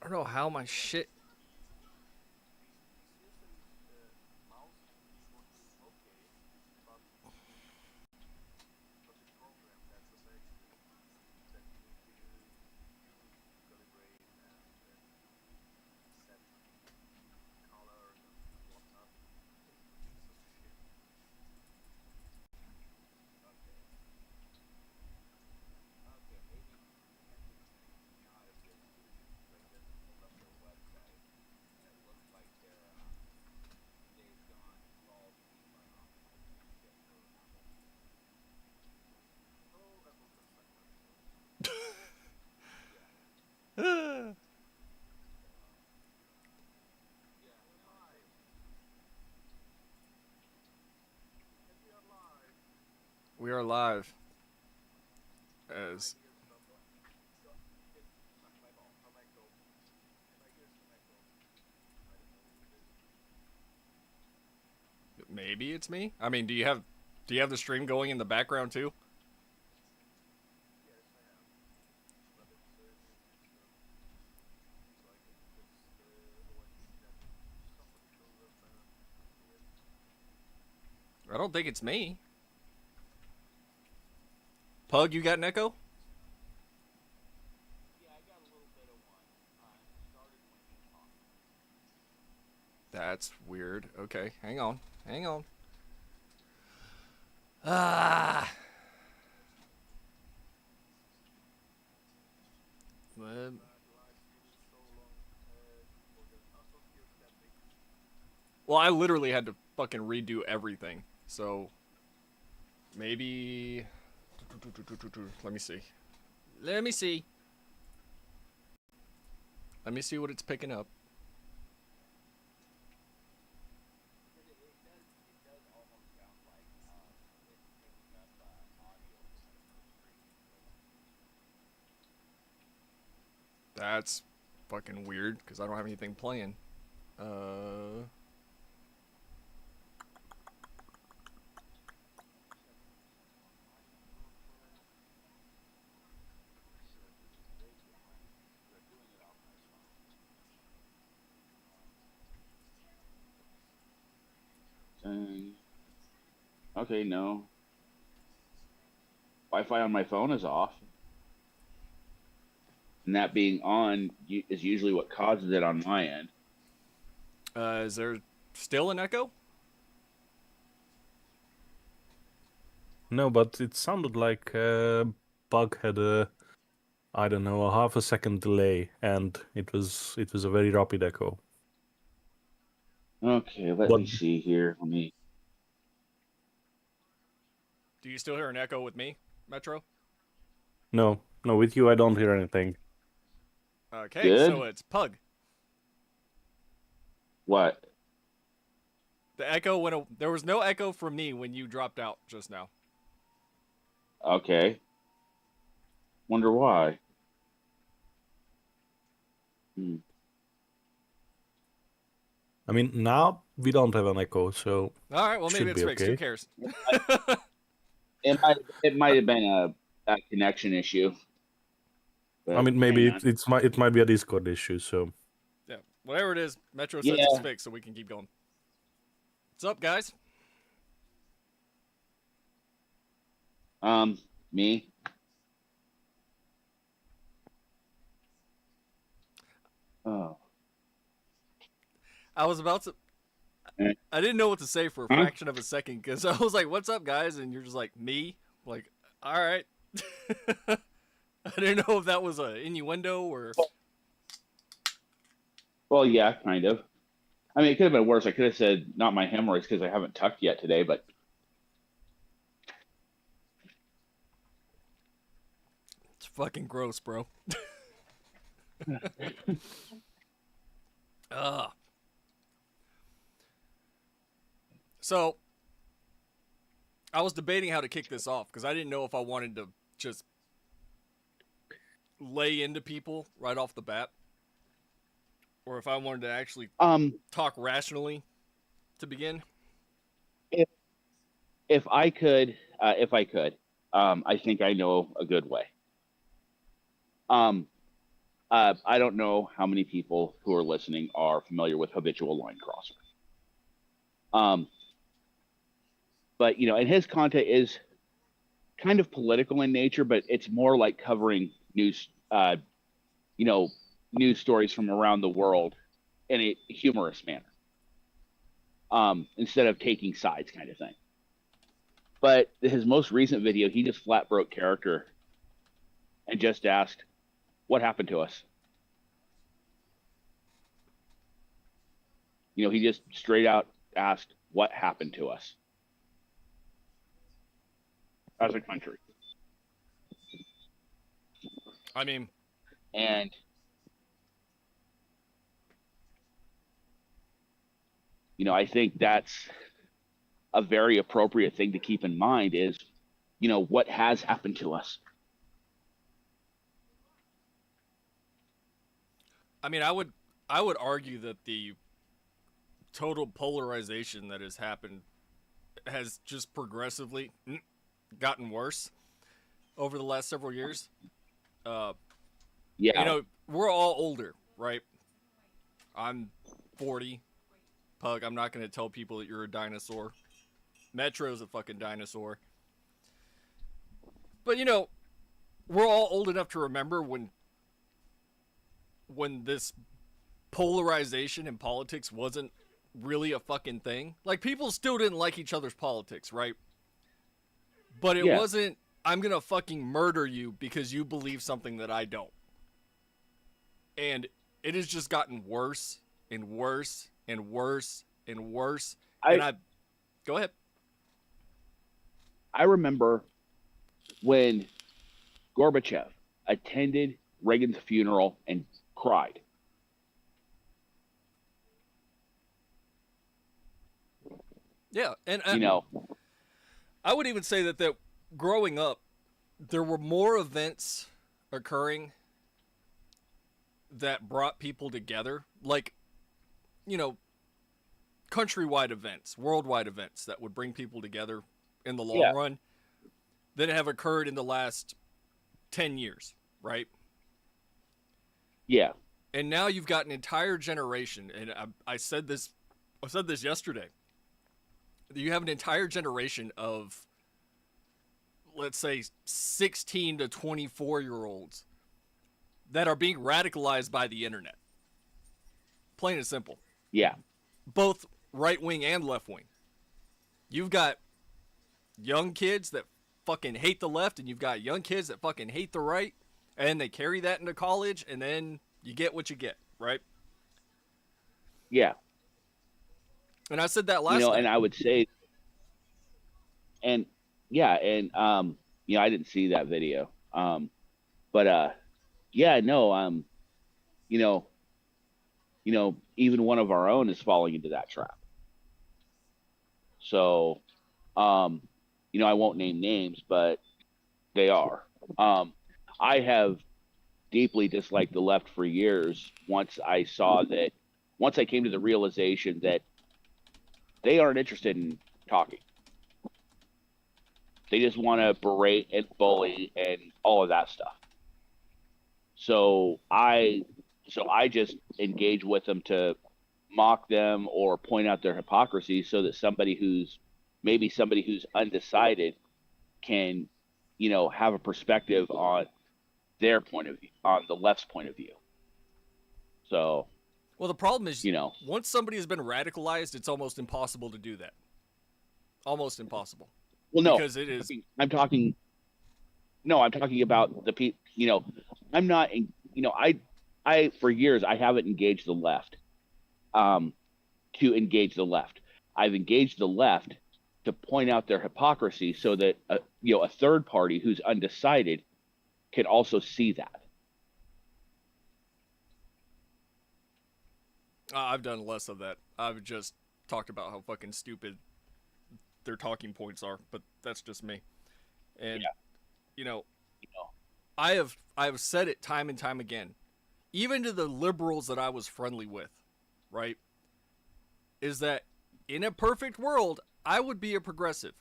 I don't know how my shit. We are live as maybe it's me. I mean, do you have the stream going in the background too? I don't think it's me. Pug, you got an echo? That's weird. Okay, hang on. Hang on. Ah. Um, Well, I literally had to fucking redo everything. So maybe let me see. Let me see. Let me see what it's picking up. That's fucking weird because I don't have anything playing. Uh, Dang. Okay, no. Wi-Fi on my phone is off, and that being on is usually what causes it on my end. is there still an echo? No, but it sounded like Bug had a, I don't know, a half a second delay, and it was a very rapid echo. Okay, let But me see here. Let me. Do you still hear an echo with me, Metro? no, with you I don't hear anything. Okay, so Good. it's Pug. What? The echo there was no echo from me when you dropped out just now. Okay. Wonder why. Hmm. I mean, now we don't have an echo, so All right, well maybe should it's be fixed. Who okay. cares? It might have been a connection issue, I but mean, hang maybe on. it might be a Discord issue. So Yeah, whatever it is, Metro says it's Yeah. fixed, so we can keep going. What's up, guys? Um. Me. Oh. I was about to. Eh. I didn't know what to say for a Huh? fraction of a second because I was like, "What's up, guys?" And you're just like, "Me." Like, all right. I didn't know if that was a innuendo or. Well, yeah, kind of. I mean, it could have been worse. I could have said not my hemorrhoids because I haven't tucked yet today, but It's fucking gross, bro. Ugh. So I was debating how to kick this off because I didn't know if I wanted to just lay into people right off the bat, or if I wanted to actually um, talk rationally to begin. if if I could, I think I know a good way. Um, I don't know how many people who are listening are familiar with habitual line crosser. But and his content is kind of political in nature, but it's more like covering news, news stories from around the world in a humorous manner, instead of taking sides, kind of thing. But his most recent video, he just flat broke character and just asked, "What happened to us?" He just straight out asked, "What happened to us as a country?" I mean, and I think that's a very appropriate thing to keep in mind is, what has happened to us. I mean, I would argue that the total polarization that has happened has just progressively gotten worse over the last several years. Yeah. We're all older, right? I'm 40. Pug, I'm not going to tell people that you're a dinosaur. Metro's a fucking dinosaur. But, we're all old enough to remember when this polarization in politics wasn't really a fucking thing. Like, people still didn't like each other's politics, right? But it wasn't, I'm going to fucking murder you because you believe something that I don't. And it has just gotten worse and worse and worse and worse. Go ahead. I remember when Gorbachev attended Reagan's funeral and cried. Yeah, and I would even say that growing up, there were more events occurring that brought people together, like, countrywide events, worldwide events that would bring people together in the long run that have occurred in the last 10 years, right? Yeah. And now you've got an entire generation, and I said this yesterday. You have an entire generation of, let's say, 16 to 24-year-olds that are being radicalized by the internet. Plain and simple. Yeah. Both right-wing and left-wing. You've got young kids that fucking hate the left, and you've got young kids that fucking hate the right, and they carry that into college, and then you get what you get, right? Yeah. And I said that last night. And I would say, I didn't see that video. Even one of our own is falling into that trap. So, I won't name names, but they are. I have deeply disliked the left for years once I came to the realization that they aren't interested in talking. They just want to berate and bully and all of that stuff. So I just engage with them to mock them or point out their hypocrisy so that somebody who's undecided can, have a perspective on their point of view, on the left's point of view. So, well, the problem is, once somebody has been radicalized, it's almost impossible to do that. Almost impossible. Well, no, because it is. I'm talking about the people. I'm not. I for years I haven't engaged the left. To engage the left, I've engaged the left to point out their hypocrisy, so that a third party who's undecided can also see that. I've done less of that. I've just talked about how fucking stupid their talking points are, but that's just me. And I have said it time and time again, even to the liberals that I was friendly with, right? Is that in a perfect world, I would be a progressive.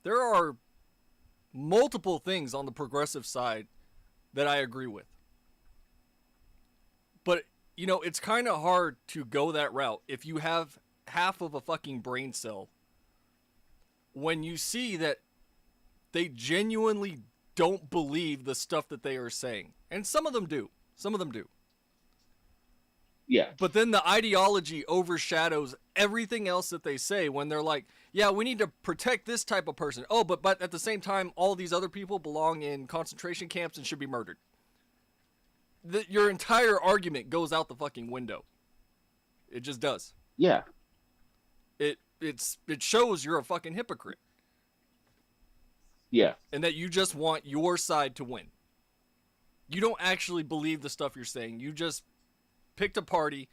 There are multiple things on the progressive side that I agree with. But, you know, it's kind of hard to go that route if you have half of a fucking brain cell when you see that they genuinely don't believe the stuff that they are saying. And some of them do. Some of them do. Yeah. But then the ideology overshadows everything else that they say when they're like, yeah, we need to protect this type of person. Oh, but at the same time, all these other people belong in concentration camps and should be murdered. Your entire argument goes out the fucking window. It just does. Yeah. It shows you're a fucking hypocrite. Yeah. And that you just want your side to win. You don't actually believe the stuff you're saying. You just picked a party,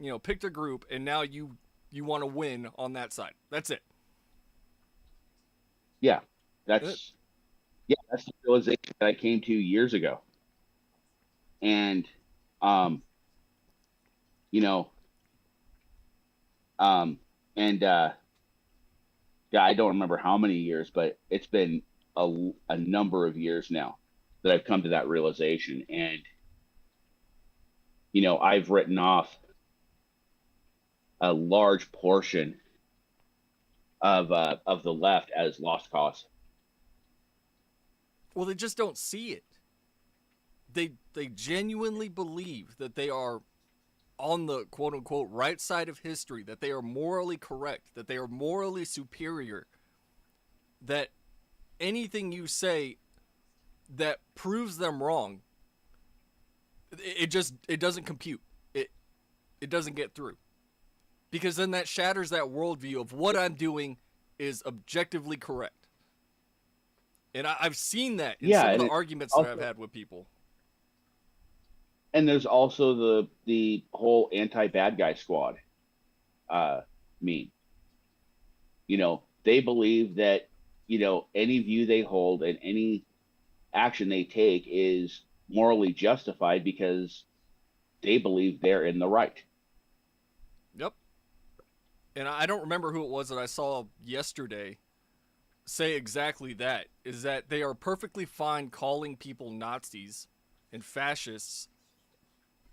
you know, picked a group, and now you want to win on that side. That's it. Yeah. That's the realization that I came to years ago. And you know, yeah, I don't remember how many years, but it's been a number of years now that I've come to that realization. And you know, I've written off a large portion of the left as lost cause. Well, they just don't see it. They genuinely believe that they are on the quote unquote right side of history, that they are morally correct, that they are morally superior, that anything you say that proves them wrong, it doesn't compute. It doesn't get through. Because then that shatters that worldview of what I'm doing is objectively correct. And I've seen that in some of the arguments that I've had with people. And there's also the whole anti-bad guy squad meme. You know, they believe that, you know, any view they hold and any action they take is morally justified because they believe they're in the right. Yep. And I don't remember who it was that I saw yesterday say exactly that, is that they are perfectly fine calling people Nazis and fascists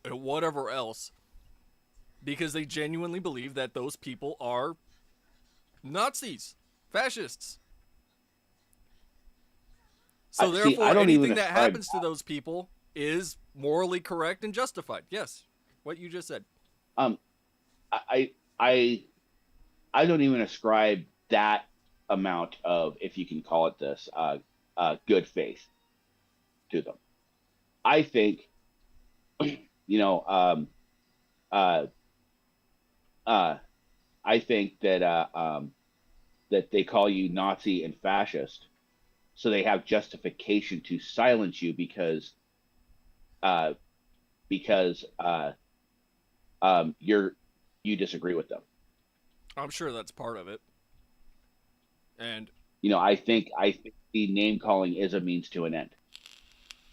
and whatever else because they genuinely believe that those people are Nazis, fascists. So therefore, anything that happens to those people is morally correct and justified. Yes, what you just said. I don't even ascribe that amount of, if you can call it this, good faith to them. I think, you know, I think that that they call you Nazi and fascist, so they have justification to silence you because you disagree with them. I'm sure that's part of it. And you know, I think the name calling is a means to an end.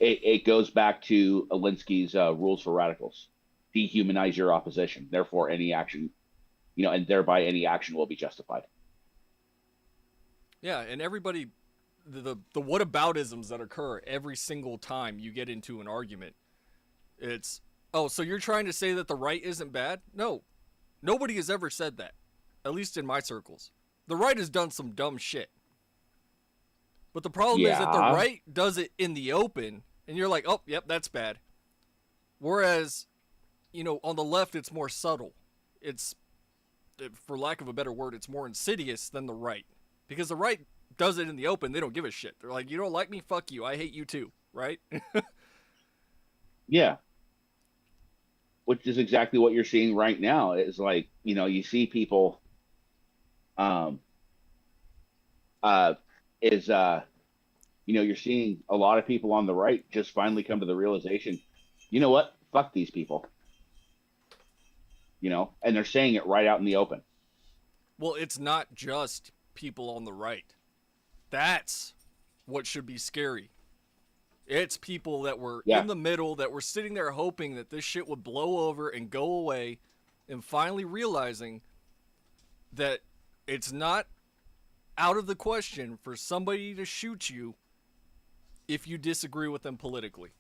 It goes back to Alinsky's rules for radicals: dehumanize your opposition. Therefore, any action, you know, and thereby any action will be justified. Yeah, and everybody, the whataboutisms that occur every single time you get into an argument, it's, oh, so you're trying to say that the right isn't bad? No, nobody has ever said that, at least in my circles. The right has done some dumb shit. But the problem is that the right does it in the open, and you're like, oh, yep, that's bad. Whereas, you know, on the left, it's more subtle. It's, for lack of a better word, it's more insidious than the right. Because the right does it in the open, they don't give a shit. They're like, you don't like me, fuck you, I hate you too, right? Yeah. Which is exactly what you're seeing right now. Is like, you know, you see people you know, you're seeing a lot of people on the right just finally come to the realization, you know what, fuck these people, you know, and they're saying it right out in the open. Well, it's not just people on the right. That's what should be scary. It's people that were in the middle, that were sitting there hoping that this shit would blow over and go away, and finally realizing that it's not out of the question for somebody to shoot you if you disagree with them politically.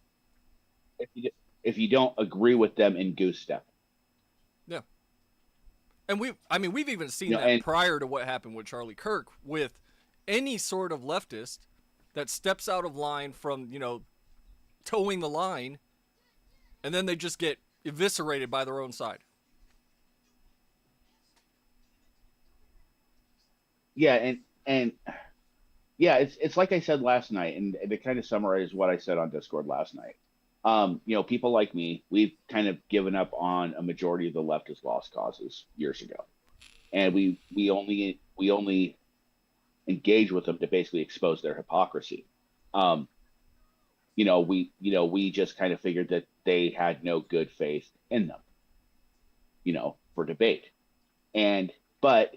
if you don't agree with them in goose step. Yeah. And we've even seen You know, that and prior to what happened with Charlie Kirk, with any sort of leftist that steps out of line from, towing the line, and then they just get eviscerated by their own side. yeah, and yeah, it's like I said last night, and to kind of summarize what I said on Discord last night. People like me, we've kind of given up on a majority of the leftist lost causes years ago, and we only engage with them to basically expose their hypocrisy. Um, we just kind of figured that they had no good faith in them, for debate, but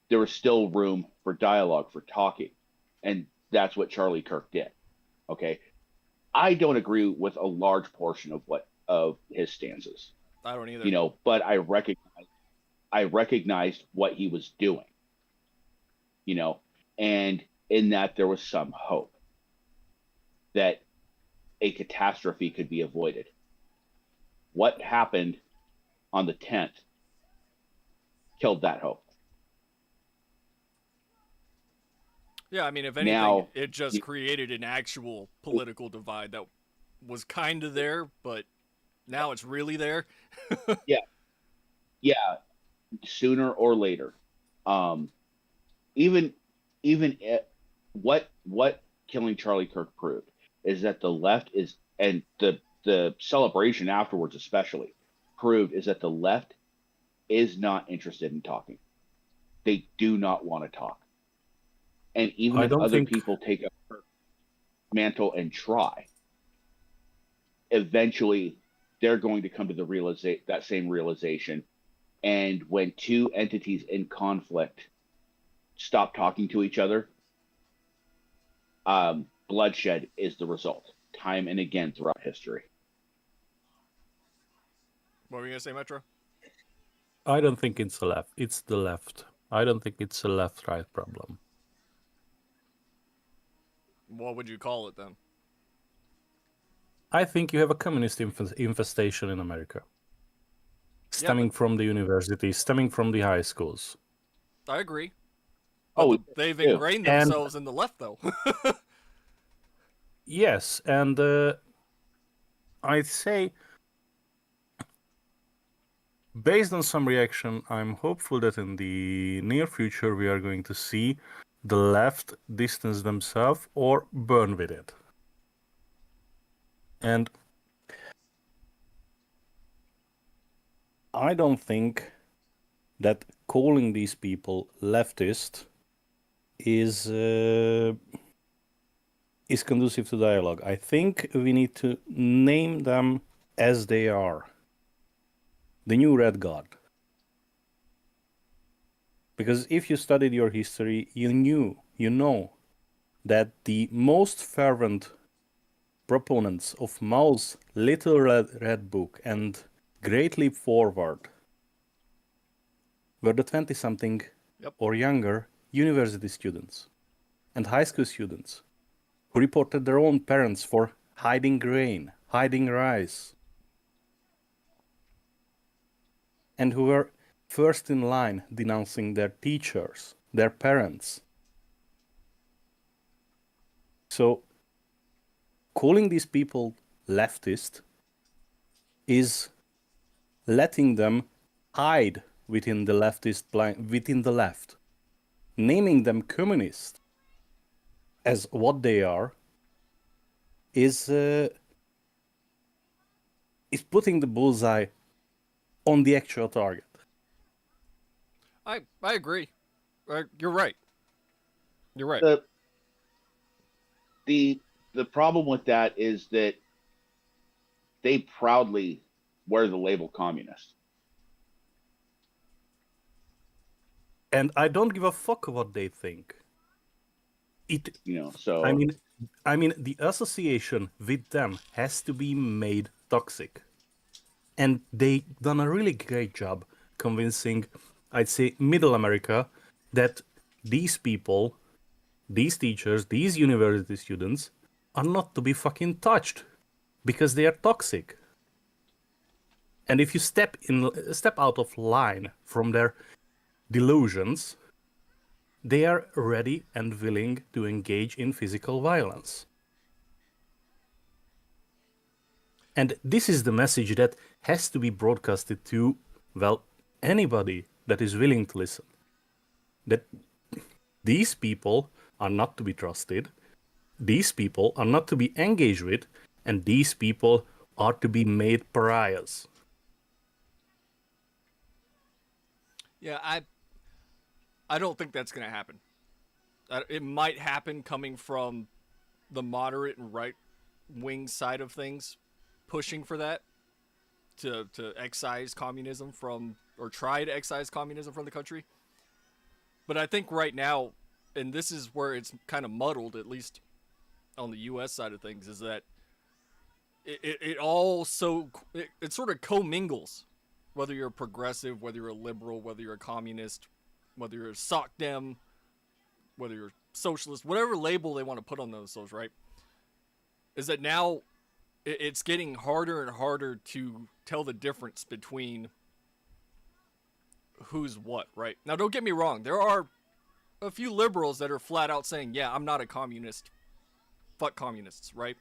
there was still room for dialogue, for talking, and that's what Charlie Kirk did. Okay, I don't agree with a large portion of his stances, I don't either. but I recognized what he was doing, and in that there was some hope that a catastrophe could be avoided. What happened on the 10th killed that hope. Yeah, I mean, if anything, Now, it just created an actual political divide that was kind of there, but now it's really there. yeah, sooner or later, even what killing Charlie Kirk proved is that the left is, and the celebration afterwards especially proved, is that the left is not interested in talking. They do not want to talk. And even if other people take up her mantle and try, eventually they're going to come to that same realization. And when two entities in conflict stop talking to each other, bloodshed is the result, time and again throughout history. What were you gonna say, Metro? I don't think it's the left. It's the left. I don't think it's a left-right problem. What would you call it then? I think you have a communist infestation in America, stemming from the universities, stemming from the high schools. I agree. Oh, they've ingrained themselves in the left, though. Yes, and I'd say, based on some reaction, I'm hopeful that in the near future we are going to see the left distance themselves or burn with it. And I don't think that calling these people leftist is conducive to dialogue. I think we need to name them as they are. The new red god. Because if you studied your history, you know that the most fervent proponents of Mao's Little Red Book and Great Leap Forward were the 20-something or younger university students and high school students who reported their own parents for hiding grain, hiding rice, and who were first in line denouncing their teachers, their parents. So, calling these people leftist is letting them hide within the within the left. Naming them communist as what they are is putting the bullseye on the actual target. I agree. You're right. You're right. The problem with that is that they proudly wear the label communist. And I don't give a fuck what they think. So I mean, the association with them has to be made toxic. And they done a really great job convincing, I'd say, Middle America that these people, these teachers, these university students are not to be fucking touched because they are toxic. And if you step out of line from their delusions, they are ready and willing to engage in physical violence. And this is the message that has to be broadcasted to, well, anybody that is willing to listen. That these people are not to be trusted, these people are not to be engaged with, and these people are to be made pariahs. Yeah, I don't think that's going to happen. It might happen coming from the moderate and right-wing side of things, pushing for that, to excise communism from, or try to excise communism from the country. But I think right now, and this is where it's kind of muddled, at least on the U.S. side of things, is that it sort of commingles. Whether you're a progressive, whether you're a liberal, whether you're a communist, whether you're a soc dem, whether you're socialist, whatever label they want to put on those, right? Is that now it's getting harder and harder to tell the difference between who's what, right? Now, don't get me wrong. There are a few liberals that are flat out saying, yeah, I'm not a communist. Fuck communists, right?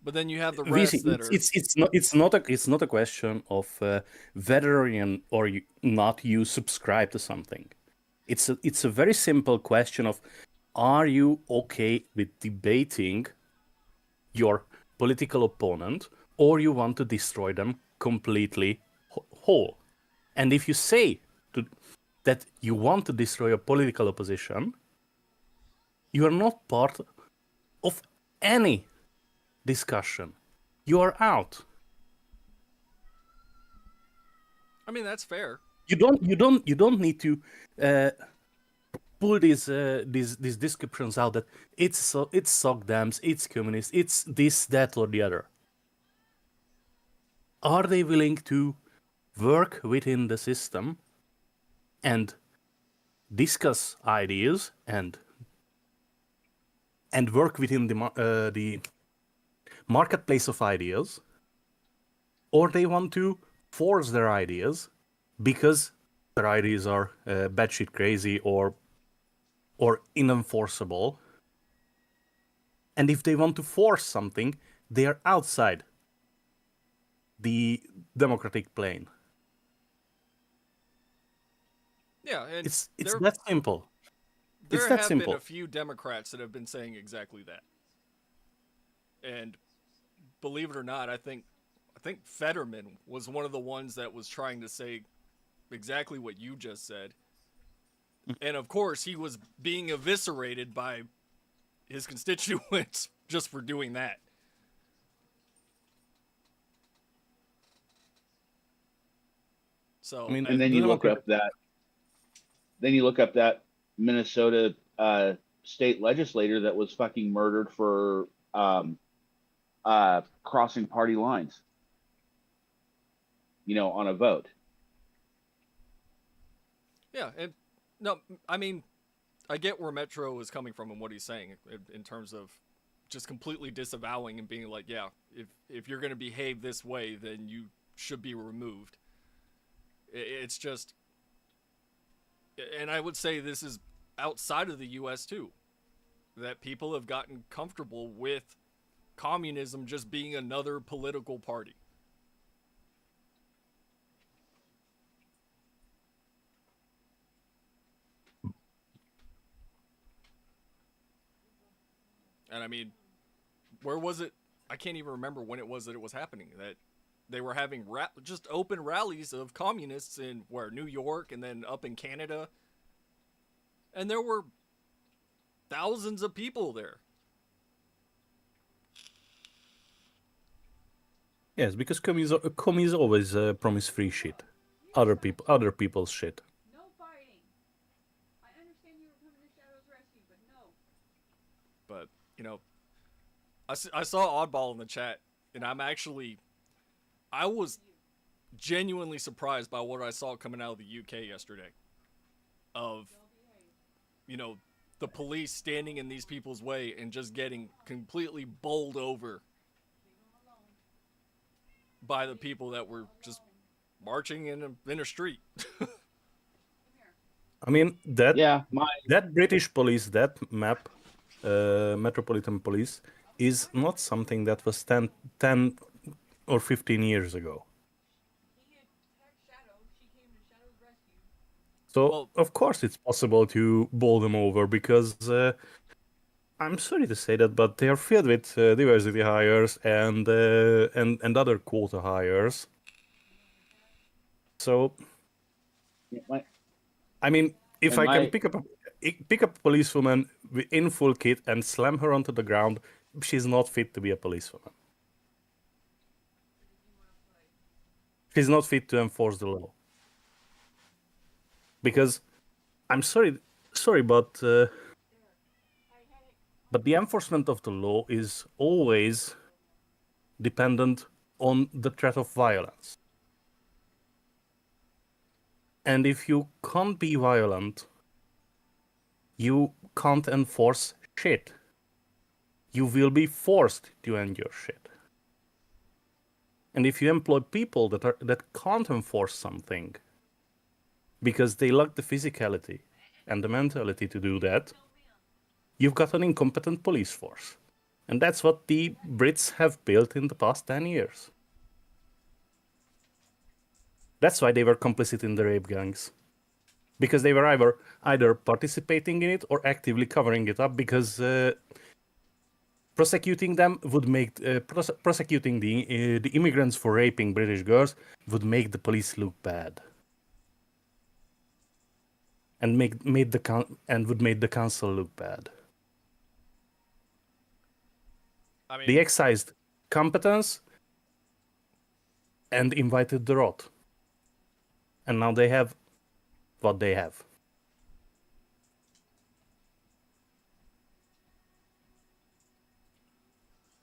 But then you have the rest that are. It's not a question of whether or not you subscribe to something. It's a very simple question of, are you okay with debating your political opponent, or you want to destroy them completely whole? And if you say that you want to destroy a political opposition, you are not part of any discussion. You are out. I mean, that's fair. You don't need to pull these descriptions out that it's sock dams, it's communist, it's this, that, or the other. Are they willing to work within the system and discuss ideas and work within the marketplace of ideas, or they want to force their ideas because their ideas are batshit crazy or unenforceable? And if they want to force something, they are outside the democratic plane. Yeah, and it's that simple. There have been a few Democrats that have been saying exactly that. And believe it or not, I think Fetterman was one of the ones that was trying to say exactly what you just said. And of course, he was being eviscerated by his constituents just for doing that. So, I mean, and then you look up that. Then you look up that Minnesota state legislator that was fucking murdered for crossing party lines, on a vote. Yeah, and no, I mean, I get where Metro is coming from and what he's saying in terms of just completely disavowing and being like, yeah, if you're going to behave this way, then you should be removed. It's just, and I would say this is outside of the U.S. too, that people have gotten comfortable with communism just being another political party. And I mean, where was it? I can't even remember when it was that it was happening. That they were having just open rallies of communists in New York and then up in Canada. And there were thousands of people there. Yes, because commies always promise free shit. Other people's shit. No fighting. I understand you were coming to Shadow's rescue, but no. But, I saw Oddball in the chat, and I was genuinely surprised by what I saw coming out of the UK yesterday. Of, the police standing in these people's way and just getting completely bowled over by the people that were just marching in a street. I mean that Yeah, that British police, that Metropolitan Police, is not something that was 10 or 15 years ago. He attacked Shadow. She came to Shadow's rescue. So Well- of course it's possible to bowl them over because I'm sorry to say that, but they are filled with diversity hires and other quota hires. So my I mean, if And I can my- pick up a policewoman in full kit and slam her onto the ground, she's not fit to be a policewoman. She's not fit to enforce the law. Because I'm sorry, but the enforcement of the law is always dependent on the threat of violence. And if you can't be violent, you can't enforce shit. You will be forced to endure shit. And if you employ people that can't enforce something because they lack the physicality and the mentality to do that, you've got an incompetent police force. And that's what the Brits have built in the past 10 years. That's why they were complicit in the rape gangs. Because they were either participating in it or actively covering it up, because prosecuting them would make prosecuting the immigrants for raping British girls would make the police look bad, and would make the council look bad. I mean, They excised competence and invited the rot, and now they have what they have.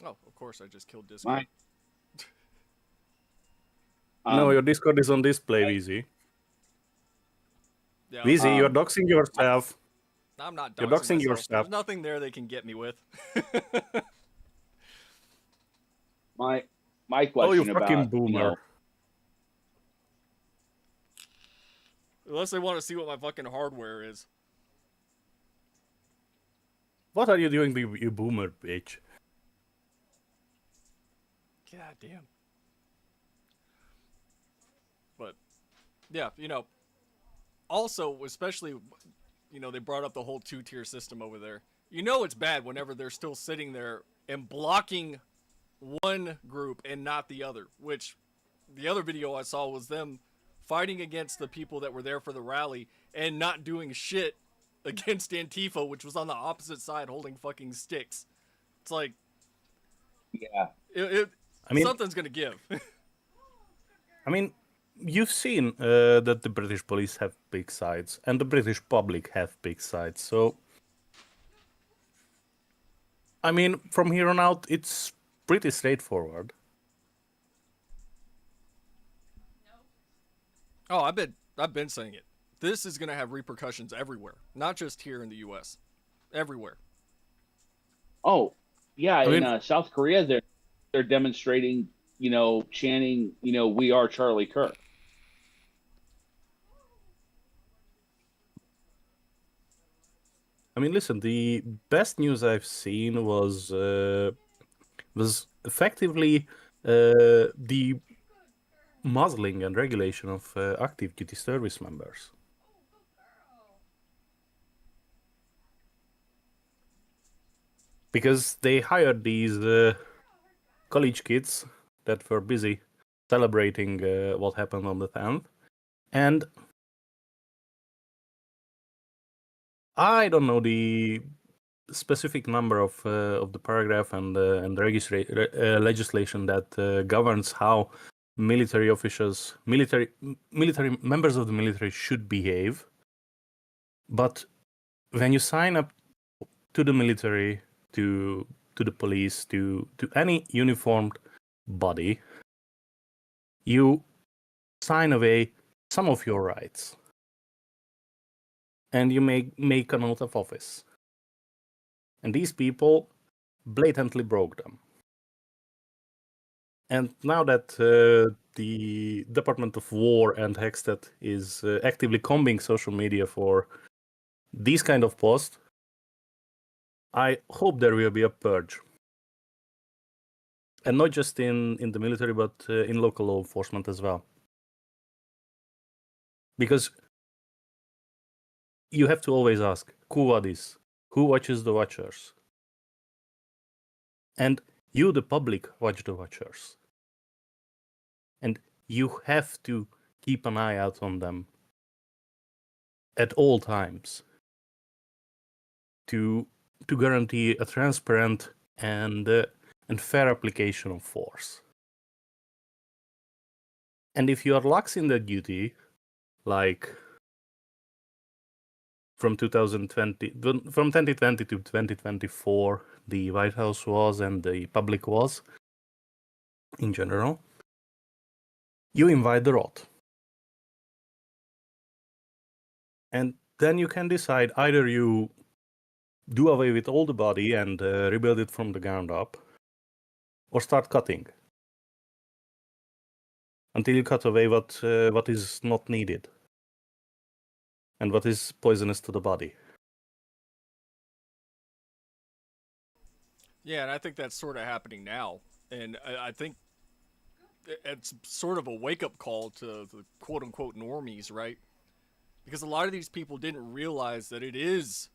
oh, of course, I just killed Discord. my No, your Discord is on display, Weezy. Yeah, Weezy, you're doxing yourself. I'm not You're doxing doxing myself. yourself. There's nothing there they can get me with. my Oh, question you about fucking boomer. Unless they want to see what my fucking hardware is. What are you doing, you boomer bitch? God damn. But, yeah, also, especially, they brought up the whole two-tier system over there. It's bad whenever they're still sitting there and blocking one group and not the other, which the other video I saw was them fighting against the people that were there for the rally and not doing shit against Antifa, which was on the opposite side holding fucking sticks. It's like, yeah, something's gonna give. I mean, you've seen that the British police have big sides, and the British public have big sides. So, I mean, from here on out, it's pretty straightforward. Oh, I've been saying it. This is gonna have repercussions everywhere, not just here in the U.S. Everywhere. Oh, yeah. I mean- In South Korea, they're demonstrating, chanting, "We are Charlie Kirk." I mean, listen, the best news I've seen was effectively the muzzling and regulation of active duty service members. Because they hired these college kids that were busy celebrating what happened on the 10th, and I don't know the specific number of the paragraph and legislation that governs how military officials, military members of the military should behave. But when you sign up to the military, to the police, to any uniformed body, you sign away some of your rights, and you make an oath of office. And these people blatantly broke them. And now that the Department of War and Hexted is actively combing social media for these kind of posts, I hope there will be a purge. And not just in the military, but in local law enforcement as well. Because you have to always ask, who are these? Who watches the watchers? And you, the public, watch the watchers. And you have to keep an eye out on them at all times to guarantee a transparent and fair application of force. And if you are lax in that duty, like from 2020 to 2024, the White House was and the public was in general, you invite the rot. And then you can decide either you do away with all the body and rebuild it from the ground up, or start cutting until you cut away what is not needed and what is poisonous to the body. Yeah, and I think that's sort of happening now. And I think it's sort of a wake-up call to the quote-unquote normies, right? Because a lot of these people didn't realize that it is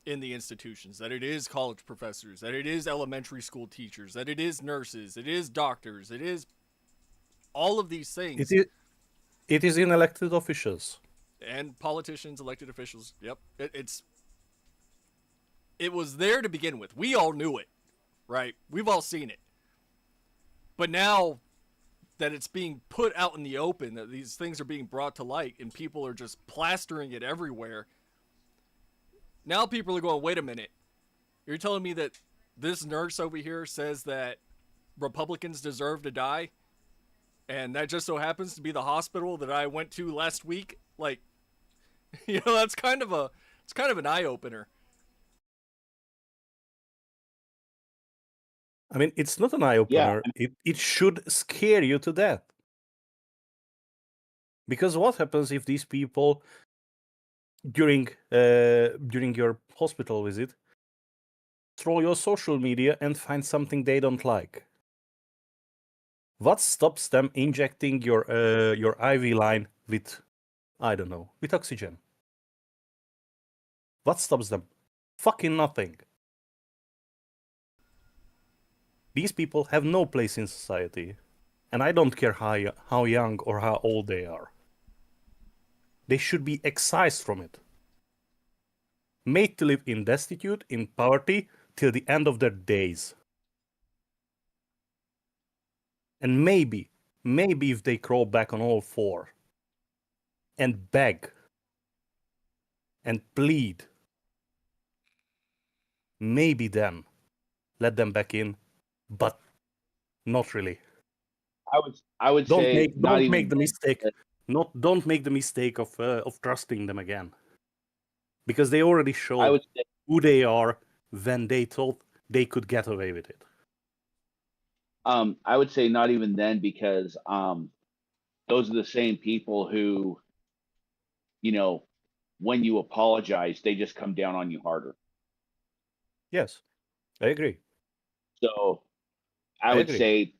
in the institutions, that it is college professors, that it is elementary school teachers, that it is nurses, it is doctors, it is all of these things. It is in elected officials. And politicians, elected officials. Yep. It was there to begin with. We all knew it, right? We've all seen it. But now that it's being put out in the open, that these things are being brought to light and people are just plastering it everywhere, now people are going, wait a minute. You're telling me that this nurse over here says that Republicans deserve to die? And that just so happens to be the hospital that I went to last week? Like, you know, it's kind of an eye-opener. I mean, it's not an eye-opener. Yeah. It should scare you to death. Because what happens if these people, during your hospital visit, troll your social media and find something they don't like? What stops them injecting your IV line with, I don't know, with oxygen? What stops them? Fucking nothing. These people have no place in society, and I don't care how young or how old they are. They should be excised from it. Made to live in destitute, in poverty, till the end of their days. And maybe if they crawl back on all four and beg and plead, maybe then let them back in, but not really. I would say don't make the mistake. Don't make the mistake of trusting them again, because they already showed who they are when they thought they could get away with it. I would say not even then, because those are the same people who, you know, when you apologize, they just come down on you harder. Yes, I agree. So I would say,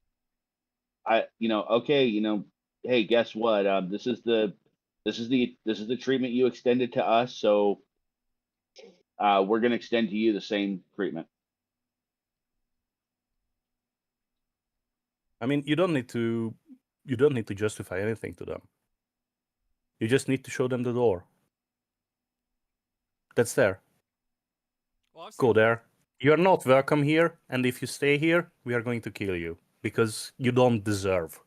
okay, hey, guess what? This is the treatment you extended to us, so we're going to extend to you the same treatment. I mean, you don't need to justify anything to them. You just need to show them the door. That's there. Well, go there. You're not welcome here, and if you stay here, we are going to kill you, because you don't deserve.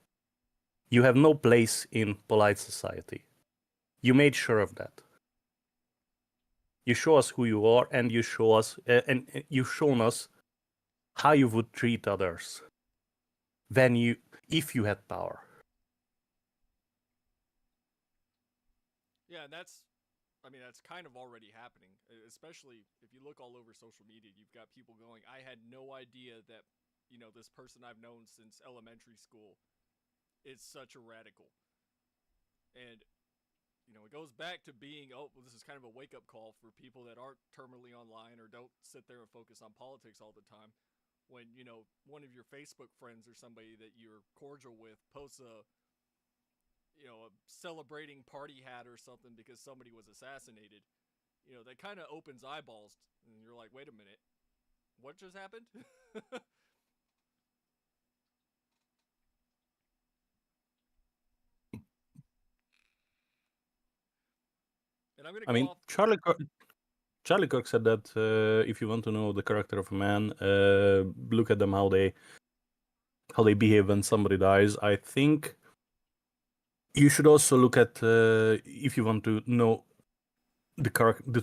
You have no place in polite society. You made sure of that. You show us who you are, and you show us, and you've shown us how you would treat others if you had power. Yeah, that's kind of already happening, especially if you look all over social media. You've got people going, I had no idea that, this person I've known since elementary school is such a radical. And it goes back to being, this is kind of a wake-up call for people that aren't terminally online or don't sit there and focus on politics all the time. When, one of your Facebook friends or somebody that you're cordial with posts a celebrating party hat or something because somebody was assassinated, that kind of opens eyeballs, and you're like, wait a minute, what just happened? And I'm gonna go off. Charlie Kirk said that if you want to know the character of a man, look at them how they behave when somebody dies. I think you should also look at if you want to know the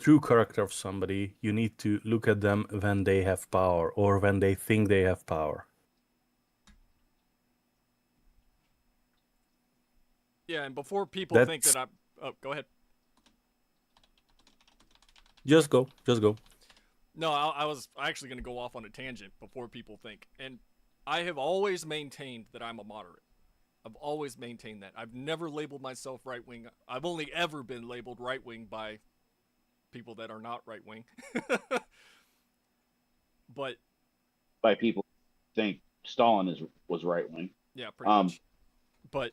true character of somebody, you need to look at them when they have power or when they think they have power. Yeah, and before people think that I'm... Oh, go ahead. Just go. No, I was actually going to go off on a tangent before people think. And I have always maintained that I'm a moderate. I've always maintained that. I've never labeled myself right-wing. I've only ever been labeled right-wing by people that are not right-wing. But... by people who think Stalin was right-wing. Yeah, pretty much. But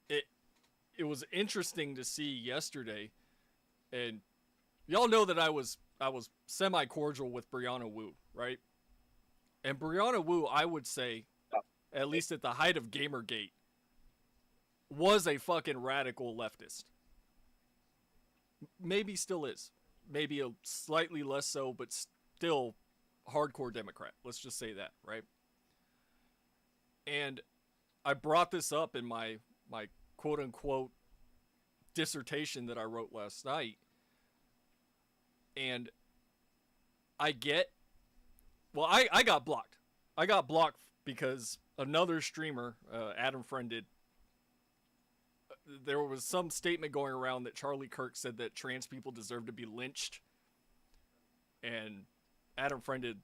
it was interesting to see yesterday, and y'all know that I was semi-cordial with Brianna Wu, right? And Brianna Wu, I would say, at least at the height of Gamergate, was a fucking radical leftist. Maybe still is. Maybe a slightly less so, but still hardcore Democrat. Let's just say that, right? And I brought this up in my quote-unquote dissertation that I wrote last night. And I got blocked. I got blocked because another streamer, Adam Friend, did. There was some statement going around that Charlie Kirk said that trans people deserve to be lynched. And Adam Friend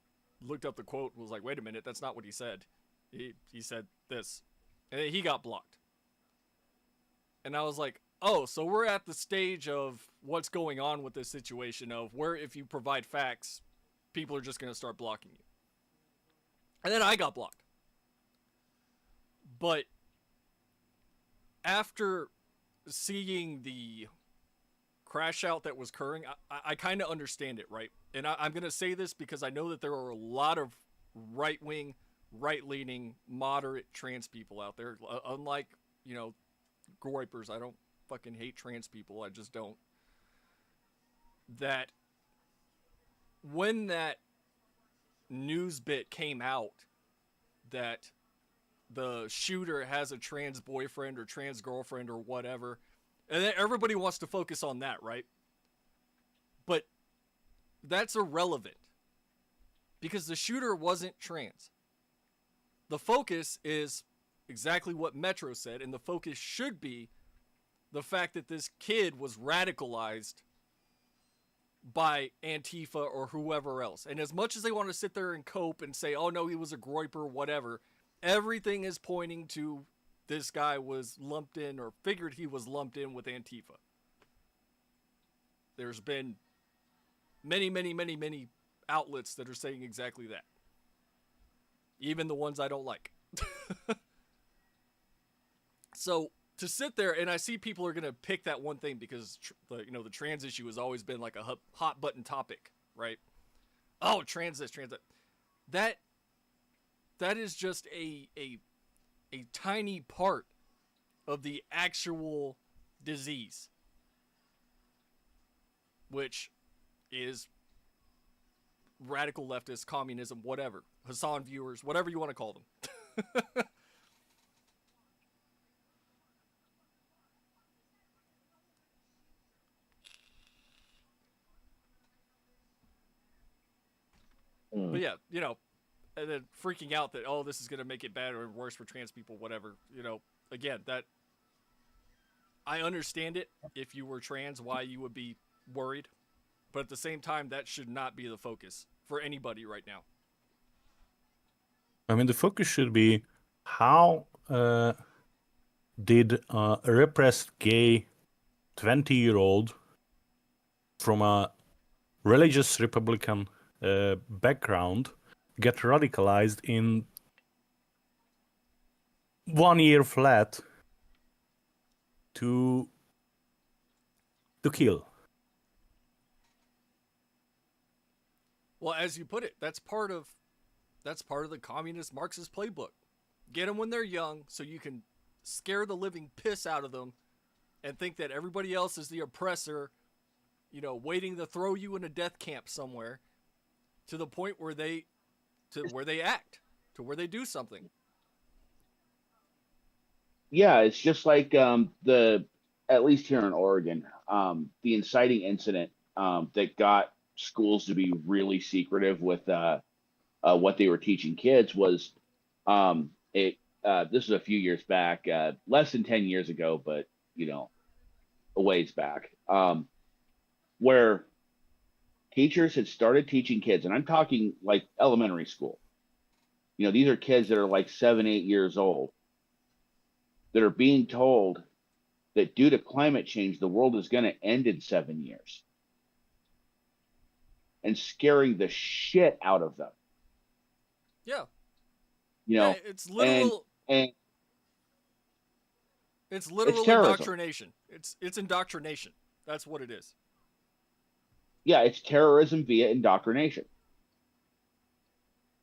looked up the quote and was like, wait a minute, that's not what he said. He said this. And he got blocked. And I was like, oh, so we're at the stage of what's going on with this situation of where if you provide facts, people are just going to start blocking you. And then I got blocked. But after seeing the crash out that was occurring, I kind of understand it, right? And I'm going to say this because I know that there are a lot of right-wing, right-leaning, moderate trans people out there. Unlike, groypers, I don't fucking hate trans people. I just don't. That when that news bit came out that the shooter has a trans boyfriend or trans girlfriend or whatever, and then everybody wants to focus on that, right? But that's irrelevant because the shooter wasn't trans. The focus is exactly what Metro said, and the focus should be the fact that this kid was radicalized by Antifa or whoever else. And as much as they want to sit there and cope and say, oh no, he was a groyper, whatever, everything is pointing to this guy was lumped in or figured he was lumped in with Antifa. There's been many outlets that are saying exactly that. Even the ones I don't like. So to sit there, and I see people are going to pick that one thing because the trans issue has always been like a hot button topic, right? Oh, trans this, trans that. That is just a tiny part of the actual disease, which is radical leftist, communism, whatever, Hassan viewers, whatever you want to call them. But yeah, and then freaking out that, oh, this is going to make it better or worse for trans people, whatever. Again, that I understand it. If you were trans, why you would be worried. But at the same time, that should not be the focus for anybody right now. I mean, the focus should be how did a repressed gay 20-year-old from a religious Republican background get radicalized in 1 year flat to kill? Well, as you put it, that's part of the communist Marxist playbook. Get them when they're young so you can scare the living piss out of them and think that everybody else is the oppressor, waiting to throw you in a death camp somewhere, to the point where they act, to where they do something. Yeah, it's just like at least here in Oregon, the inciting incident that got schools to be really secretive with what they were teaching kids was this was a few years back, less than 10 years ago, but a ways back, where teachers had started teaching kids, and I'm talking like elementary school. These are kids that are like 7, 8 years old, that are being told that due to climate change, the world is going to end in 7 years, and scaring the shit out of them. Yeah. Yeah, it's literal. And it's literal indoctrination. It's indoctrination. That's what it is. Yeah, it's terrorism via indoctrination.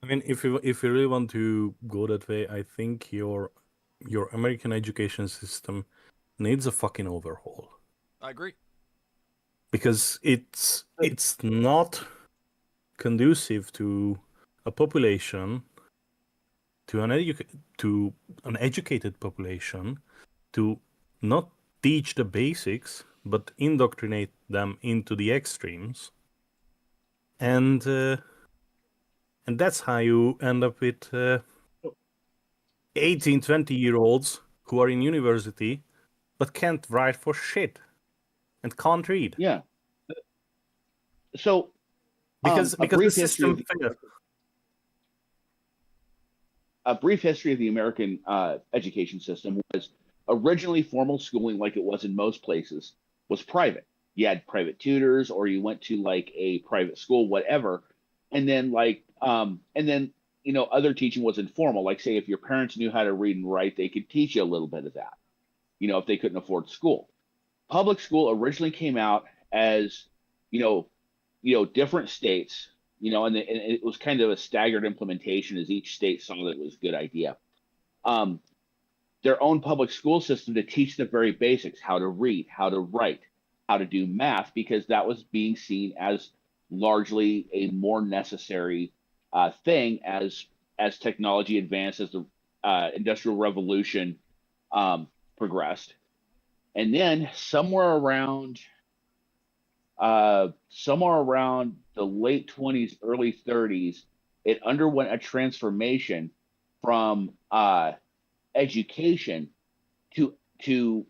I mean, if you really want to go that way, I think your American education system needs a fucking overhaul. I agree. Because it's not conducive to a population, to an educated population, to not teach the basics but indoctrinate them into the extremes, and that's how you end up with 18, 20-year-olds who are in university but can't write for shit and can't read. Yeah. So because the system failed. A brief history of the American education system was originally formal schooling, like it was in most places, was private. You had private tutors, or you went to like a private school, whatever. And then other teaching was informal. Like, say, if your parents knew how to read and write, they could teach you a little bit of that, if they couldn't afford school. Public school originally came out as, different states, and it was kind of a staggered implementation as each state saw that it was a good idea. Their own public school system to teach the very basics, how to read, how to write, how to do math, because that was being seen as largely a more necessary thing as technology advanced, as the Industrial Revolution progressed. And then somewhere around the late 20s, early 30s, it underwent a transformation from education to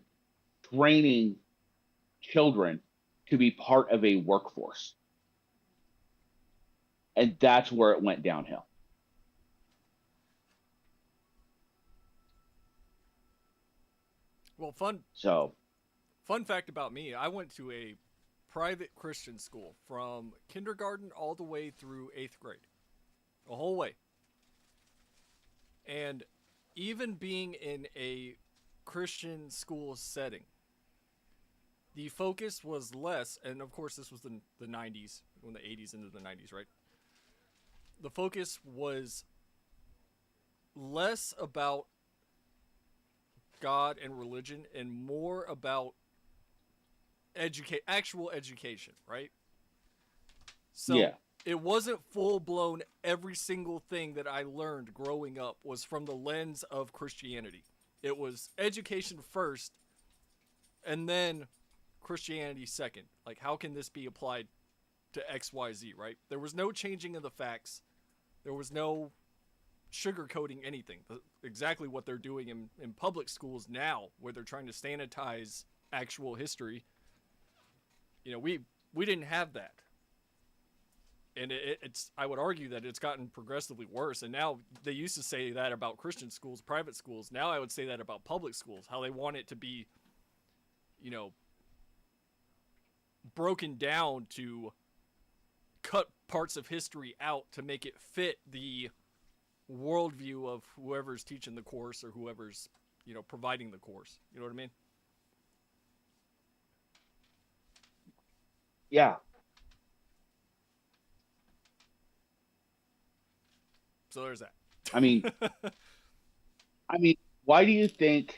training children to be part of a workforce. And that's where it went downhill. Well, fun fact about me, I went to a private Christian school from kindergarten all the way through 8th grade. The whole way. And even being in a Christian school setting, the focus was less, and of course this was the 90s, when the 80s into the 90s, right? The focus was less about God and religion and more about actual education, right? So yeah. It wasn't full-blown every single thing that I learned growing up was from the lens of Christianity. It was education first and then Christianity second. Like, how can this be applied to XYZ, right? There was no changing of the facts. There was no sugarcoating anything. Exactly what they're doing in public schools now, where they're trying to sanitize actual history. We didn't have that. And it's I would argue that it's gotten progressively worse. And now they used to say that about Christian schools, private schools. Now I would say that about public schools, how they want it to be, you know, broken down to cut parts of history out to make it fit the worldview of whoever's teaching the course or whoever's, you know, providing the course. You know what I mean? Yeah. So there's that. I mean, why do you think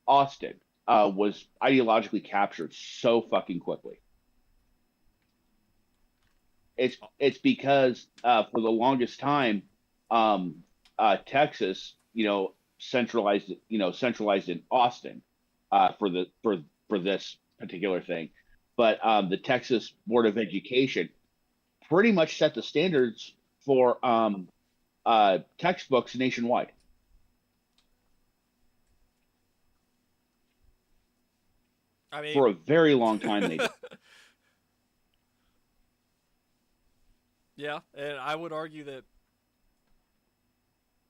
Austin was ideologically captured so fucking quickly? It's because for the longest time, Texas, centralized in Austin for this particular thing, but the Texas Board of Education pretty much set the standards for textbooks nationwide. I mean, for a very long time, they did. Yeah, and I would argue that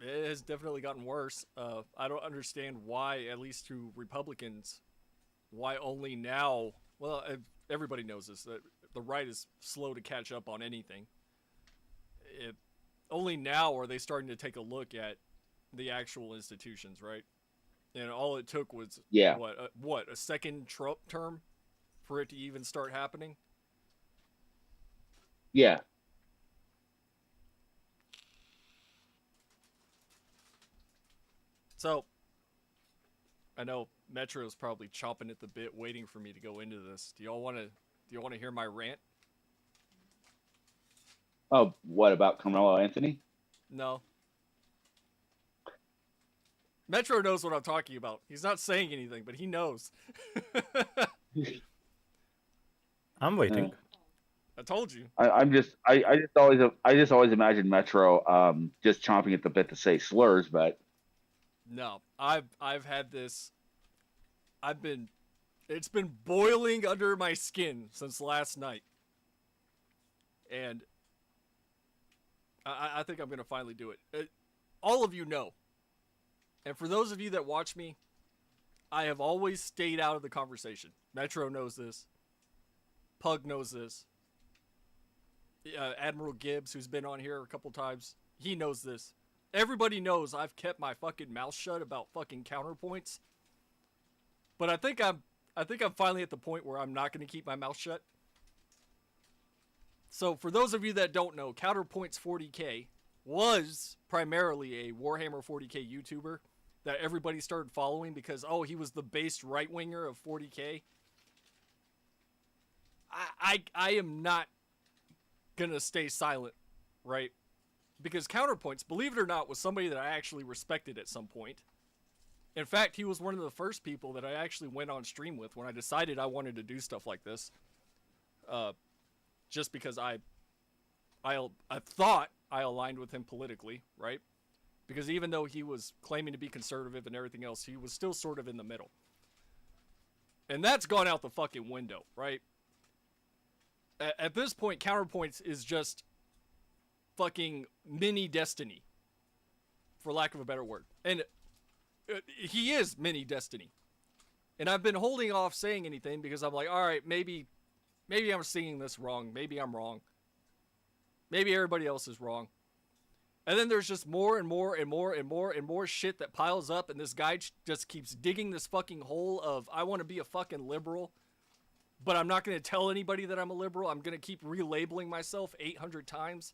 it has definitely gotten worse. I don't understand why, at least through Republicans, why only now. Well, everybody knows this, that the right is slow to catch up on anything. Only now are they starting to take a look at the actual institutions, right? And all it took was a second Trump term for it to even start happening. Yeah. So, I know Metro's probably chomping at the bit, waiting for me to go into this. Do y'all want to hear my rant? Oh, what about Carmelo Anthony? No. Metro knows what I'm talking about. He's not saying anything, but he knows. I'm waiting. I told you. I just always imagine Metro just chomping at the bit to say slurs, but no, I've had this. It's been boiling under my skin since last night, and I think I'm gonna finally do it. All of you know, and for those of you that watch me, I have always stayed out of the conversation. Metro knows this. Pug knows this. Admiral Gibbs, who's been on here a couple times, he knows this. Everybody knows I've kept my fucking mouth shut about fucking counterpoints. But I think I'm finally at the point where I'm not going to keep my mouth shut. So for those of you that don't know, Counterpoints 40K was primarily a Warhammer 40K YouTuber that everybody started following because, oh, he was the based right-winger of 40K. I am not going to stay silent, right? Because Counterpoints, believe it or not, was somebody that I actually respected at some point. In fact, he was one of the first people that I actually went on stream with when I decided I wanted to do stuff like this. Just because I thought I aligned with him politically, right? Because even though he was claiming to be conservative and everything else, he was still sort of in the middle. And that's gone out the fucking window, right? At this point, Counterpoints is just fucking mini Destiny, for lack of a better word. And he is mini Destiny. And I've been holding off saying anything because I'm like, all right, maybe I'm seeing this wrong. Maybe I'm wrong. Maybe everybody else is wrong. And then there's just more and more and more and more and more shit that piles up, and this guy just keeps digging this fucking hole of, I want to be a fucking liberal, but I'm not going to tell anybody that I'm a liberal. I'm going to keep relabeling myself 800 times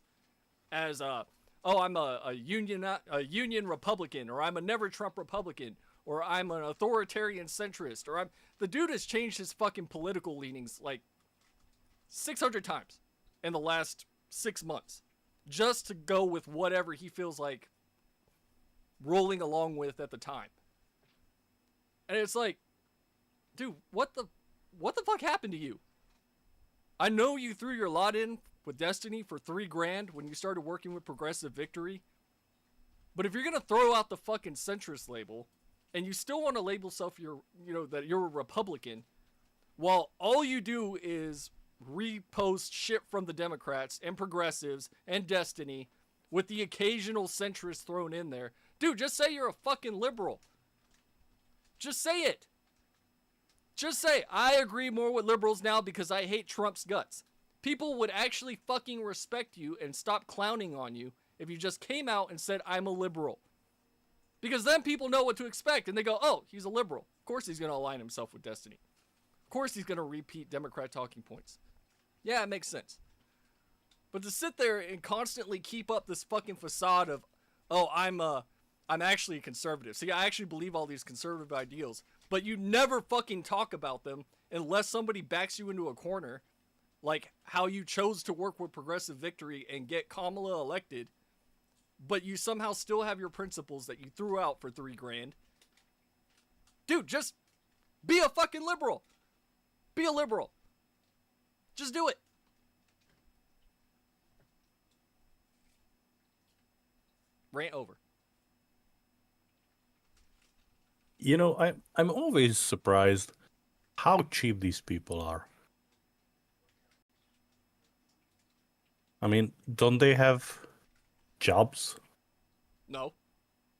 as, I'm a union Republican, or I'm a never Trump Republican, or I'm an authoritarian centrist, or the dude has changed his fucking political leanings like 600 times in the last 6 months just to go with whatever he feels like rolling along with at the time. And it's like, dude, what the fuck happened to you? I know you threw your lot in with Destiny for $3,000 when you started working with Progressive Victory. But if you're going to throw out the fucking centrist label and you still want to label yourself that you're a Republican, while all you do is repost shit from the Democrats and progressives and Destiny with the occasional centrist thrown in there. Dude, just say you're a fucking liberal. Just say it. Just say, I agree more with liberals now because I hate Trump's guts. People would actually fucking respect you and stop clowning on you if you just came out and said, I'm a liberal. Because then people know what to expect and they go, oh, he's a liberal. Of course he's going to align himself with Destiny. Of course he's going to repeat Democrat talking points. Yeah, it makes sense. But to sit there and constantly keep up this fucking facade of, oh, I'm actually a conservative. See, I actually believe all these conservative ideals, but you never fucking talk about them unless somebody backs you into a corner, like how you chose to work with Progressive Victory and get Kamala elected, but you somehow still have your principles that you threw out for $3,000. Dude, just be a fucking liberal. Be a liberal. Just do it. Rant over. You know, I'm always surprised how cheap these people are. I mean, don't they have jobs? No.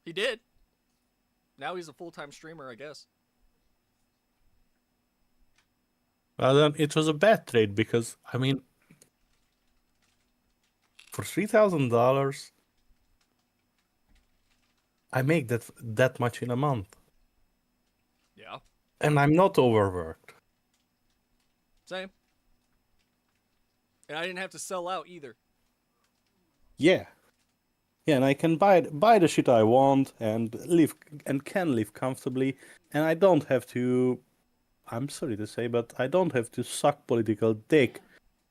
He did. Now he's a full-time streamer, I guess. Well, then it was a bad trade because, I mean, for $3,000, I make that much in a month. Yeah. And I'm not overworked. Same. And I didn't have to sell out either. Yeah. Yeah, and I can buy the shit I want and can live comfortably, and I don't have to, I'm sorry to say, but I don't have to suck political dick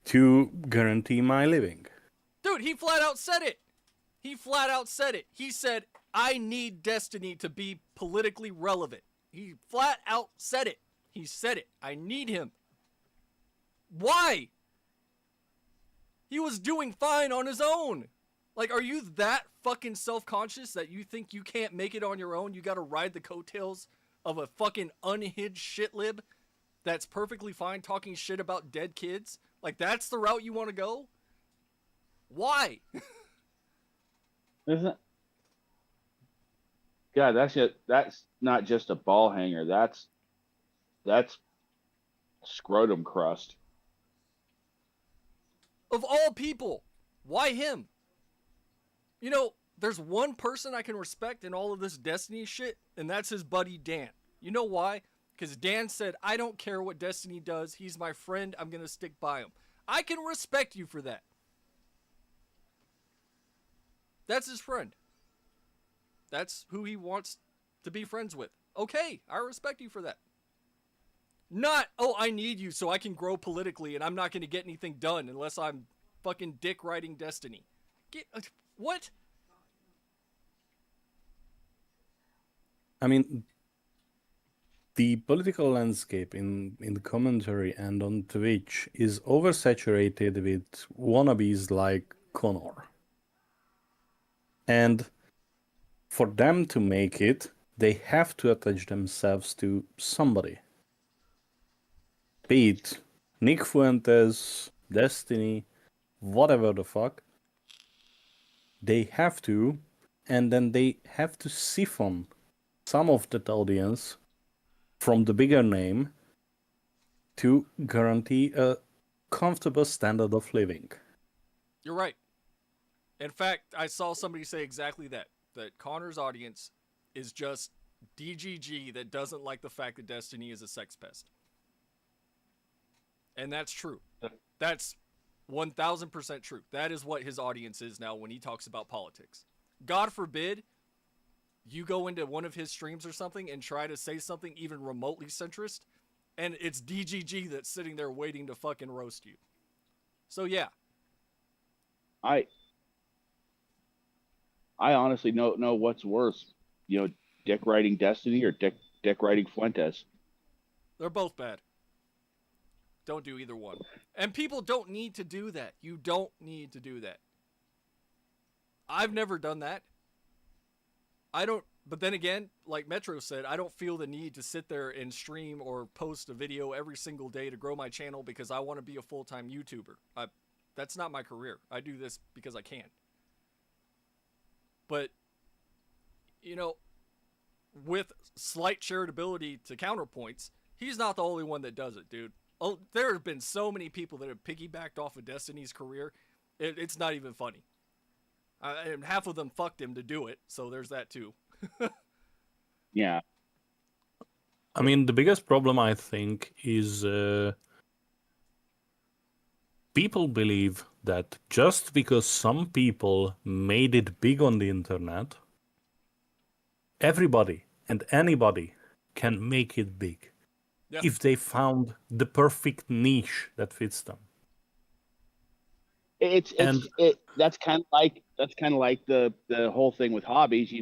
to guarantee my living. Dude, he flat out said it. He flat out said it. He said, I need Destiny to be politically relevant. He flat out said it. He said it. I need him. Why? He was doing fine on his own. Like, are you that fucking self-conscious that you think you can't make it on your own? You gotta ride the coattails of a fucking unhinged shitlib that's perfectly fine talking shit about dead kids? Like, that's the route you want to go? Why? Isn't God, that's not just a ball hanger. That's scrotum crust. Of all people, why him? You know, there's one person I can respect in all of this Destiny shit, and that's his buddy Dan. You know why? Because Dan said, I don't care what Destiny does. He's my friend. I'm going to stick by him. I can respect you for that. That's his friend. That's who he wants to be friends with. Okay, I respect you for that. Not, oh, I need you so I can grow politically and I'm not going to get anything done unless I'm fucking dick riding Destiny. What? I mean, the political landscape in the commentary and on Twitch is oversaturated with wannabes like Connor. And for them to make it, they have to attach themselves to somebody. Be it Nick Fuentes, Destiny, whatever the fuck. They have to, and then they have to siphon some of that audience from the bigger name to guarantee a comfortable standard of living. You're right. In fact, I saw somebody say exactly that Connor's audience is just DGG that doesn't like the fact that Destiny is a sex pest. And that's true. That's 1000% true. That is what his audience is now when he talks about politics. God forbid you go into one of his streams or something and try to say something even remotely centrist, and it's DGG that's sitting there waiting to fucking roast you. So yeah. I honestly don't know what's worse. You know, dick riding Destiny or dick riding Fuentes. They're both bad. Don't do either one. And people don't need to do that. You don't need to do that. I've never done that. I don't But then again, like Metro said, I don't feel the need to sit there and stream or post a video every single day to grow my channel because I want to be a full-time YouTuber. That's not my career. I do this because I can. But, you know, with slight charitability to counterpoints, he's not the only one that does it, dude. Oh, there have been so many people that have piggybacked off of Destiny's career. It's not even funny. And half of them fucked him to do it, so there's that too. Yeah. I mean, the biggest problem, I think, is people believe that just because some people made it big on the internet, everybody and anybody can make it big. Yeah. If they found the perfect niche that fits them. That's kind of like the whole thing with hobbies,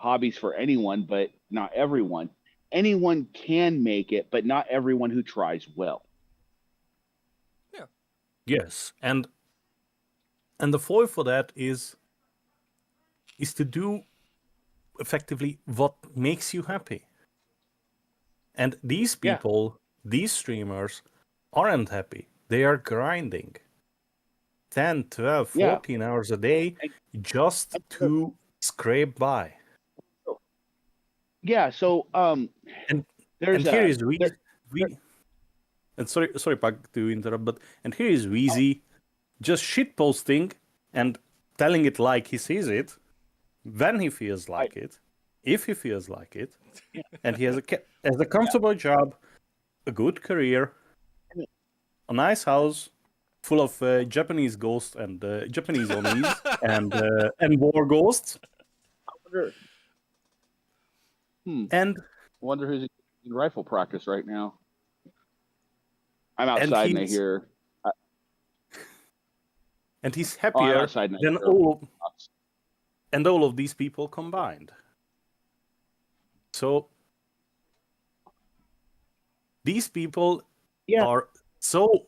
hobbies for anyone, but not everyone. Anyone can make it, but not everyone who tries will. Yeah. Yes, and the foil for that is to do effectively what makes you happy. And these people, these streamers, aren't happy. They are grinding 10, 12, 14 hours a day just to scrape by. Yeah, so and here is and sorry, Pug, to interrupt, but and here is Wheezy just shitposting and telling it like he sees it, when he feels like it, if he feels like it, and he has a comfortable job, a good career, a nice house full of Japanese ghosts and Japanese onis and war ghosts. And I wonder who's in rifle practice right now. I'm outside and I hear. And he's happier than all of these people combined. So these people are so.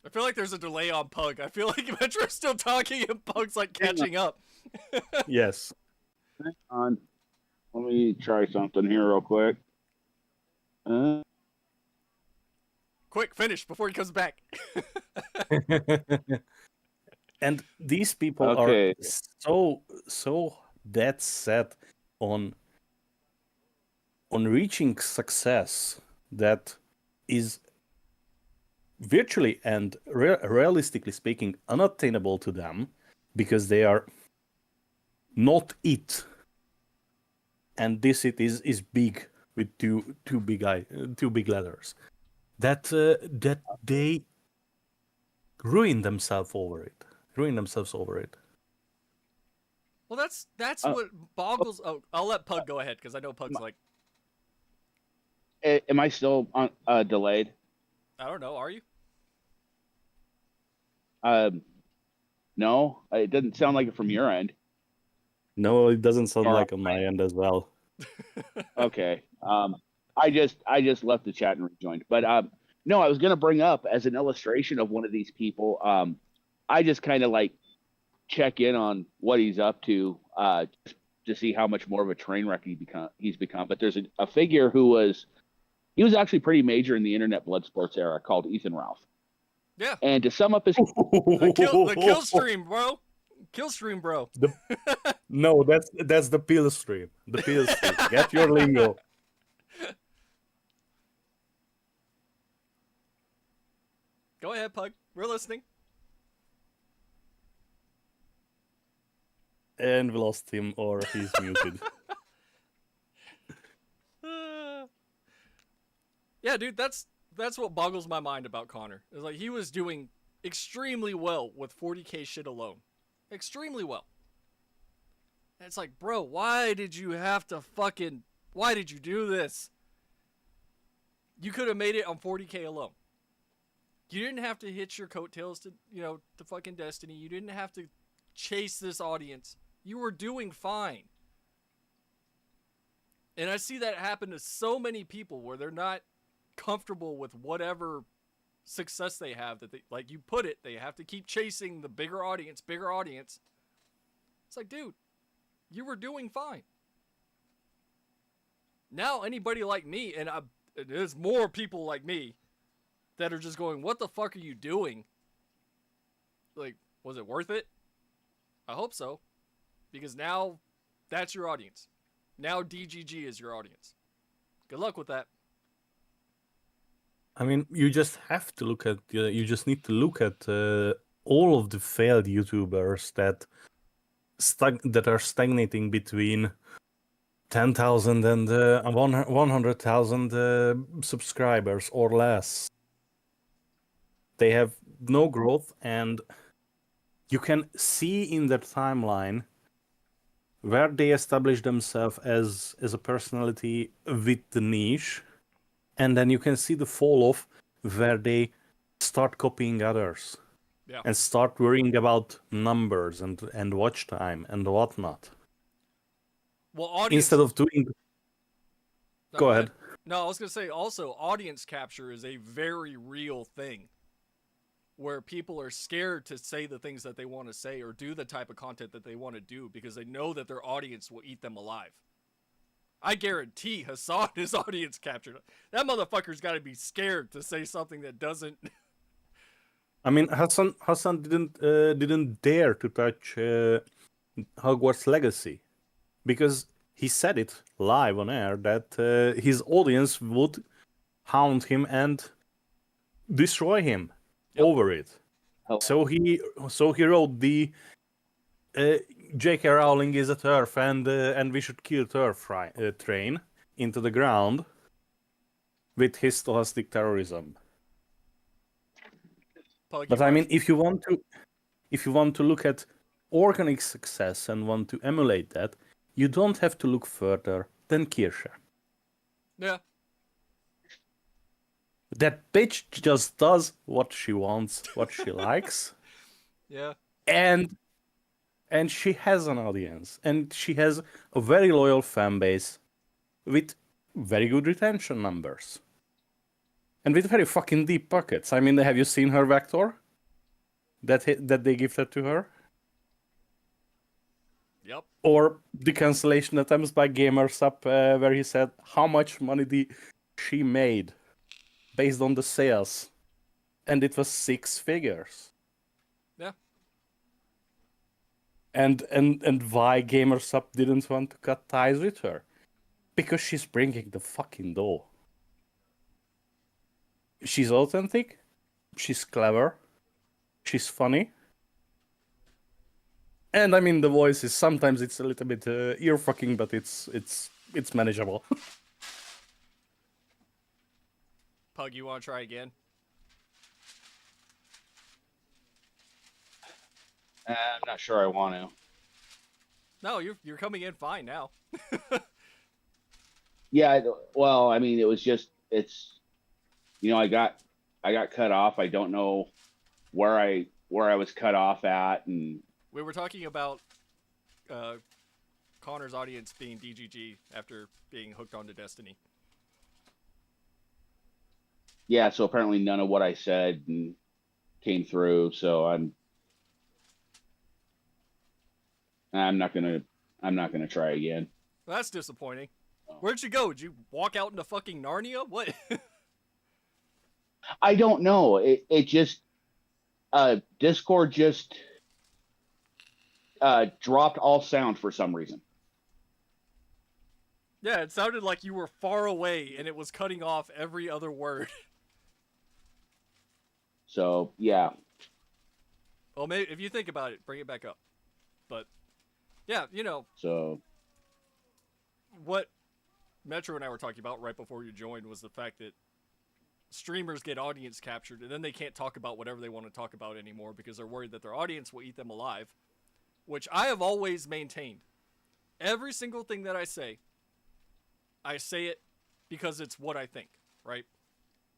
I feel like there's a delay on Pug. I feel like Metro's still talking and Pug's like catching up. Yes. Hang on. Let me try something here real quick. Quick, finish before he comes back. And these people are so dead set on reaching success that is virtually and realistically speaking unattainable to them because they are not it. And this it is big with two big letters. That they ruin themselves over it. Well, that's what boggles. Oh, I'll let Pug go ahead because I know Pug's like. Am I still on delayed? I don't know. Are you? No, it doesn't sound like it from your end. No, it doesn't sound like on my end as well. Okay. I just left the chat and rejoined. But no, I was gonna bring up as an illustration of one of these people. I just kind of like check in on what he's up to to see how much more of a train wreck he's become. But there's a figure who was actually pretty major in the internet blood sports era called Ethan Ralph. Yeah. And to sum up his the kill stream, bro. Kill stream, bro. No, that's the pill stream. The pill stream. Get your lingo. Go ahead, Pug. We're listening. And we lost him, or he's muted. Yeah, dude, that's what boggles my mind about Connor. It's like he was doing extremely well with 40K shit alone. Extremely well. And it's like, bro, why did you do this? You could have made it on 40K alone. You didn't have to hitch your coattails to fucking Destiny. You didn't have to chase this audience. You were doing fine. And I see that happen to so many people where they're not comfortable with whatever success they have, that they, like you put it, they have to keep chasing the bigger audience. It's like, dude, you were doing fine. Now anybody like me, and there's more people like me that are just going, what the fuck are you doing? Like, was it worth it? I hope so. Because now that's your audience. Now DGG is your audience. Good luck with that. I mean, you just have to look at, you just need to look at all of the failed YouTubers that are stagnating between 10,000 and 100,000 subscribers or less. They have no growth, and you can see in their timeline where they establish themselves as a personality with the niche, and then you can see the fall off where they start copying others. Yeah. And start worrying about numbers and watch time and whatnot. Well, audience... Instead of doing... No, go ahead. No, I was going to say also, audience capture is a very real thing where people are scared to say the things that they want to say or do the type of content that they want to do because they know that their audience will eat them alive. I guarantee Hassan is audience captured. That motherfucker's got to be scared to say something that doesn't... I mean, Hassan didn't dare to touch Hogwarts Legacy because he said it live on air that his audience would hound him and destroy him over it. Oh. So he wrote the J.K. Rowling is a turf and we should kill turf train into the ground with his stochastic terrorism. But I mean, if you want to look at organic success and want to emulate that, you don't have to look further than Kirsche. Yeah. That bitch just does what she wants, what she likes. Yeah. And she has an audience, and she has a very loyal fan base with very good retention numbers. And with very fucking deep pockets. I mean, have you seen her Vector? That they gifted to her? Yep. Or the cancellation attempts by GamerSup, where he said how much money she made based on the sales. And it was 6 figures. Yeah. And why GamerSup didn't want to cut ties with her? Because she's bringing the fucking dough. She's authentic, she's clever, she's funny, and I mean the voice is sometimes it's a little bit ear fucking, but it's manageable. Pug, you want to try again? I'm not sure I want to. No, you're coming in fine now. Yeah, well, I mean, it's. You know, I got cut off. I don't know where I was cut off at, and we were talking about Connor's audience being DGG after being hooked onto Destiny. Yeah, so apparently none of what I said came through. So I'm not gonna try again. Well, that's disappointing. Where'd you go? Did you walk out into fucking Narnia? What? I don't know. It just Discord just dropped all sound for some reason. Yeah, it sounded like you were far away and it was cutting off every other word. So yeah. Well, maybe if you think about it, bring it back up. But yeah, you know. So what Metro and I were talking about right before you joined was the fact that streamers get audience captured and then they can't talk about whatever they want to talk about anymore because they're worried that their audience will eat them alive, which I have always maintained. Every single thing that I say it because it's what I think, right?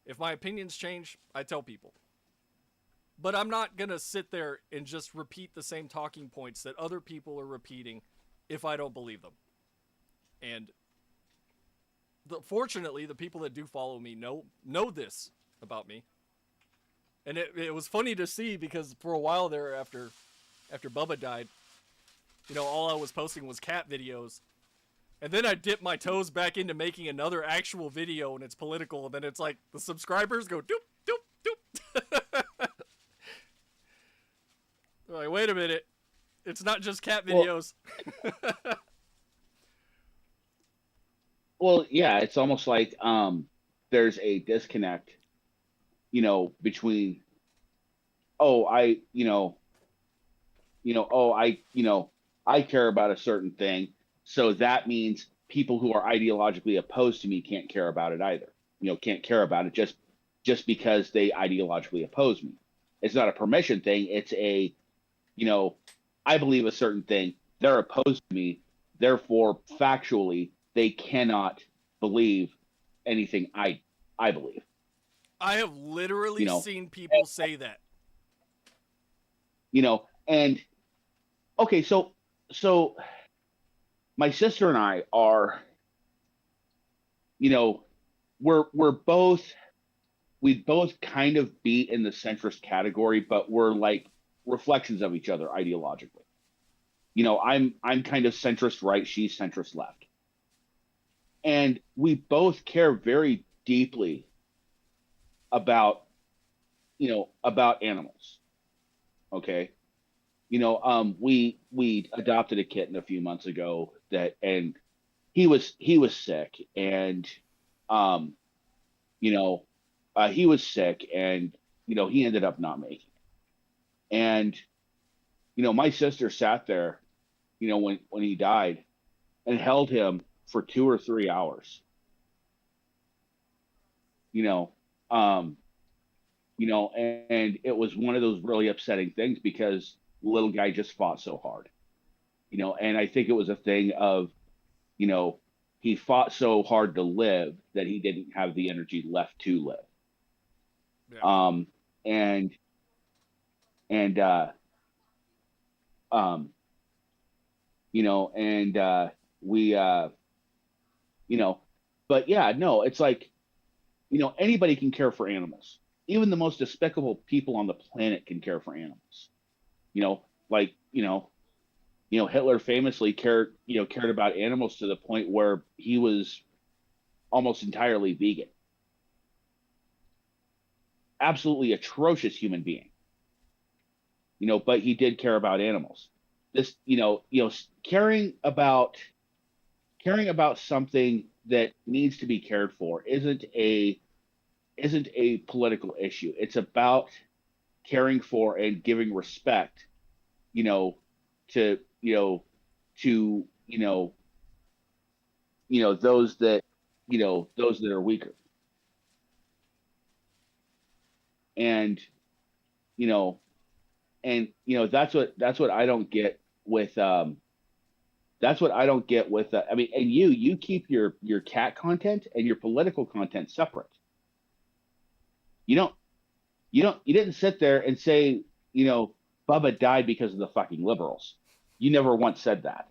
If my opinions change, I tell people. But I'm not going to sit there and just repeat the same talking points that other people are repeating if I don't believe them. And fortunately, the people that do follow me know this about me. And it was funny to see because for a while there after Bubba died, you know, all I was posting was cat videos. And then I dip my toes back into making another actual video, and it's political, and then it's like the subscribers go doop, doop, doop. They're like, wait a minute. It's not just cat videos. Well, yeah, it's almost like there's a disconnect, between I care about a certain thing, so that means people who are ideologically opposed to me can't care about it either. Can't care about it just because they ideologically oppose me. It's not a permission thing. It's a, I believe a certain thing. They're opposed to me. Therefore, factually, they cannot believe anything I believe. I have literally seen people say that. And okay, so my sister and I are, we both kind of be in the centrist category, but we're like reflections of each other ideologically. I'm kind of centrist right, she's centrist left. And we both care very deeply about animals. Okay. We adopted a kitten a few months ago and he was sick, and he was sick, and he ended up not making it. And my sister sat there when he died and held him for 2 or 3 hours. And it was one of those really upsetting things because the little guy just fought so hard. And I think it was a thing of, he fought so hard to live that he didn't have the energy left to live. Yeah. But yeah, no, it's like, anybody can care for animals. Even the most despicable people on the planet can care for animals. Hitler famously cared about animals to the point where he was almost entirely vegan. Absolutely atrocious human being. But he did care about animals. This, caring about something that needs to be cared for isn't a political issue. It's about caring for and giving respect, to those that are weaker. And that's what I don't get with I mean, and you keep your cat content and your political content separate. You didn't sit there and say, Bubba died because of the fucking liberals. You never once said that.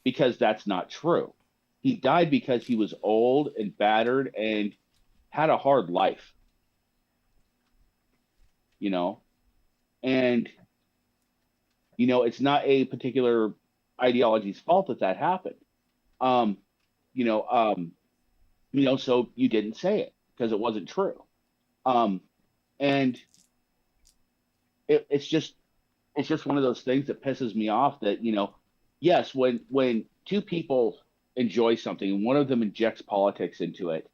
Because that's not true. He died because he was old and battered and had a hard life. And it's not a particular ideology's fault that happened. So you didn't say it because it wasn't true. And it's just one of those things that pisses me off that, yes, when two people enjoy something and one of them injects politics into it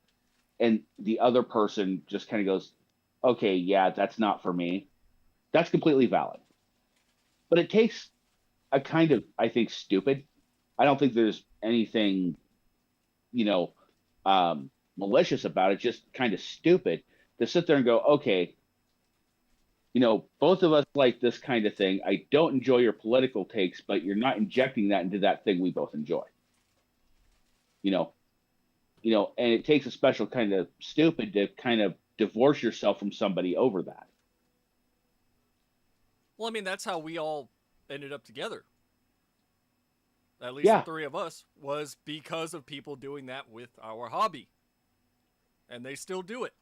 and the other person just kind of goes, okay, yeah, that's not for me. That's completely valid. But it takes a kind of, I think, stupid. I don't think there's anything, malicious about it, just kind of stupid to sit there and go, okay, both of us like this kind of thing. I don't enjoy your political takes, but you're not injecting that into that thing we both enjoy. And it takes a special kind of stupid to kind of divorce yourself from somebody over that. Well, I mean, that's how we all ended up together. At least the three of us, was because of people doing that with our hobby. And they still do it.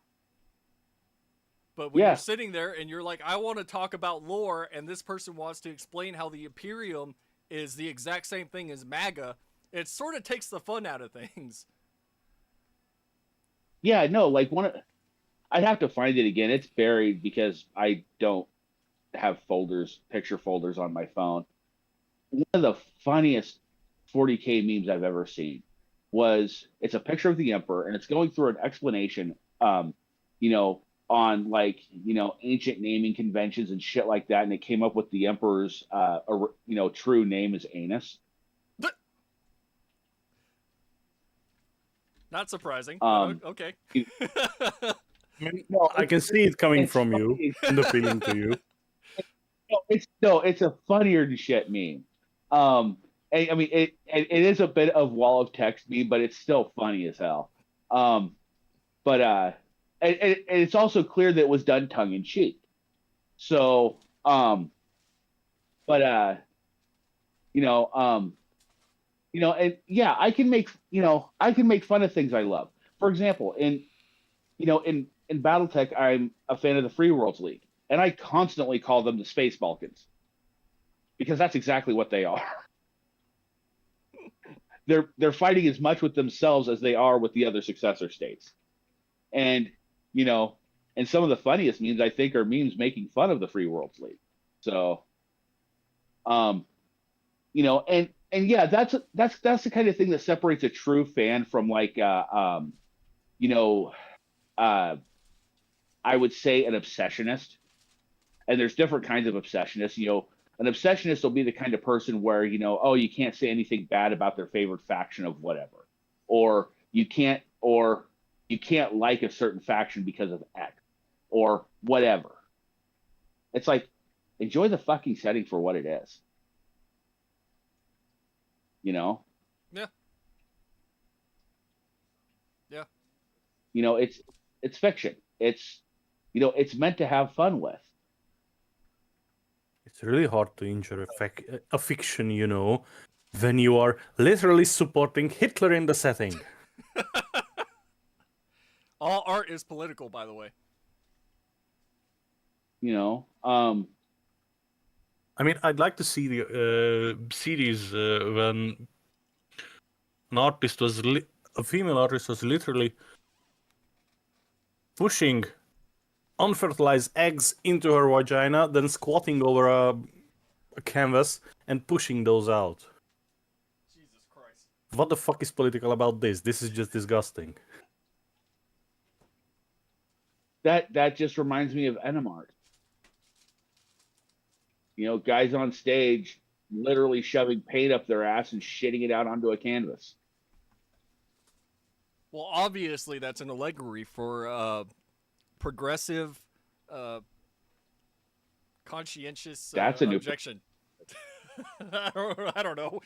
But when you're sitting there and you're like, I want to talk about lore, and this person wants to explain how the Imperium is the exact same thing as MAGA, It sort of takes the fun out of things. Yeah, no, like I'd have to find it again. It's buried because I don't have picture folders on my phone. One of the funniest 40K memes I've ever seen it's a picture of the emperor and it's going through an explanation, you know, on like, ancient naming conventions and shit like that. And it came up with the emperor's, true name is Anus. Not surprising, Um, but okay. I mean, no, I can see it coming from you and appealing to you. It's a funnier than shit meme. I mean, it is a bit of wall of text meme, but it's still funny as hell. But and it's also clear that it was done tongue in cheek. So, but and yeah, I can make fun of things I love. For example, in BattleTech, I'm a fan of the Free Worlds League, and I constantly call them the Space Balkans because that's exactly what they are. They're fighting as much with themselves as they are with the other successor states, and and some of the funniest memes I think are memes making fun of the Free Worlds League. So, and yeah, that's the kind of thing that separates a true fan from like I would say an obsessionist. And there's different kinds of obsessionists. An obsessionist will be the kind of person where, oh, you can't say anything bad about their favorite faction of whatever. Or you can't like a certain faction because of X or whatever. It's like, enjoy the fucking setting for what it is. Yeah. Yeah. It's fiction. It's meant to have fun with. It's really hard to enjoy a fiction, when you are literally supporting Hitler in the setting. All art is political, by the way. I mean, I'd like to see the series when a female artist was literally pushing unfertilized eggs into her vagina, then squatting over a canvas and pushing those out. Jesus Christ. What the fuck is political about this? This is just disgusting. That just reminds me of Enemart. Guys on stage literally shoving paint up their ass and shitting it out onto a canvas. Well, obviously that's an allegory for progressive, conscientious That's a new objection. I don't know.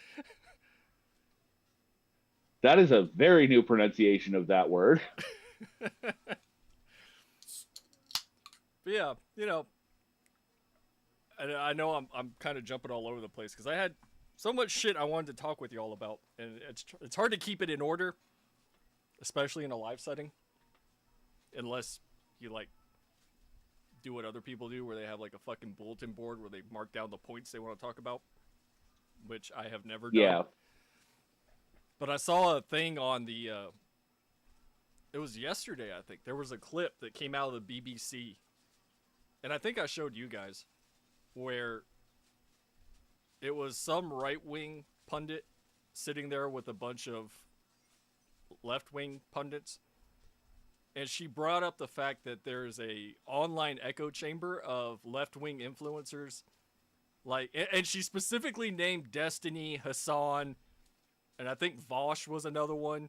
That is a very new pronunciation of that word. But yeah, I know I'm kind of jumping all over the place because I had so much shit I wanted to talk with you all about, and it's hard to keep it in order, especially in a live setting, unless you like do what other people do, where they have like a fucking bulletin board where they mark down the points they want to talk about, which I have never done. Yeah. But I saw a thing on the. It was yesterday, I think. There was a clip that came out of the BBC, and I think I showed you guys, where it was some right-wing pundit sitting there with a bunch of left-wing pundits, and she brought up the fact that there's a online echo chamber of left-wing influencers, and she specifically named Destiny, Hassan, and I think Vosh was another one.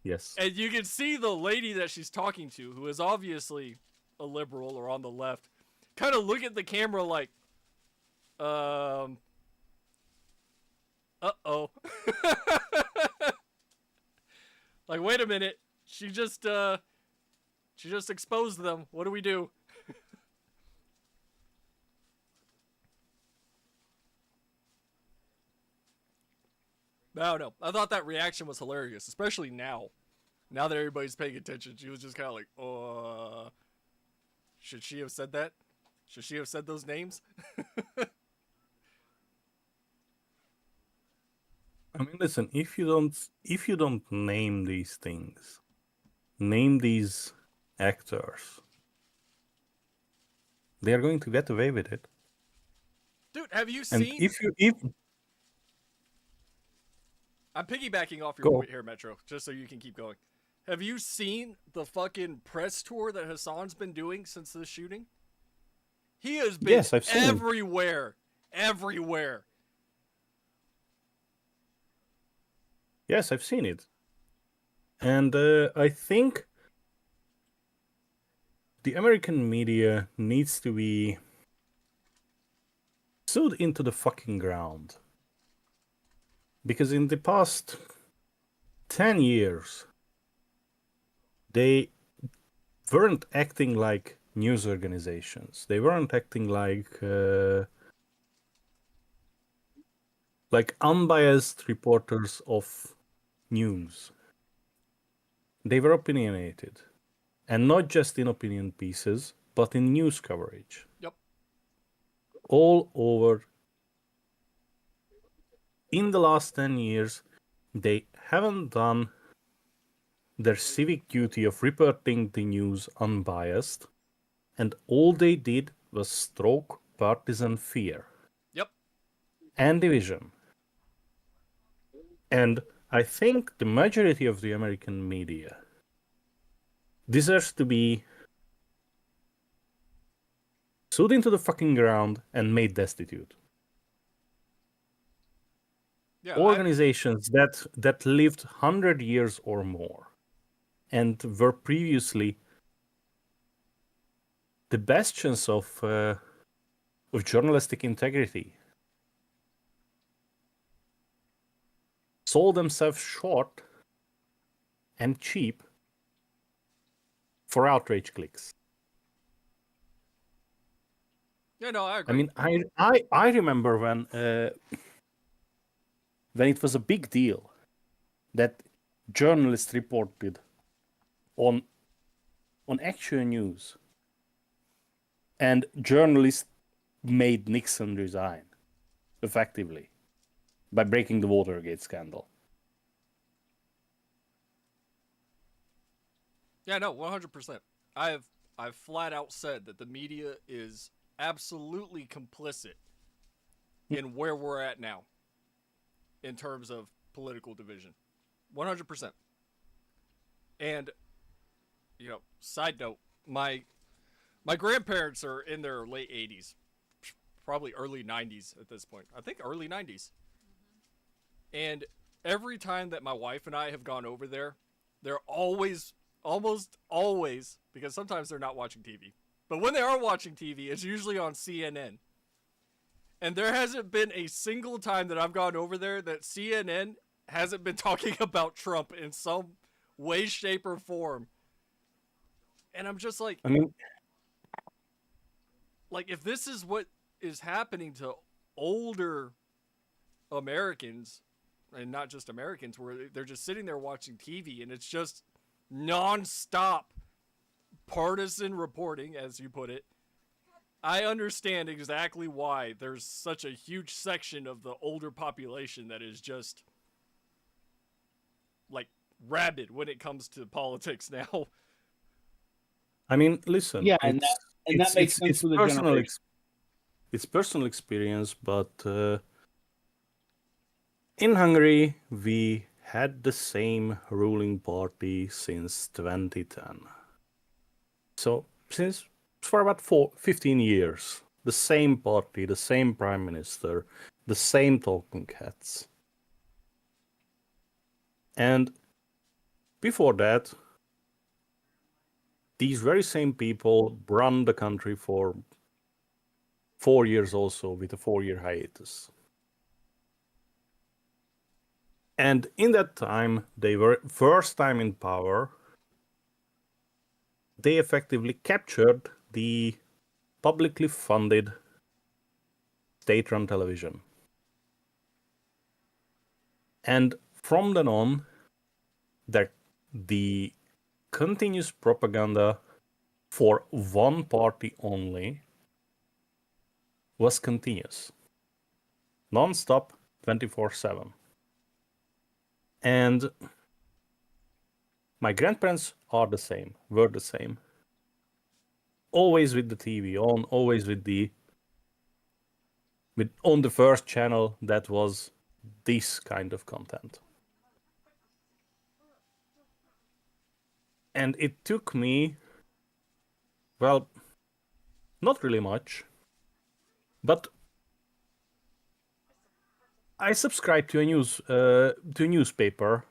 Yes. And you can see the lady that she's talking to, who is obviously a liberal or on the left, kind of look at the camera like, uh-oh. Like, wait a minute. She just exposed them. What do we do? No. I thought that reaction was hilarious, especially now. Now that everybody's paying attention, she was just kind of like, should she have said that? Should she have said those names? I mean, listen, if you don't name these things, name these actors, they are going to get away with it. Dude, have you And seen? if I'm piggybacking off your Go. point here, Metro, just so you can keep going. Have you seen the fucking press tour that Hassan's been doing since the shooting? He has been Yes, I've seen him. everywhere. Everywhere. Yes, I've seen it. And I think the American media needs to be sewed into the fucking ground. Because in the past 10 years, they weren't acting like news organizations. They weren't acting like unbiased reporters of news. They were opinionated. And not just in opinion pieces, but in news coverage. Yep. All over. In the last 10 years, they haven't done their civic duty of reporting the news unbiased, and all they did was stroke partisan fear. Yep. And division. And I think the majority of the American media deserves to be sewed into the fucking ground and made destitute. Yeah. Organizations that lived 100 years or more and were previously the bastions of journalistic integrity sold themselves short and cheap for outrage clicks. Yeah, no, I agree. I mean, I remember when it was a big deal that journalists reported on actual news, and journalists made Nixon resign effectively by breaking the Watergate scandal. Yeah, no, 100%. I've flat out said that the media is absolutely complicit in where we're at now in terms of political division. 100%. And side note, my grandparents are in their late 80s, probably early 90s at this point. I think early 90s. And every time that my wife and I have gone over there, they're almost always, because sometimes they're not watching TV, but when they are watching TV, it's usually on CNN. And there hasn't been a single time that I've gone over there that CNN hasn't been talking about Trump in some way, shape, or form. And I'm just like, I mean, if this is what is happening to older Americans, and not just Americans, where they're just sitting there watching TV and it's just non-stop partisan reporting, as you put it, I understand exactly why there's such a huge section of the older population that is just like rabid when it comes to politics now. I mean, listen. Yeah, and that makes sense for the generation. It's personal experience, but in Hungary, we had the same ruling party since 2010. So, for about 15 years, the same party, the same prime minister, the same talking heads. And before that, these very same people run the country for 4 years also, with a 4-year hiatus. And in that time, they were first time in power. They effectively captured the publicly funded state-run television. And from then on, the continuous propaganda for one party only was continuous. Non-stop, 24/7. And my grandparents were the same. Always with the TV on, always on the first channel that was this kind of content. And it took me, well, not really much, but I subscribed to a newspaper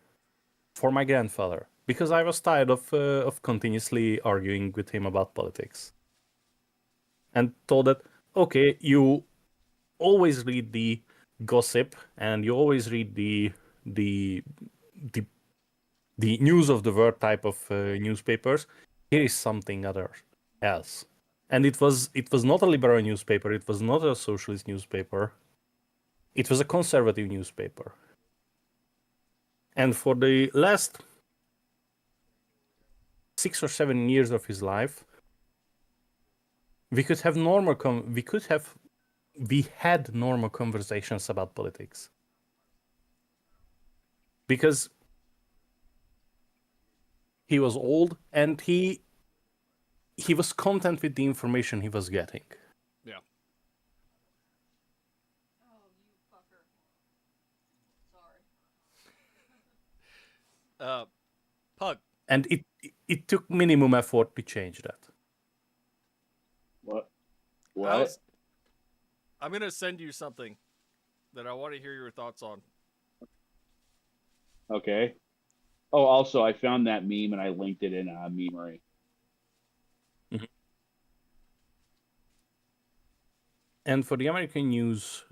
for my grandfather because I was tired of continuously arguing with him about politics, and told that, okay, you always read the gossip and you always read the news of the world type of newspapers. Here is something else, and it was not a liberal newspaper. It was not a socialist newspaper. It was a conservative newspaper. And for the last 6 or 7 years of his life, we had normal conversations about politics. Because he was old and he was content with the information he was getting. Yeah. Oh, you fucker. Sorry. Pug. And it took minimum effort to change that. What? I'm going to send you something that I want to hear your thoughts on. Okay. Oh, also, I found that meme and I linked it in Memery. And for the American news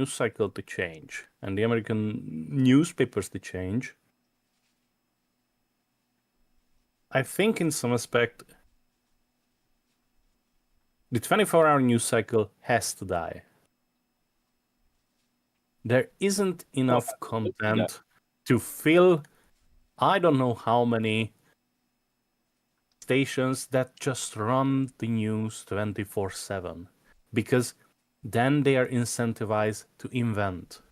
cycle to change and the American newspapers to change, I think in some aspect the 24-hour news cycle has to die. There isn't enough content to fill I don't know how many stations that just run the news 24/7, because then they are incentivized to invent.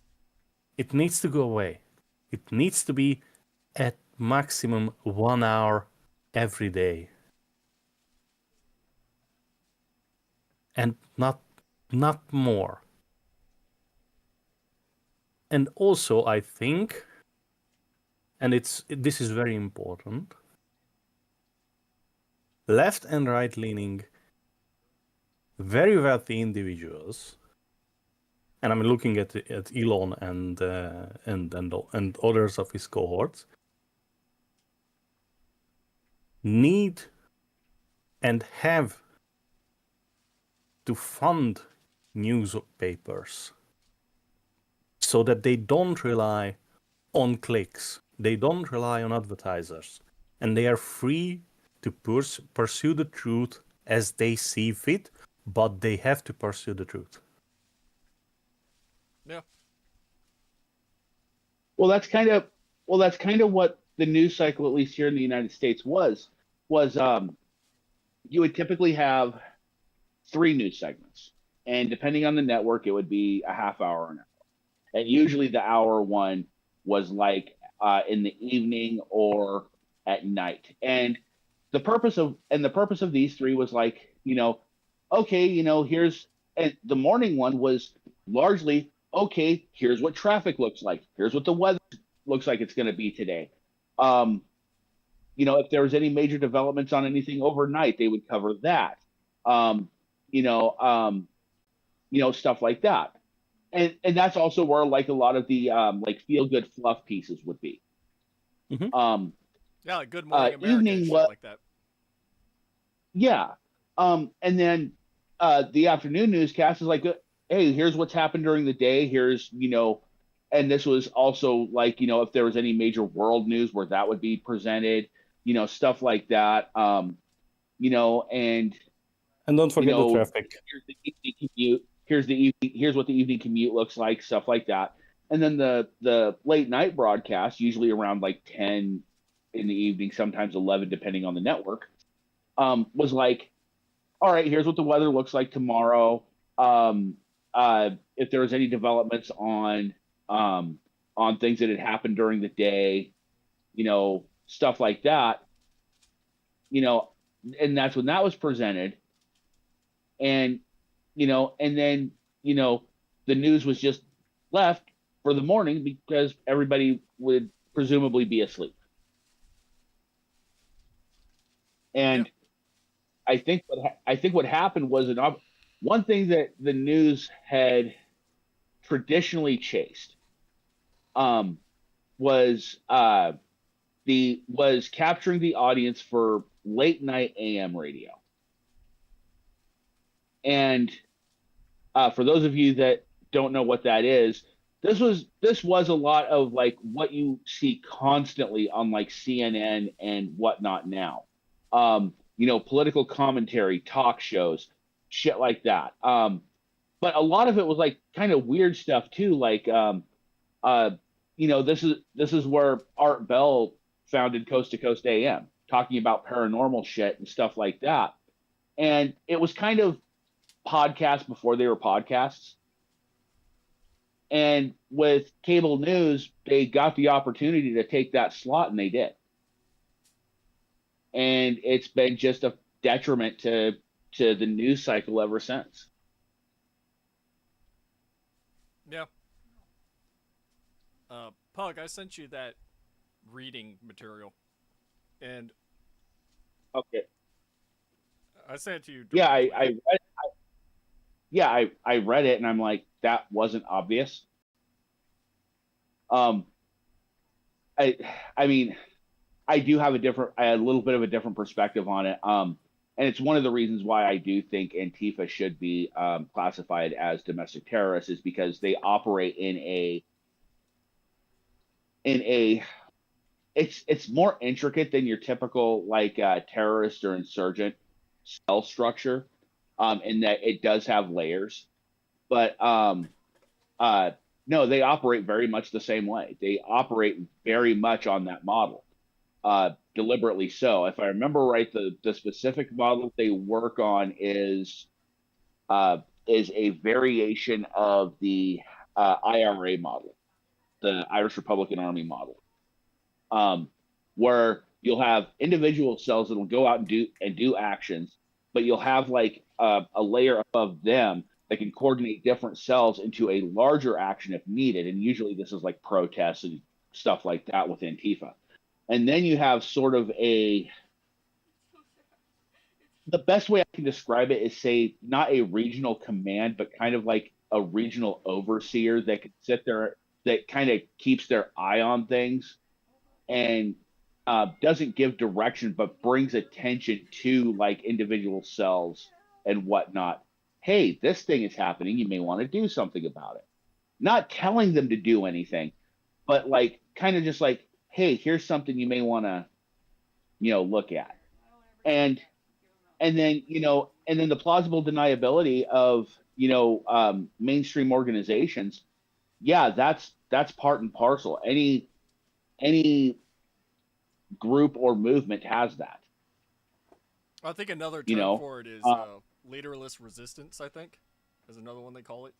It needs to go away. It needs to be at maximum 1 hour every day. And not more. And also, I think, and this is very important, left and right-leaning, very wealthy individuals, and I'm looking at Elon and others of his cohorts, need and have to fund newspapers so that they don't rely on clicks, they don't rely on advertisers, and they are free to pursue the truth as they see fit, but they have to pursue the truth. Yeah. Well, that's kind of what the news cycle, at least here in the United States, was you would typically have 3 news segments, and depending on the network, it would be a half hour or an hour, and usually the hour one was like in the evening or at night, and the purpose of these 3 was like, okay, here's, and the morning one was largely, okay, here's what traffic looks like, here's what the weather looks like it's going to be today. If there was any major developments on anything overnight, they would cover that. Stuff like that. And that's also where like a lot of the like feel good fluff pieces would be. Mm-hmm. Yeah, like Good Morning America and shit like that. Yeah. And then the afternoon newscast is like, hey, here's what's happened during the day. Here's, and this was also like, if there was any major world news where that would be presented, stuff like that. And don't forget the traffic. Here's the evening commute. Here's what the evening commute looks like, stuff like that. And then the late night broadcast, usually around like 10 in the evening, sometimes 11, depending on the network, was like, all right, here's what the weather looks like tomorrow. If there was any developments on, on things that had happened during the day, stuff like that, and that's when that was presented. And, and then, the news was just left for the morning because everybody would presumably be asleep. And I think what happened was one thing that the news had traditionally chased was capturing the audience for late night AM radio. And for those of you that don't know what that is, this was a lot of like what you see constantly on like CNN and whatnot now. Political commentary, talk shows, shit like that. But a lot of it was like kind of weird stuff too. Like, this is where Art Bell founded Coast to Coast AM, talking about paranormal shit and stuff like that. And it was kind of podcasts before they were podcasts. And with cable news, they got the opportunity to take that slot, and they did. And it's been just a detriment to the news cycle ever since. Yeah. Pug, I sent you that reading material, and okay, I sent it to you. Yeah, I read it, and I'm like, that wasn't obvious. I mean, I do have a little bit of a different perspective on it. And it's one of the reasons why I do think Antifa should be classified as domestic terrorists, is because they operate it's more intricate than your typical like terrorist or insurgent cell structure, in that it does have layers. But no, they operate very much the same way. They operate very much on that model. Deliberately so. If I remember right, the specific model they work on is a variation of the IRA model, the Irish Republican Army model, where you'll have individual cells that will go out and do actions, but you'll have like a layer above them that can coordinate different cells into a larger action if needed. And usually this is like protests and stuff like that with Antifa. And then you have sort of the best way I can describe it is, say, not a regional command, but kind of like a regional overseer that can sit there, that kind of keeps their eye on things and doesn't give direction, but brings attention to like individual cells and whatnot. Hey, this thing is happening. You may want to do something about it. Not telling them to do anything, but like kind of just like, hey, here's something you may want to, look at. And then, and then the plausible deniability of, mainstream organizations. Yeah, that's part and parcel. Any group or movement has that. I think another term for it is leaderless resistance, I think, is another one they call it.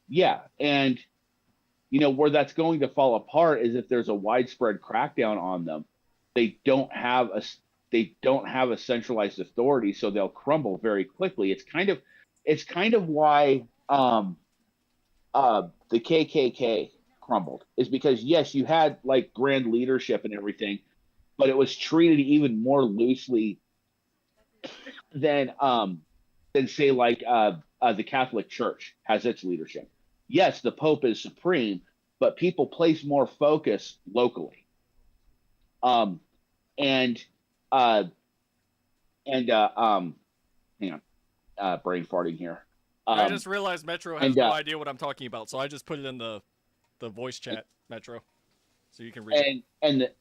Yeah, and where that's going to fall apart is if there's a widespread crackdown on them. They don't have a centralized authority, so they'll crumble very quickly. It's kind of why the KKK crumbled, is because yes, you had like grand leadership and everything, but it was treated even more loosely than say like the Catholic Church has its leadership. Yes, the Pope is supreme, but people place more focus locally. Hang on, brain farting here. I just realized Metro has no idea what I'm talking about, so I just put it in the voice chat, Metro, so you can read it. And the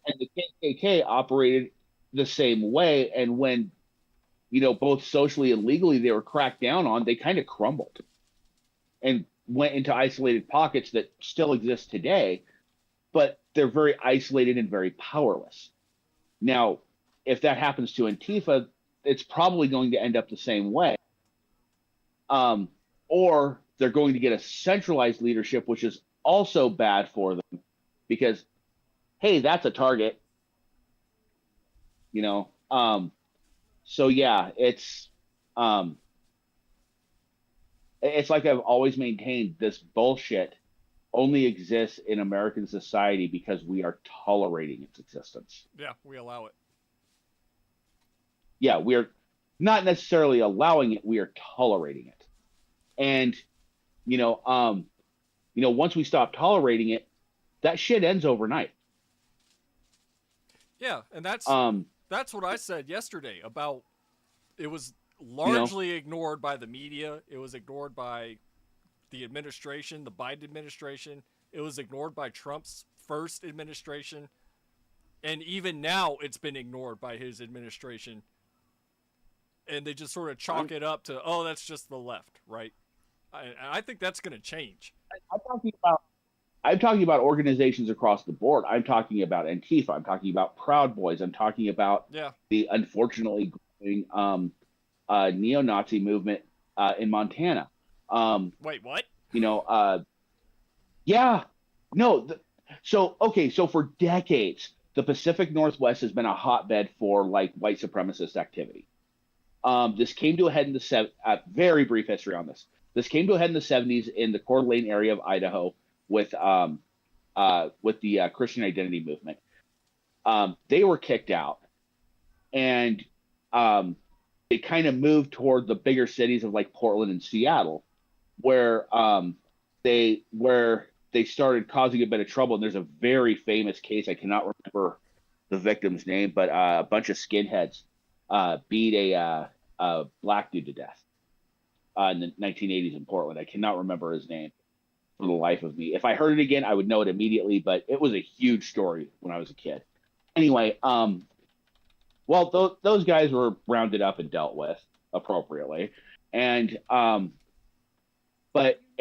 KKK operated the same way, and when both socially and legally they were cracked down on, they kind of crumbled and went into isolated pockets that still exist today, but they're very isolated and very powerless. Now, if that happens to Antifa, it's probably going to end up the same way. Or they're going to get a centralized leadership, which is also bad for them because, hey, that's a target, you know. So yeah, it's like I've always maintained, this bullshit only exists in American society because we are tolerating its existence. Yeah, we allow it. Yeah, we're not necessarily allowing it, we are tolerating it. And once we stop tolerating it, that shit ends overnight. Yeah, and that's what I said yesterday about it was largely ignored by the media. It was ignored by the administration, the Biden administration. It was ignored by Trump's first administration. And even now it's been ignored by his administration. And they just sort of chalk it up to, oh, that's just the left, right? I think that's going to change. I'm talking about organizations across the board. I'm talking about Antifa. I'm talking about Proud Boys. I'm talking about the unfortunately growing neo-Nazi movement in Montana. Wait, what? Yeah. No. So for decades, the Pacific Northwest has been a hotbed for like white supremacist activity. This came to a head in the very brief history on this. This came to a head in the 70s in the Coeur d'Alene area of Idaho with the Christian identity movement. They were kicked out, and they kind of moved toward the bigger cities of like Portland and Seattle, where they started causing a bit of trouble. And there's a very famous case, I cannot remember the victim's name, but a bunch of skinheads beat a black dude to death in the 1980s in Portland. I cannot remember his name for the life of me. If I heard it again, I would know it immediately, but it was a huge story when I was a kid. Anyway, those guys were rounded up and dealt with appropriately. And skinhead,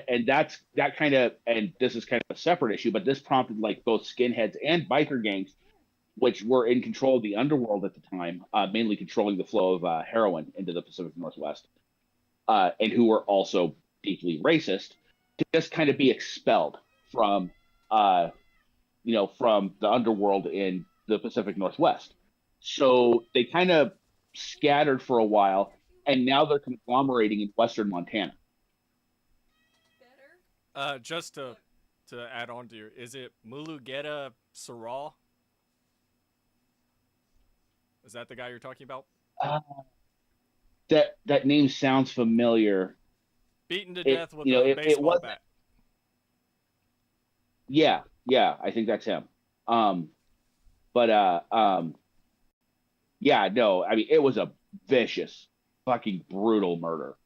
and that kind of, and this is kind of a separate issue, but this prompted like both skinheads and biker gangs, which were in control of the underworld at the time, mainly controlling the flow of heroin into the Pacific Northwest, and who were also deeply racist, to just kind of be expelled from the underworld in the Pacific Northwest. So they kind of scattered for a while, and now they're conglomerating in western Montana. Just to add on to your, is it Mulugeta Saral? Is that the guy you're talking about? That name sounds familiar. Beaten to death with a baseball bat. Yeah, I think that's him. No, I mean, it was a vicious, fucking brutal murder.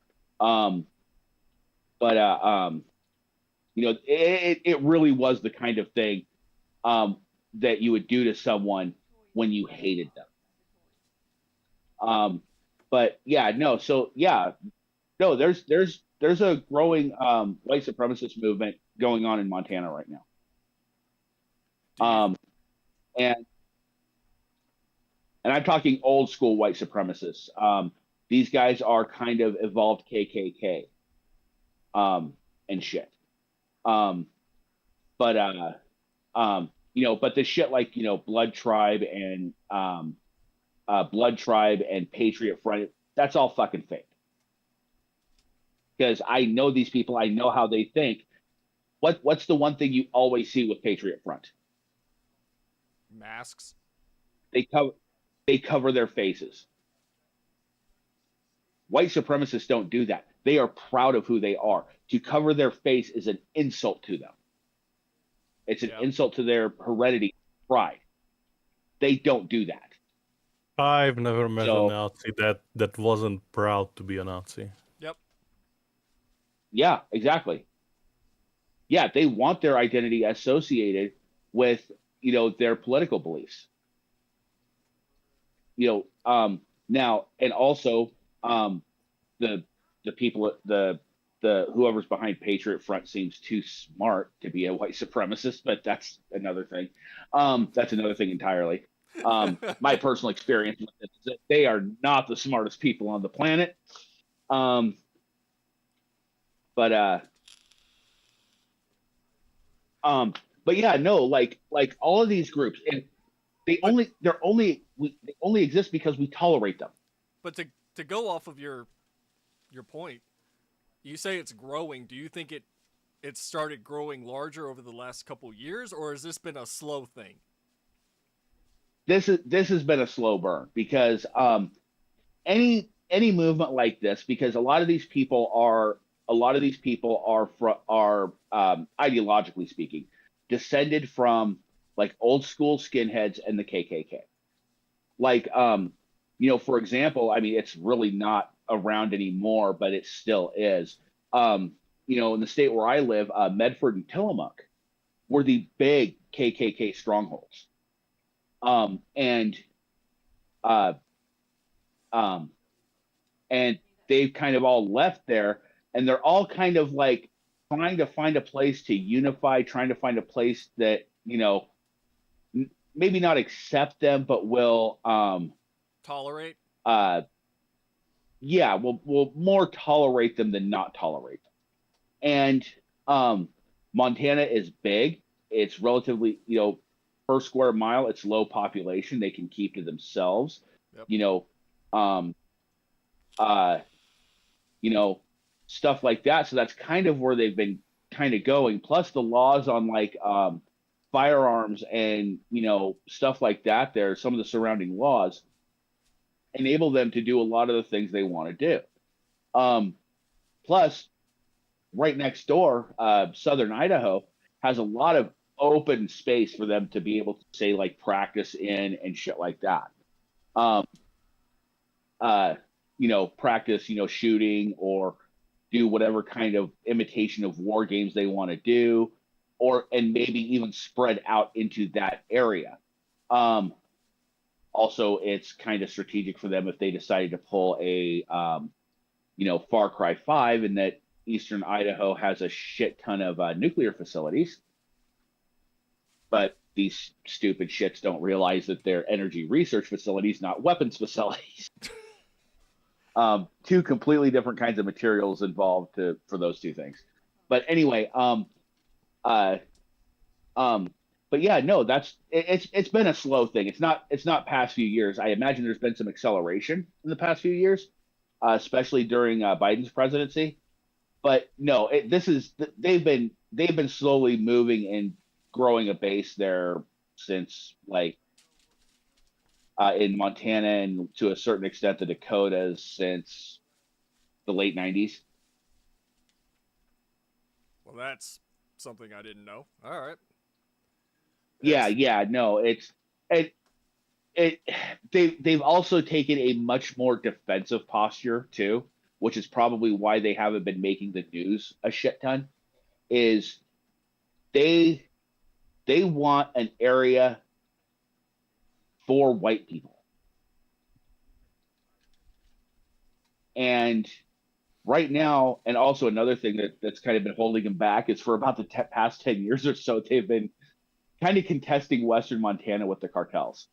It really was the kind of thing that you would do to someone when you hated them. There's a growing white supremacist movement going on in Montana right now. And I'm talking old school white supremacists. These guys are kind of evolved KKK and shit. But the shit like, Blood Tribe and Patriot Front, that's all fucking fake. Because I know these people, I know how they think. What's the one thing you always see with Patriot Front? Masks. They cover their faces. White supremacists don't do that. They are proud of who they are. To cover their face is an insult to them. It's an insult to their heredity, pride. They don't do that. I've never met a Nazi that wasn't proud to be a Nazi. Yep. Yeah, exactly. Yeah, they want their identity associated with, their political beliefs. Now, and also the people, the whoever's behind Patriot Front seems too smart to be a white supremacist, but that's another thing. That's another thing entirely. My personal experience with it is that they are not the smartest people on the planet. But yeah, no, like all of these groups, and they only exist because we tolerate them. But to go off of your point, you say it's growing. Do you think it started growing larger over the last couple years, or has this been a slow thing? This has been a slow burn because any movement like this, because a lot of these people are ideologically speaking descended from like old school skinheads and the KKK. Like for example, I mean it's really not around anymore, but it still is. In the state where I live, Medford and Tillamook were the big KKK strongholds. And uh, um, and they've kind of all left there, and they're all kind of like trying to find a place to unify, trying to find a place that maybe not accept them, but will tolerate. Yeah, will more tolerate them than not tolerate them. And Montana is big. It's relatively, per square mile, it's low population. They can keep to themselves. Yep. Stuff like that. So that's kind of where they've been kind of going. Plus the laws on like firearms and stuff like that. There, some of the surrounding laws enable them to do a lot of the things they want to do. Plus, right next door, Southern Idaho has a lot of open space for them to be able to say like practice in and shit like that. Practice, shooting or do whatever kind of imitation of war games they want to do, and maybe even spread out into that area. Also, it's kind of strategic for them if they decided to pull a, Far Cry 5, and that Eastern Idaho has a shit ton of nuclear facilities. But these stupid shits don't realize that they're energy research facilities, not weapons facilities. Two completely different kinds of materials involved for those two things. But anyway, but yeah, no, it's been a slow thing. It's not past few years. I imagine there's been some acceleration in the past few years, especially during Biden's presidency. But no, they've been slowly moving and growing a base there since like in Montana and to a certain extent the Dakotas since the late 90s. Well, that's something I didn't know. All right. Yeah, no, they've also taken a much more defensive posture too, which is probably why they haven't been making the news a shit ton. Is they want an area for white people. And right now, and also another thing that's kind of been holding them back is for about the past 10 years or so, they've been kind of contesting Western Montana with the cartels.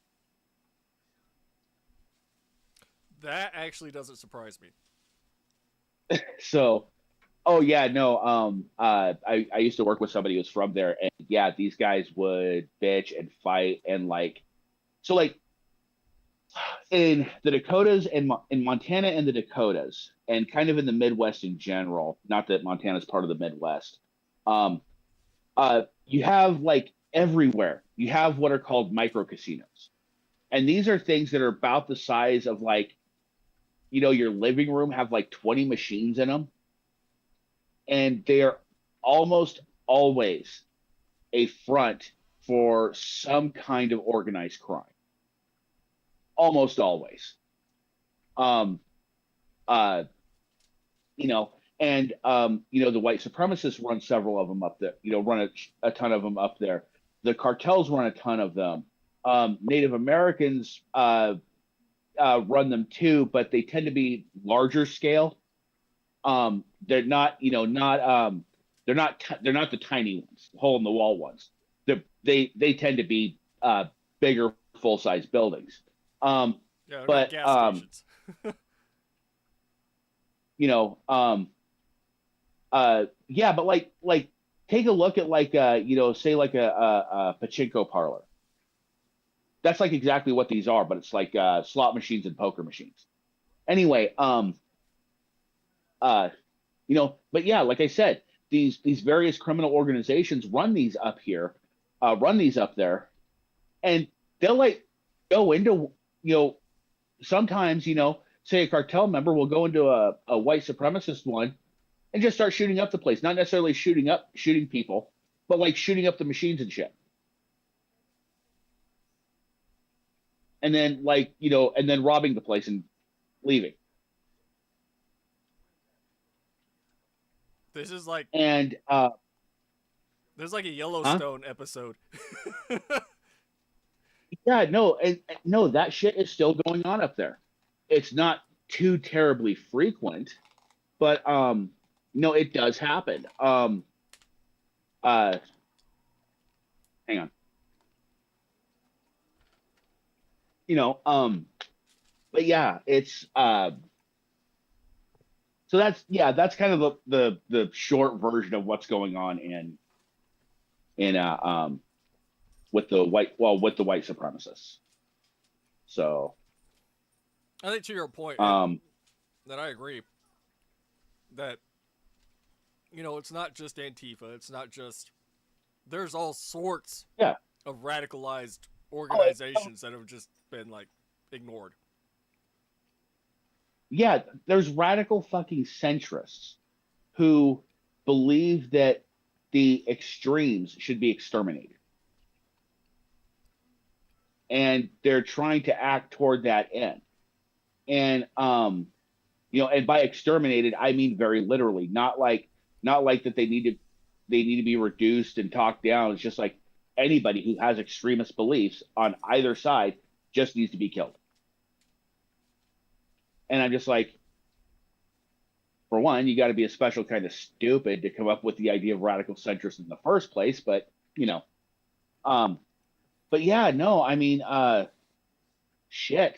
That actually doesn't surprise me. So, oh yeah, no, I used to work with somebody who's from there, and yeah, these guys would bitch and fight and like in the Dakotas and in Montana and the Dakotas, and kind of in the Midwest in general. Not that Montana's part of the Midwest. You have like everywhere. You have what are called micro casinos, and these are things that are about the size of like, your living room, have like 20 machines in them, and they are almost always a front for some kind of organized crime. Almost always. And the white supremacists run several of them up there, run a ton of them up there. The cartels run a ton of them. Native Americans run them too, but they tend to be larger scale. They're not, they're not the tiny ones, hole in the wall ones. They tend to be bigger, full size buildings. But gas stations. Yeah, but like take a look at like say like a pachinko parlor. That's like exactly what these are, but it's like slot machines and poker machines. Anyway, but yeah, like I said, these various criminal organizations run these up here, run these up there, and they'll like go into sometimes say a cartel member will go into a white supremacist one and just start shooting up the place, not necessarily shooting people, but like shooting up the machines and shit. And then and then robbing the place and leaving. This is like and there's like a Yellowstone episode. Yeah, no, and no, that shit is still going on up there. It's not too terribly frequent, but no, it does happen. Hang on. But yeah, it's so that's kind of the short version of what's going on in with the white supremacists. So I think to your point, that I agree that it's not just Antifa, it's not just, there's all sorts of radicalized organizations that have just been like ignored. Yeah, there's radical fucking centrists who believe that the extremes should be exterminated. And they're trying to act toward that end. And and by exterminated, I mean very literally, not like that they need to be reduced and talked down. It's just like anybody who has extremist beliefs on either side just needs to be killed. And I'm just like, for one, you got to be a special kind of stupid to come up with the idea of radical centrist in the first place. But but yeah, no, I mean, shit.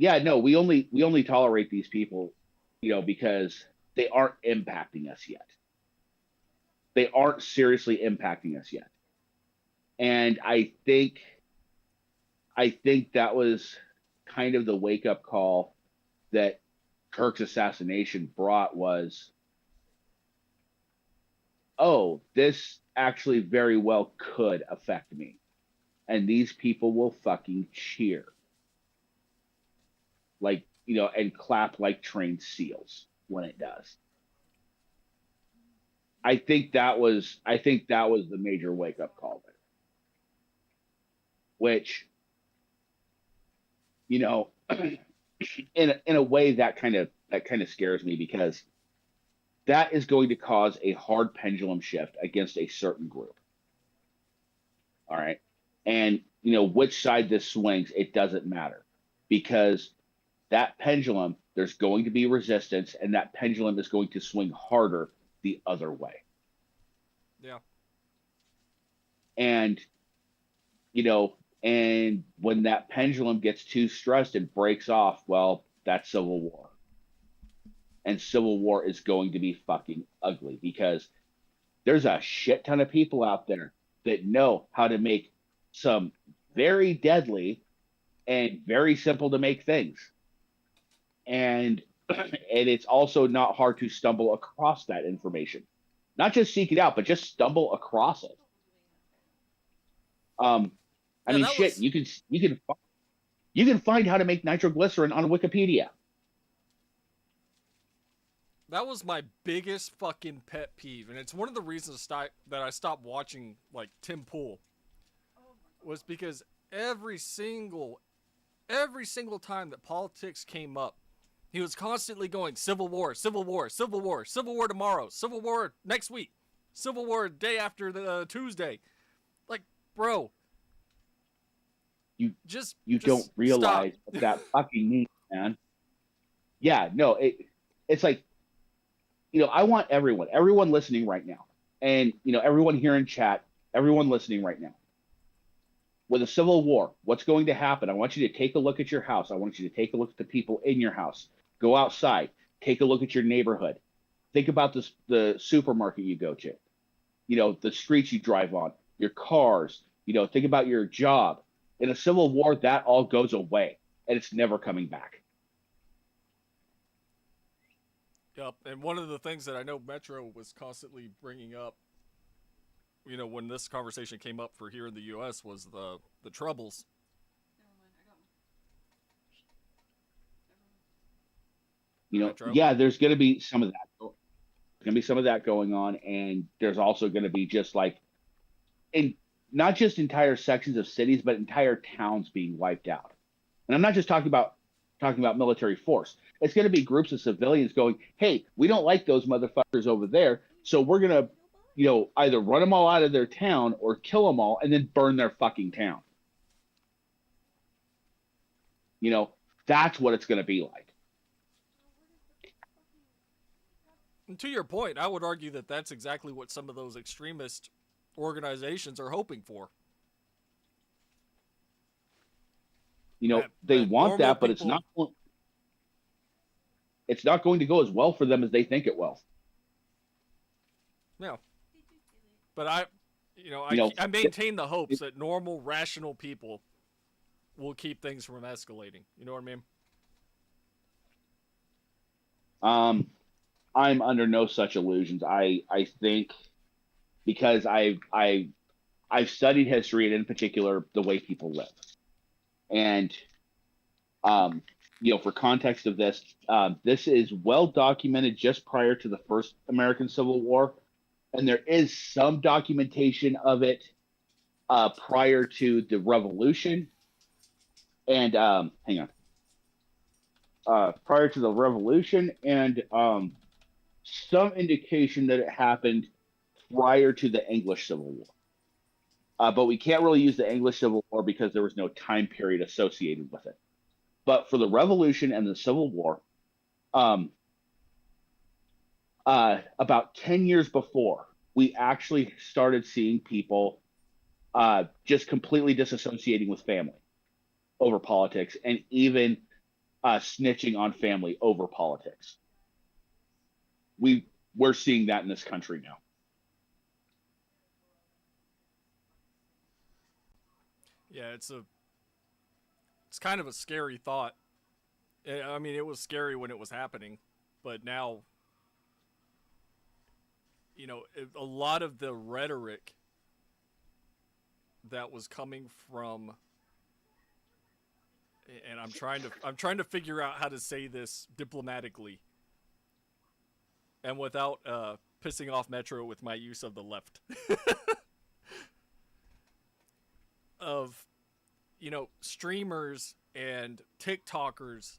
Yeah, no, we only tolerate these people, because they aren't impacting us yet. They aren't seriously impacting us yet. And I think that was kind of the wake up call that Kirk's assassination brought was, oh, this actually very well could affect me. And these people will fucking cheer. Like, and clap like trained seals when it does. I think that was the major wake up call there. Which, in a way that kind of scares me, because that is going to cause a hard pendulum shift against a certain group. All right. And, which side this swings, it doesn't matter, because that pendulum, there's going to be resistance, and that pendulum is going to swing harder the other way. Yeah. And, and when that pendulum gets too stressed and breaks off, well, that's civil war. And civil war is going to be fucking ugly, because there's a shit ton of people out there that know how to make some very deadly and very simple to make things. And it's also not hard to stumble across that information. Not just seek it out, but just stumble across it. I mean, shit, you can find how to make nitroglycerin on Wikipedia. That was my biggest fucking pet peeve, and it's one of the reasons that I stopped watching like Tim Pool, was because every single time that politics came up, he was constantly going civil war, civil war, civil war, civil war tomorrow, civil war next week, civil war day after the Tuesday. Like, bro, you don't realize what that fucking means, man. Yeah, no, it's like, I want everyone listening right now, and everyone here in chat, everyone listening right now. With a civil war, what's going to happen? I want you to take a look at your house. I want you to take a look at the people in your house. Go outside. Take a look at your neighborhood. think about this, the supermarket you go to, the streets you drive on, your cars, think about your job. In a civil war, that all goes away and it's never coming back. Yep. And one of the things that I know Metro was constantly bringing up, when this conversation came up for here in the U.S. was the troubles. Never mind, I got one. Metro. Yeah, there's going to be some of that. There's going to be some of that going on, and there's also going to be just like, in not just entire sections of cities, but entire towns being wiped out. And I'm not just talking about military force. It's going to be groups of civilians going, "Hey, we don't like those motherfuckers over there, so we're going to, either run them all out of their town or kill them all and then burn their fucking town." That's what it's going to be like. And to your point, I would argue that that's exactly what some of those extremist organizations are hoping for. They want that, but people... it's not going to go as well for them as they think it will. No. But I maintain the hopes that normal, rational people will keep things from escalating. You know what I mean? I'm under no such illusions. I think because I've studied history and in particular the way people live, and for context of this, this is well documented just prior to the first American Civil War, and there is some documentation of it prior to the Revolution. And hang on, prior to the Revolution, and some indication that it happened prior to the English Civil War. But we can't really use the English Civil War because there was no time period associated with it. But for the Revolution and the Civil War, about 10 years before, we actually started seeing people just completely disassociating with family over politics, and even snitching on family over politics. We're seeing that in this country now. Yeah, it's kind of a scary thought. I mean, it was scary when it was happening, but now, a lot of the rhetoric that was coming from, and I'm trying to figure out how to say this diplomatically and without pissing off Metro with my use of the left. Of, streamers and TikTokers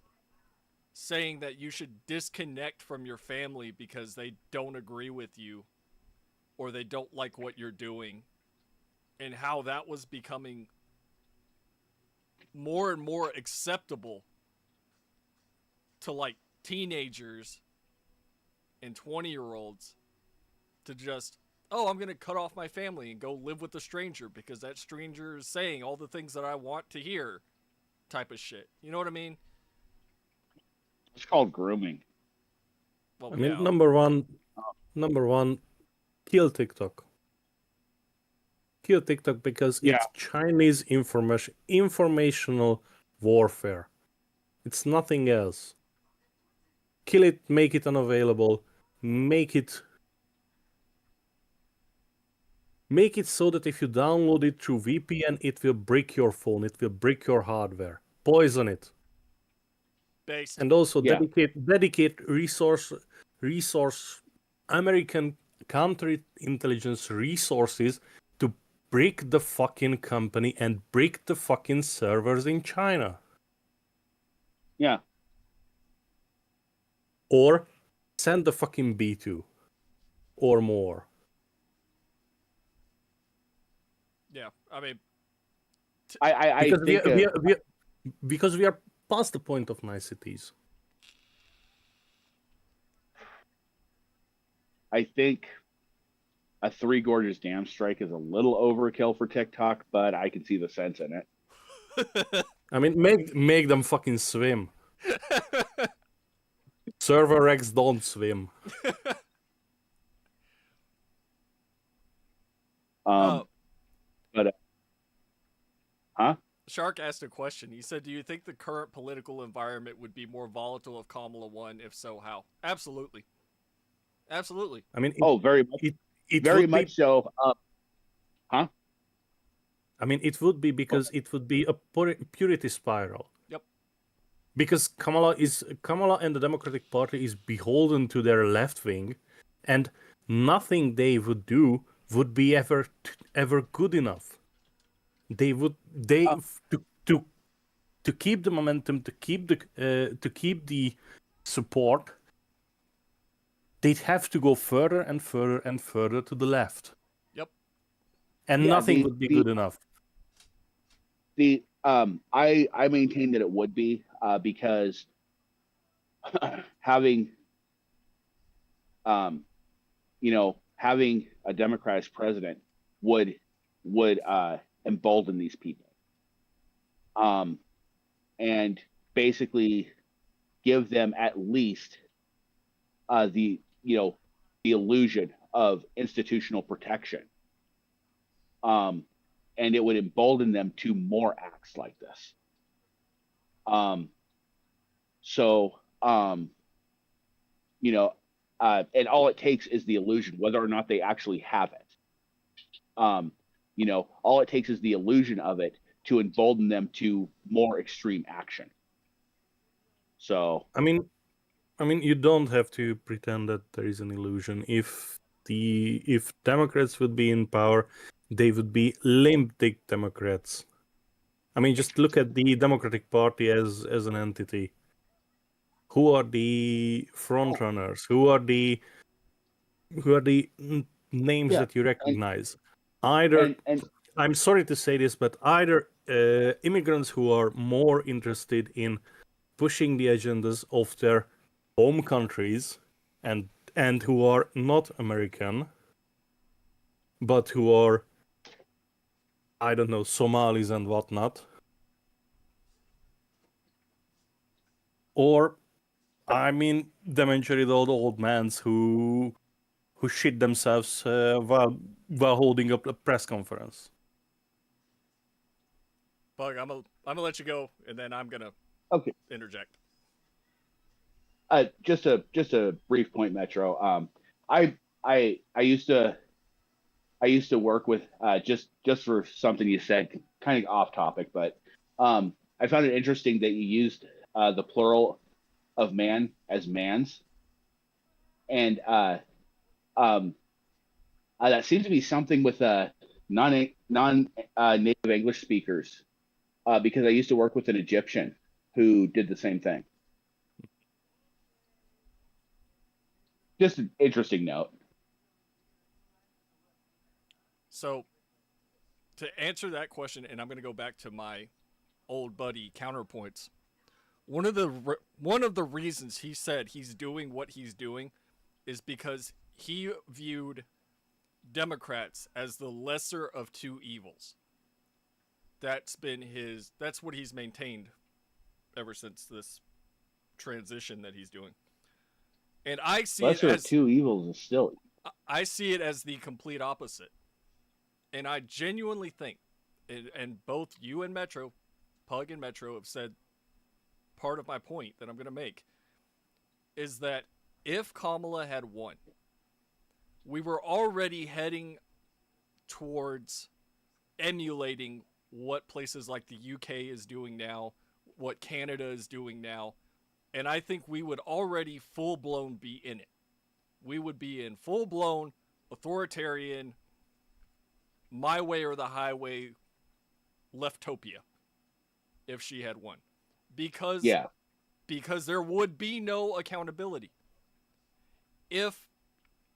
saying that you should disconnect from your family because they don't agree with you or they don't like what you're doing, and how that was becoming more and more acceptable to like teenagers and 20-year-olds to just, oh, I'm going to cut off my family and go live with a stranger because that stranger is saying all the things that I want to hear type of shit. You know what I mean? It's called grooming. Well, I mean, number one, kill TikTok. Kill TikTok because it's Chinese informational warfare. It's nothing else. Kill it, make it unavailable, make it so that if you download it through VPN, it will brick your phone, it will brick your hardware. Poison it. Based. And also dedicate resource American counterintelligence resources to brick the fucking company and brick the fucking servers in China. Yeah. Or send the fucking B2 or more. Yeah, I mean, I think because we are past the point of niceties. I think a Three Gorges Dam strike is a little overkill for TikTok, but I can see the sense in it. I mean, make them fucking swim. Server X don't swim. Shark asked a question. He said, "Do you think the current political environment would be more volatile if Kamala won? If so, how?" Absolutely, absolutely. I mean, Oh, very much, it very would be. much so. Huh? I mean, it would be because it would be a purity spiral. Yep. Because Kamala and the Democratic Party is beholden to their left wing, and nothing they would do would be ever good enough. They would to keep the momentum, to keep the support. They'd have to go further and further and further to the left. Yep. And nothing would be good enough. I maintain that it would be because having having a Democrat as president would embolden these people, and basically give them at least the illusion of institutional protection. And it would embolden them to more acts like this. And all it takes is the illusion, whether or not they actually have it. All it takes is the illusion of it to embolden them to more extreme action. So, I mean, you don't have to pretend that there is an illusion. If Democrats would be in power, they would be limp dick Democrats. I mean, just look at the Democratic Party as an entity. Who are the front runners? Who are the names that you recognize? Either, I'm sorry to say this, but either immigrants who are more interested in pushing the agendas of their home countries and who are not American, but who are, I don't know, Somalis and whatnot. Or, I mean, eventually the old mans who shit themselves while holding up a press conference. Bug, I'm gonna let you go, and then I'm gonna interject. Just a brief point, Metro. I used to work with just for something you said, kind of off topic, but I found it interesting that you used the plural of man as mans, and that seems to be something with non-native English speakers, because I used to work with an Egyptian who did the same thing. Just an interesting note. So, to answer that question, and I'm going to go back to my old buddy counterpoints. One of the reasons he said he's doing what he's doing is because he viewed Democrats as the lesser of two evils. That's what he's maintained ever since this transition that he's doing. And I see lesser it as of two evils is still. I see it as the complete opposite. And I genuinely think, and both you and Metro, Pug and Metro, have said part of my point that I'm going to make, is that if Kamala had won, we were already heading towards emulating what places like the UK is doing now, what Canada is doing now, and I think we would already full-blown be in it. We would be in full-blown authoritarian, my way or the highway, leftopia if she had won. Because there would be no accountability. If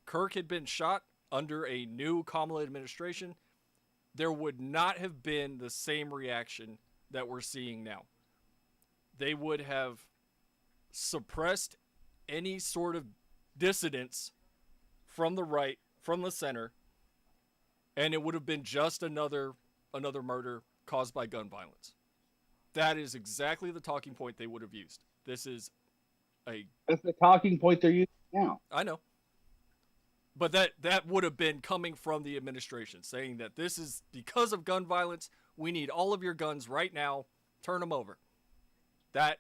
Kirk had been shot under a new Kamala administration, there would not have been the same reaction that we're seeing now. They would have suppressed any sort of dissidence from the right, from the center, and it would have been just another murder caused by gun violence. That is exactly the talking point they would have used. That's the talking point they're using now. I know. But that would have been coming from the administration, saying that this is because of gun violence, We need all of your guns right now. Turn them over. That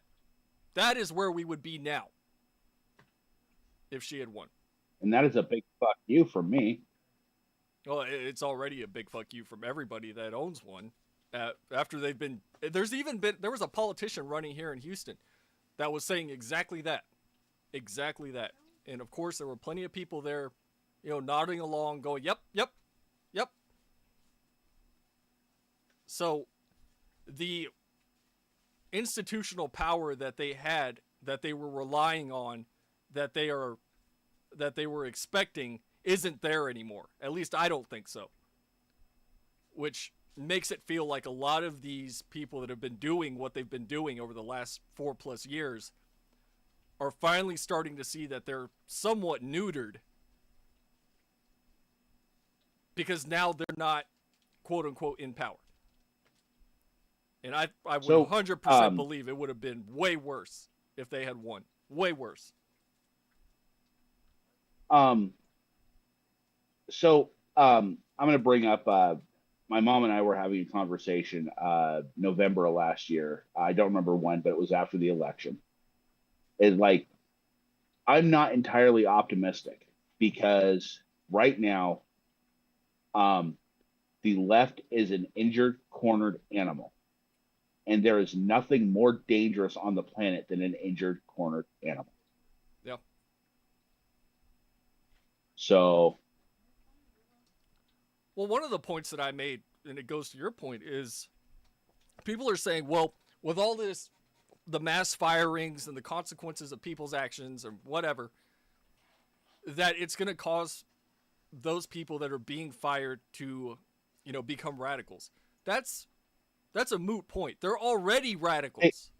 is where we would be now if she had won. And that is a big fuck you from me. Well, it's already a big fuck you from everybody that owns one. After they've been, there was a politician running here in Houston that was saying exactly that. And of course, there were plenty of people there, nodding along, going, yep. So the institutional power that they had, that they were relying on, that they were expecting, isn't there anymore. At least I don't think so. Which makes it feel like a lot of these people that have been doing what they've been doing over the last 4+ years are finally starting to see that they're somewhat neutered, because now they're not, quote unquote, in power. And I would 100% believe it would have been way worse if they had won. Way worse. So I'm going to bring up, my mom and I were having a conversation November of last year. I don't remember when, but it was after the election. It's like, I'm not entirely optimistic, because right now, the left is an injured, cornered animal. And there is nothing more dangerous on the planet than an injured, cornered animal. Yeah. So. Well, one of the points that I made, and it goes to your point, is people are saying, well, with all this, the mass firings and the consequences of people's actions or whatever, that it's going to cause those people that are being fired to, become radicals. That's a moot point. They're already radicals.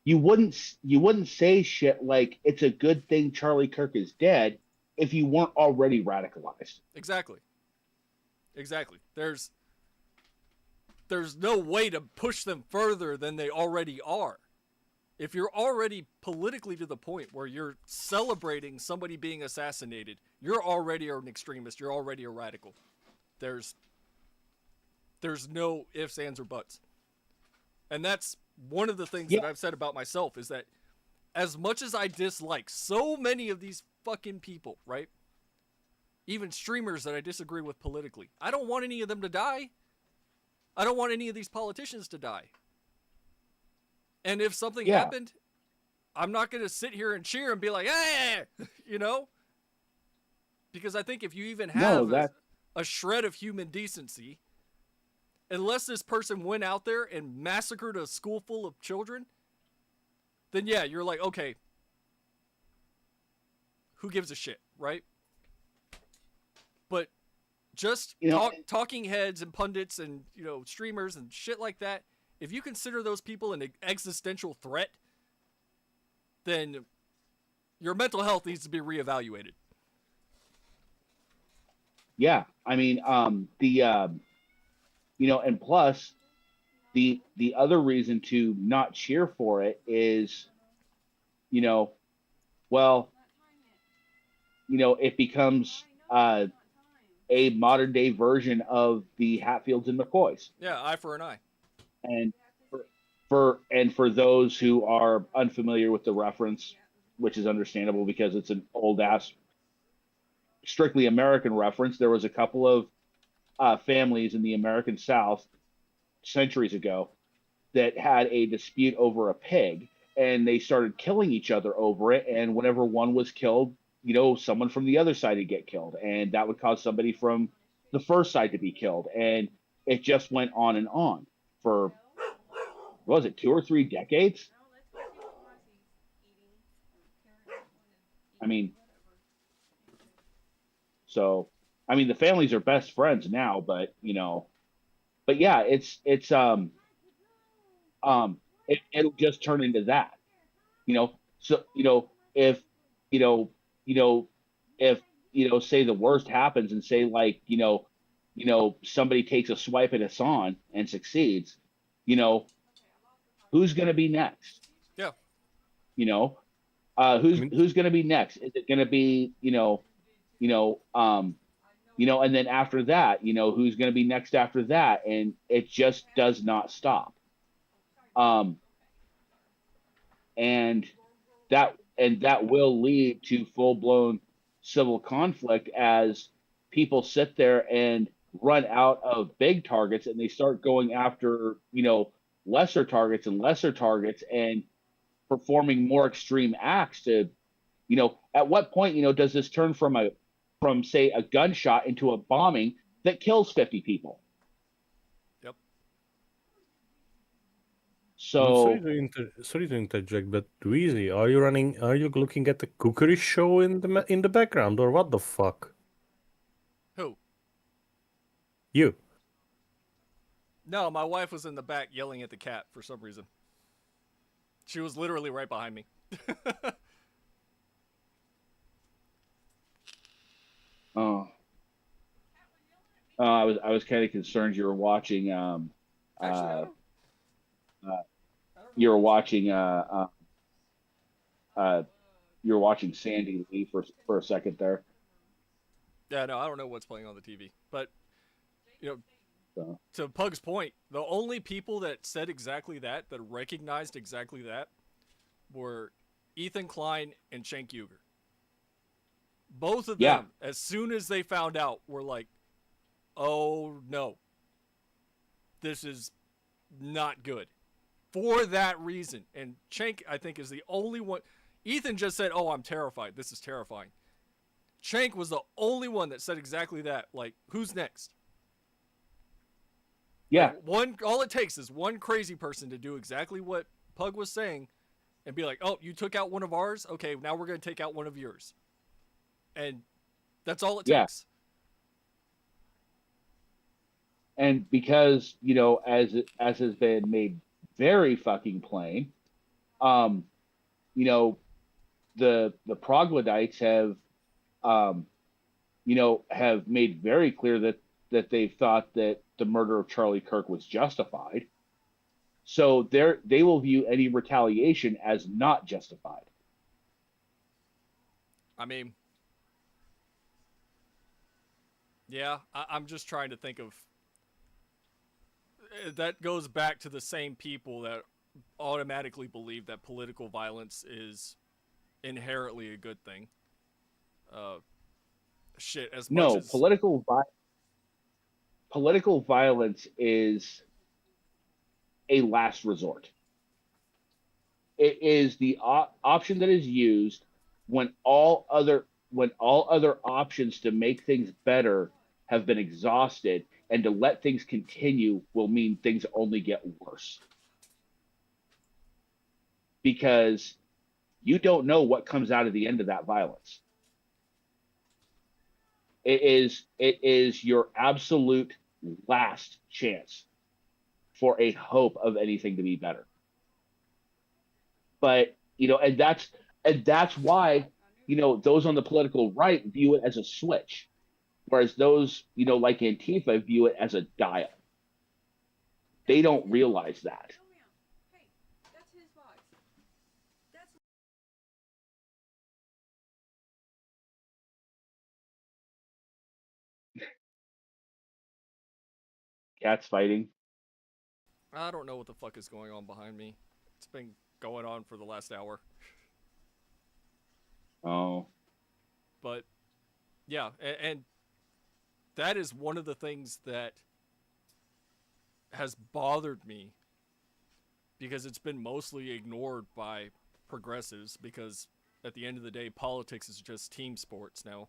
You wouldn't say shit like it's a good thing Charlie Kirk is dead if you weren't already radicalized. Exactly. There's no way to push them further than they already are. If you're already politically to the point where you're celebrating somebody being assassinated, you're already an extremist. You're already a radical. There's no ifs, ands, or buts. And that's one of the things that I've said about myself, is that as much as I dislike so many of these fucking people, right? Even streamers that I disagree with politically, I don't want any of them to die. I don't want any of these politicians to die. And if something happened, I'm not going to sit here and cheer and be like, hey, because I think if you even have a shred of human decency, unless this person went out there and massacred a school full of children, then you're like, okay, who gives a shit, right? But just talking heads and pundits and, streamers and shit like that, if you consider those people an existential threat, then your mental health needs to be reevaluated. Yeah, I mean, and plus, the other reason to not cheer for it is, it becomes a modern day version of the Hatfields and McCoys. Yeah, eye for an eye. And for those who are unfamiliar with the reference, which is understandable because it's an old ass, strictly American reference, there was a couple of families in the American South centuries ago that had a dispute over a pig, and they started killing each other over it. And whenever one was killed, someone from the other side would get killed, and that would cause somebody from the first side to be killed. And it just went on and on for, what was it, 2 or 3 decades? I mean, so, the families are best friends now, but it'll just turn into that, so, if, say the worst happens and say, like, somebody takes a swipe at Hassan and succeeds, who's going to be next? Yeah. Who's going to be next? Is it going to be, And then after that, who's going to be next after that, and it just does not stop. And that will lead to full blown civil conflict as people sit there and run out of big targets and they start going after lesser targets and performing more extreme acts to at what point does this turn from say a gunshot into a bombing that kills 50 people? Yep. So sorry to interject, but Dweezy, are you looking at the cookery show in the background, or what the fuck? Who? You. No, my wife was in the back yelling at the cat for some reason. She was literally right behind me. I was kind of concerned you were watching Actually, you were watching you were watching Sandy Lee for a second there. Yeah, no, I don't know what's playing on the TV, but So, to Pug's point, the only people that said exactly that recognized exactly that, were Ethan Klein and Cenk Uygur. Both of them, as soon as they found out, were like, "Oh no, this is not good," for that reason. And Cenk, I think, is the only one. Ethan just said, "Oh, I'm terrified. This is terrifying." Cenk was the only one that said exactly that. Like, who's next? Yeah. Like all it takes is one crazy person to do exactly what Pug was saying and be like, "Oh, you took out one of ours? Okay, now we're going to take out one of yours." And that's all it takes. And because, as has been made very fucking plain, the Troglodytes have have made very clear that they thought that the murder of Charlie Kirk was justified. So they will view any retaliation as not justified. I mean, yeah, I'm just trying to think of. That goes back to the same people that automatically believe that political violence is inherently a good thing. Shit, as much as political violence is a last resort. It is the option that is used when all other options to make things better have been exhausted, and to let things continue will mean things only get worse. Because you don't know what comes out of the end of that violence. It is your absolute last chance for a hope of anything to be better. But and that's why those on the political right view it as a switch, whereas those like Antifa view it as a dial. They don't realize that. Hey, that's his box. Cats fighting. I don't know what the fuck is going on behind me. It's been going on for the last hour. Oh. But yeah, and that is one of the things that has bothered me, because it's been mostly ignored by progressives, because at the end of the day, politics is just team sports now,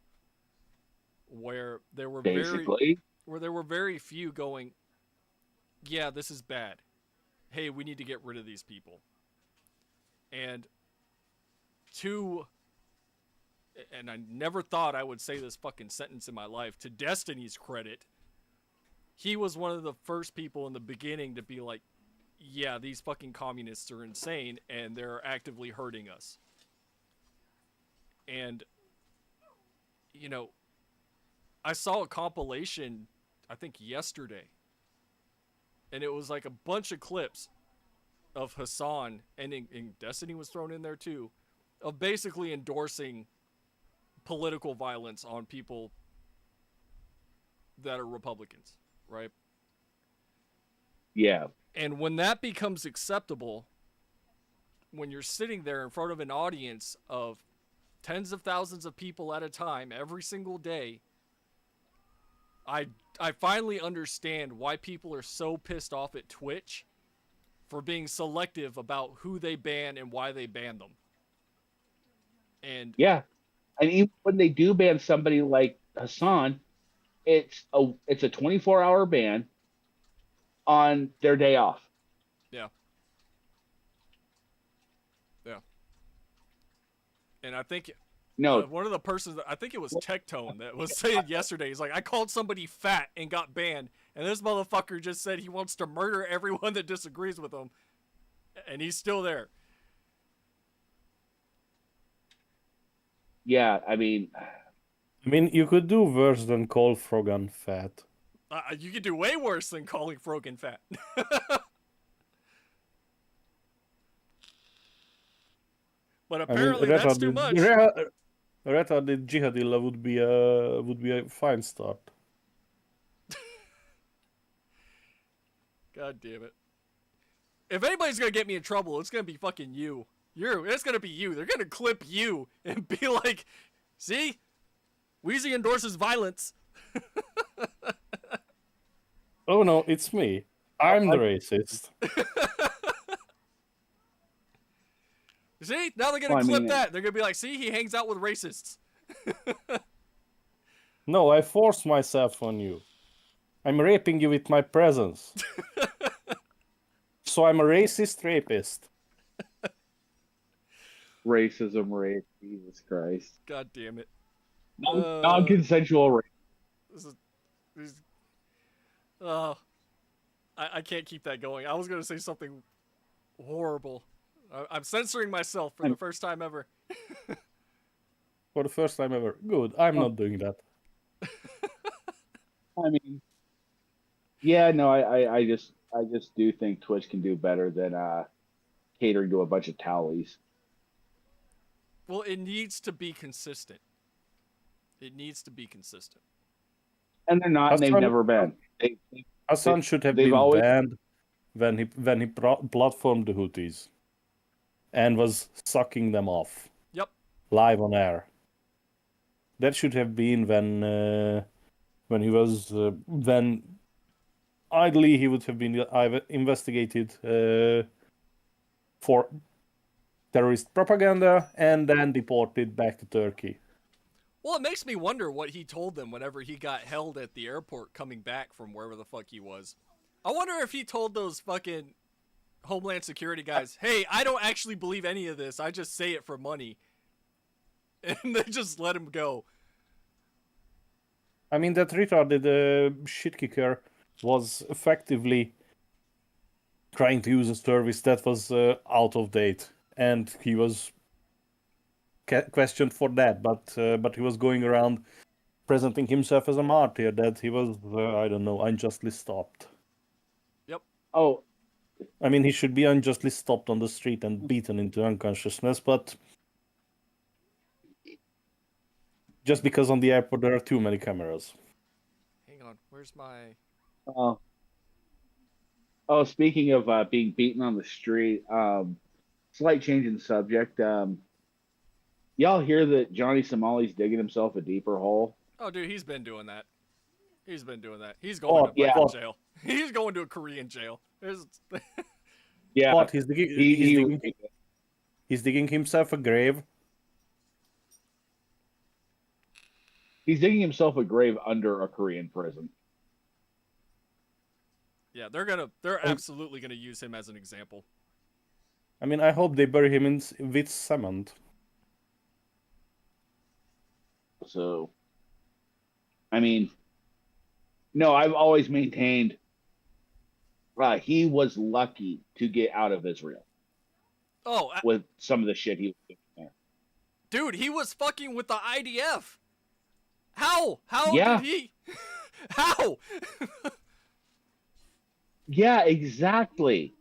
where there were very few going, "Yeah, this is bad. Hey, we need to get rid of these people." And and I never thought I would say this fucking sentence in my life, to Destiny's credit, he was one of the first people in the beginning to be like, "Yeah, these fucking communists are insane and they're actively hurting us." And I saw a compilation, I think yesterday, and it was like a bunch of clips of Hassan, and Destiny was thrown in there too, of basically endorsing political violence on people that are Republicans, right? Yeah. And when that becomes acceptable, when you're sitting there in front of an audience of tens of thousands of people at a time every single day, I finally understand why people are so pissed off at Twitch for being selective about who they ban and why they ban them. And yeah, and even when they do ban somebody like Hassan, it's a 24-hour ban on their day off. yeah. Yeah. And I think No, one of the persons, I think it was Tectone, that was saying yesterday, he's like, I called somebody fat and got banned, and this motherfucker just said he wants to murder everyone that disagrees with him, and he's still there. yeah, I mean, you could do worse than call Frogan fat. You could do way worse than calling Frogan fat. But apparently that's too much. Retarded Jihadillah would be a fine start. God damn it. If anybody's gonna get me in trouble, it's gonna be fucking you. It's gonna be you. They're gonna clip you and be like, see? Wheezy endorses violence. Oh no, it's me. I'm the racist. See? Now they're gonna clip that. They're gonna be like, see, he hangs out with racists. No, I force myself on you. I'm raping you with my presence. So I'm a racist rapist. racism, rape, Jesus Christ. God damn it. Non-consensual rape. I can't keep that going. I was gonna say something horrible. I'm censoring myself for the first time ever. For the first time ever. Good. I'm not doing that. I mean, yeah, no, I just do think Twitch can do better than catering to a bunch of towlies. Well, it needs to be consistent. It needs to be consistent. And they're not, and they've never been. Hassan should have been banned when he platformed the Houthis and was sucking them off. Yep. Live on air. That should have been when he was when ideally he would have been investigated for terrorist propaganda and then deported back to Turkey. Well, it makes me wonder what he told them whenever he got held at the airport coming back from wherever the fuck he was. I wonder if he told those fucking Homeland Security guys, hey, I don't actually believe any of this. I just say it for money. And they just let him go. I mean, that retarded shit kicker was effectively trying to use a service that was out of date. And he was questioned for that, but he was going around presenting himself as a martyr that he was, I don't know, unjustly stopped. Yep. Oh. I mean, he should be unjustly stopped on the street and beaten into unconsciousness, but just because on the airport there are too many cameras. Hang on, where's my... Oh, speaking of being beaten on the street, slight change in subject. Y'all hear that Johnny Somali's digging himself a deeper hole? Oh, dude, he's been doing that. He's going to jail. He's going to a Korean jail. Yeah. What? He's digging himself a grave? He's digging himself a grave under a Korean prison. Yeah, they're absolutely gonna use him as an example. I mean, I hope they bury him with cement. So, I mean, no, I've always maintained he was lucky to get out of Israel. Oh, with some of the shit he was doing there. Dude, he was fucking with the IDF. How yeah. did he? How? Yeah, exactly.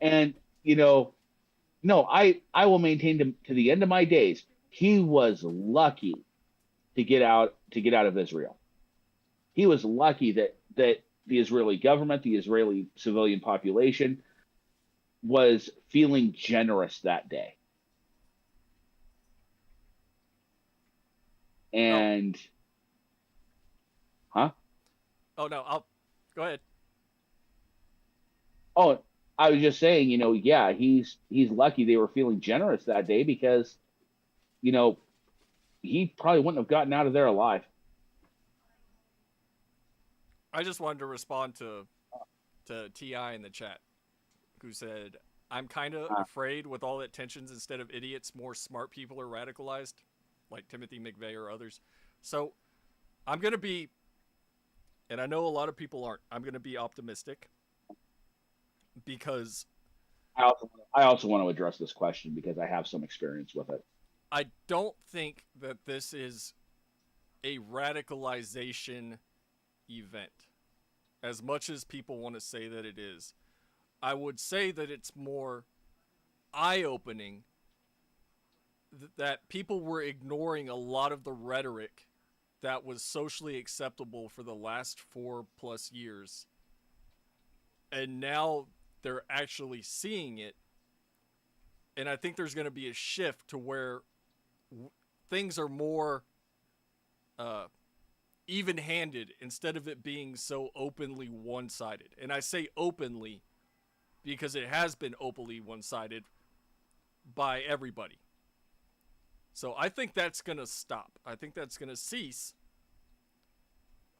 And no, I will maintain to the end of my days. He was lucky to get out of Israel. he was lucky that the Israeli government, the Israeli civilian population, was feeling generous that day. And huh? Oh no, I'll go ahead. Oh, I was just saying, yeah, he's lucky they were feeling generous that day because, he probably wouldn't have gotten out of there alive. I just wanted to respond to Ti in the chat, who said, "I'm kind of afraid with all the tensions, instead of idiots, more smart people are radicalized, like Timothy McVeigh or others." So I'm gonna be, and I know a lot of people aren't. I'm gonna be optimistic because I also want to address this question because I have some experience with it. I don't think that this is a radicalization event, as much as people want to say that it is. I would say that it's more eye-opening that people were ignoring a lot of the rhetoric that was socially acceptable for the last 4+ years, and now they're actually seeing it. And I think there's going to be a shift to where things are more even-handed, instead of it being so openly one-sided. And I say openly because it has been openly one-sided by everybody. So I think that's going to stop. I think that's going to cease.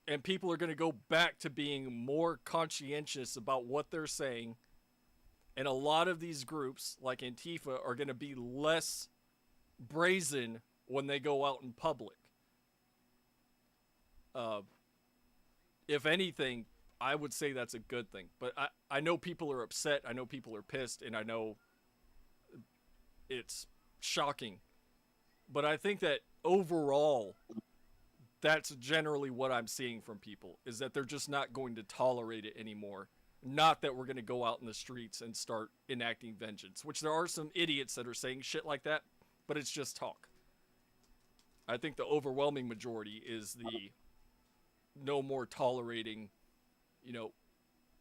And people are going to go back to being more conscientious about what they're saying. And a lot of these groups, like Antifa, are going to be less brazen when they go out in public. If anything, I would say that's a good thing. But I know people are upset. I know people are pissed. And I know it's shocking. But I think that overall, that's generally what I'm seeing from people, is that they're just not going to tolerate it anymore. Not that we're going to go out in the streets and start enacting vengeance, which there are some idiots that are saying shit like that, but it's just talk. I think the overwhelming majority is the no more tolerating,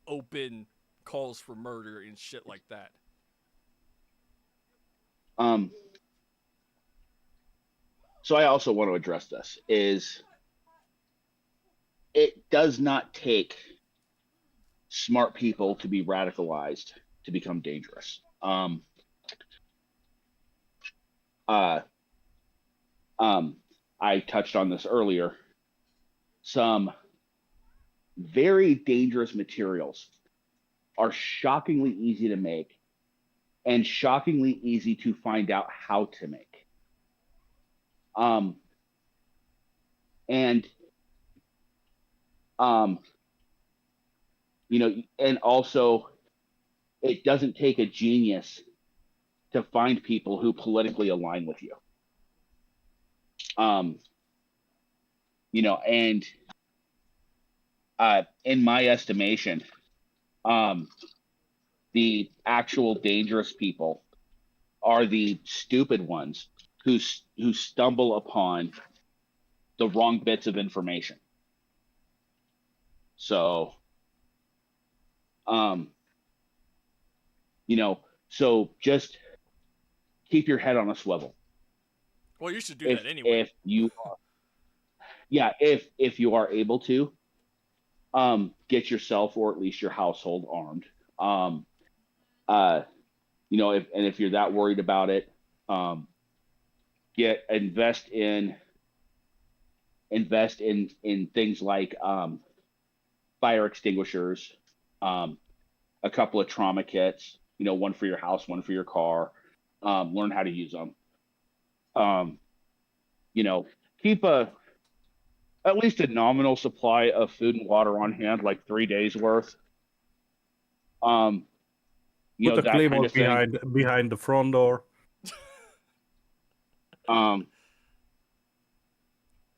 open calls for murder and shit like that. So I also want to address this, is it does not take smart people to be radicalized to become dangerous. I touched on this earlier. Some very dangerous materials are shockingly easy to make and shockingly easy to find out how to make. And also, it doesn't take a genius to find people who politically align with you. And in my estimation, the actual dangerous people are the stupid ones who stumble upon the wrong bits of information. So, so just keep your head on a swivel. Well, you should do that anyway. If you are able to, get yourself or at least your household armed. If you're that worried about it, invest in things like fire extinguishers, a couple of trauma kits, one for your house, one for your car. Learn how to use them. Keep at least a nominal supply of food and water on hand, like 3 days worth. Put a claymore behind the front door.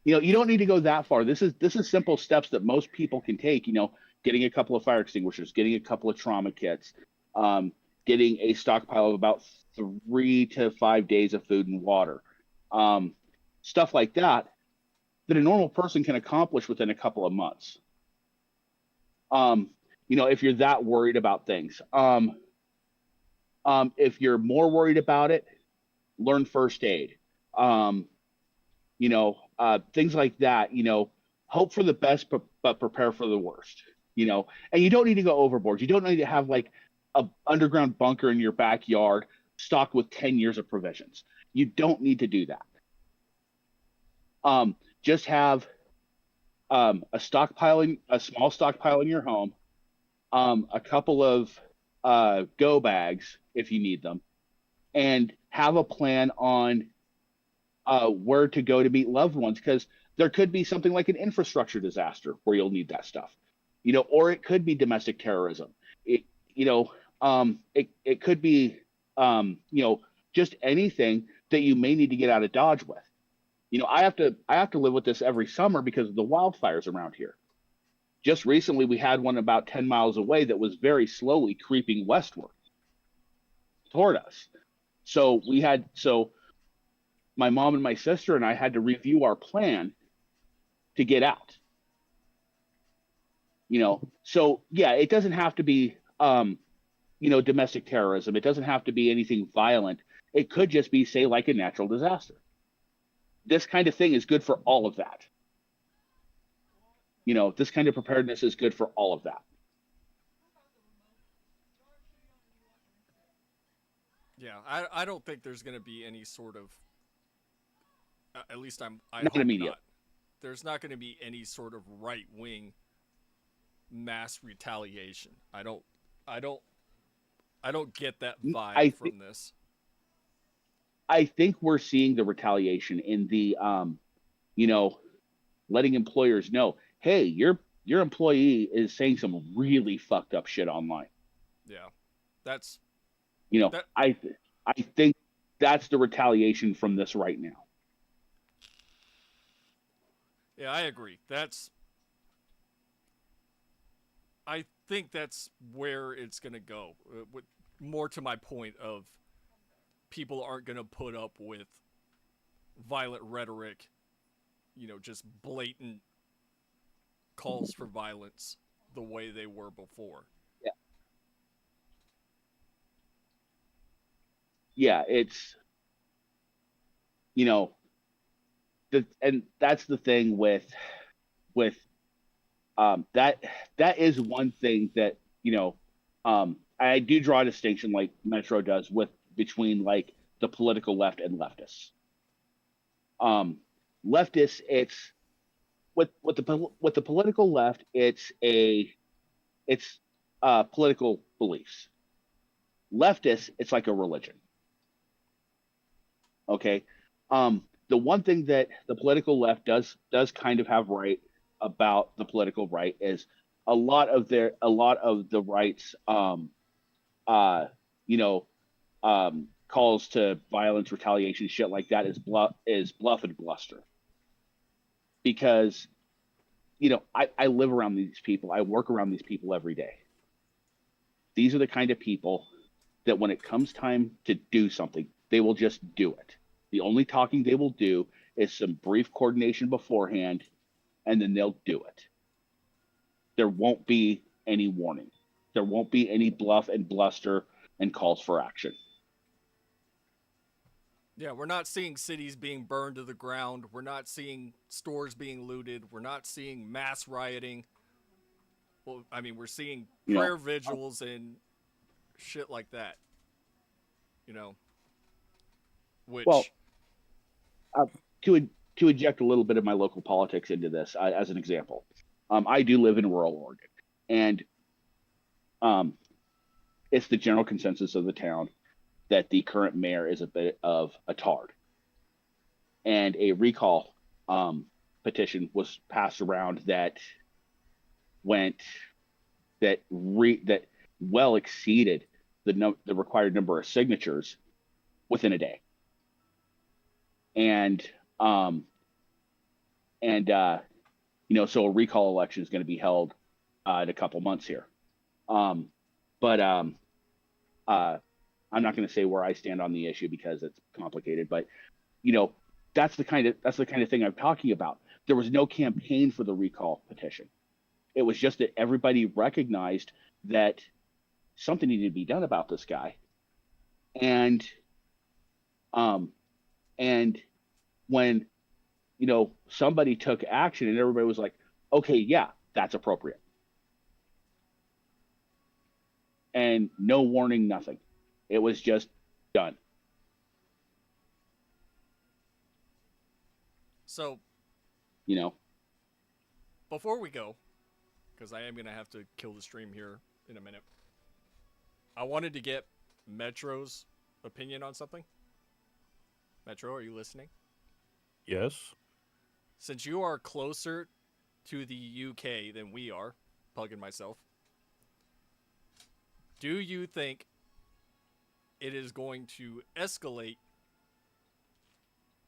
You don't need to go that far. This is simple steps that most people can take. Getting a couple of fire extinguishers, getting a couple of trauma kits, getting a stockpile of about 3 to 5 days of food and water, stuff like that that a normal person can accomplish within a couple of months. If you're that worried about things. If you're more worried about it, learn first aid. Um, Things like that. Hope for the best, but prepare for the worst. And you don't need to go overboard. You don't need to have like a underground bunker in your backyard stocked with 10 years of provisions. You don't need to do that. Just have a small stockpile in your home, a couple of go bags if you need them, and have a plan on where to go to meet loved ones, because there could be something like an infrastructure disaster where you'll need that stuff, or it could be domestic terrorism. It could be, just anything that you may need to get out of Dodge with. I have to live with this every summer because of the wildfires around here. Just recently, we had one about 10 miles away that was very slowly creeping westward toward us. So my mom and my sister and I had to review our plan to get out. So yeah, it doesn't have to be, domestic terrorism. It doesn't have to be anything violent. It could just be, say, like a natural disaster. This kind of thing is good for all of that. This kind of preparedness is good for all of that. Yeah, I don't think there's going to be any sort of, at least I not hope immediate. not. There's not going to be any sort of right-wing mass retaliation. I don't get that vibe from this. I think we're seeing the retaliation in the, letting employers know, hey, your employee is saying some really fucked up shit online. Yeah, that's. I think that's the retaliation from this right now. Yeah, I agree. I think that's where it's going to go. More to my point of people aren't going to put up with violent rhetoric, just blatant calls for violence the way they were before. Yeah. Yeah, it's, and that's the thing with that is one thing that, I do draw a distinction like Metro does between like the political left and leftists. Leftists, it's with the political left, it's political beliefs. Leftists, it's like a religion. Okay. The one thing that the political left does kind of have right about the political right is a lot of the rights, calls to violence, retaliation, shit like that is bluff and bluster. Because, I live around these people. I work around these people every day. These are the kind of people that when it comes time to do something, they will just do it. The only talking they will do is some brief coordination beforehand, and then they'll do it. There won't be any warning. There won't be any bluff and bluster and calls for action. Yeah, we're not seeing cities being burned to the ground. We're not seeing stores being looted. We're not seeing mass rioting. Well, I mean, we're seeing prayer vigils and shit like that. Which... Well, to inject a little bit of my local politics into this, as an example, I do live in rural Oregon, and it's the general consensus of the town that the current mayor is a bit of a tard. And a recall petition was passed around that well exceeded the required number of signatures within a day. And so a recall election is going to be held in a couple months here. But I'm not going to say where I stand on the issue because it's complicated. But that's the kind of thing I'm talking about. There was no campaign for the recall petition. It was just that everybody recognized that something needed to be done about this guy. And and when somebody took action and everybody was like, okay, yeah, that's appropriate. And no warning, nothing. It was just done. So, before we go, because I am going to have to kill the stream here in a minute, I wanted to get Metro's opinion on something. Metro, are you listening? Yes. Since you are closer to the UK than we are, Pug and myself, do you think it is going to escalate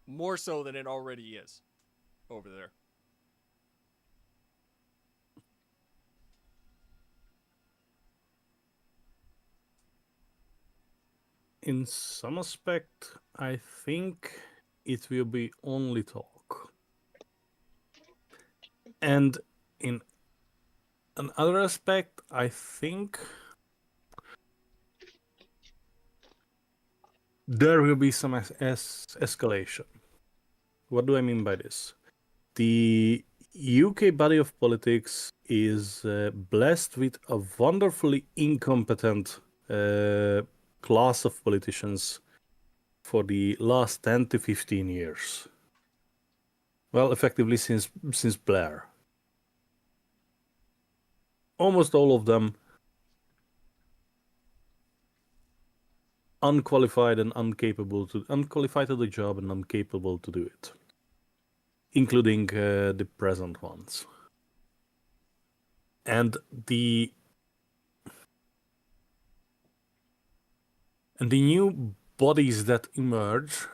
more so than it already is over there? In some aspect, I think it will be only talk. And in another aspect, I think there will be some escalation. What do I mean by this? The UK body of politics is blessed with a wonderfully incompetent class of politicians for the last 10 to 15 years. Well, effectively since Blair. Almost all of them unqualified to the job and incapable to do it, including the present ones. And the new bodies that emerge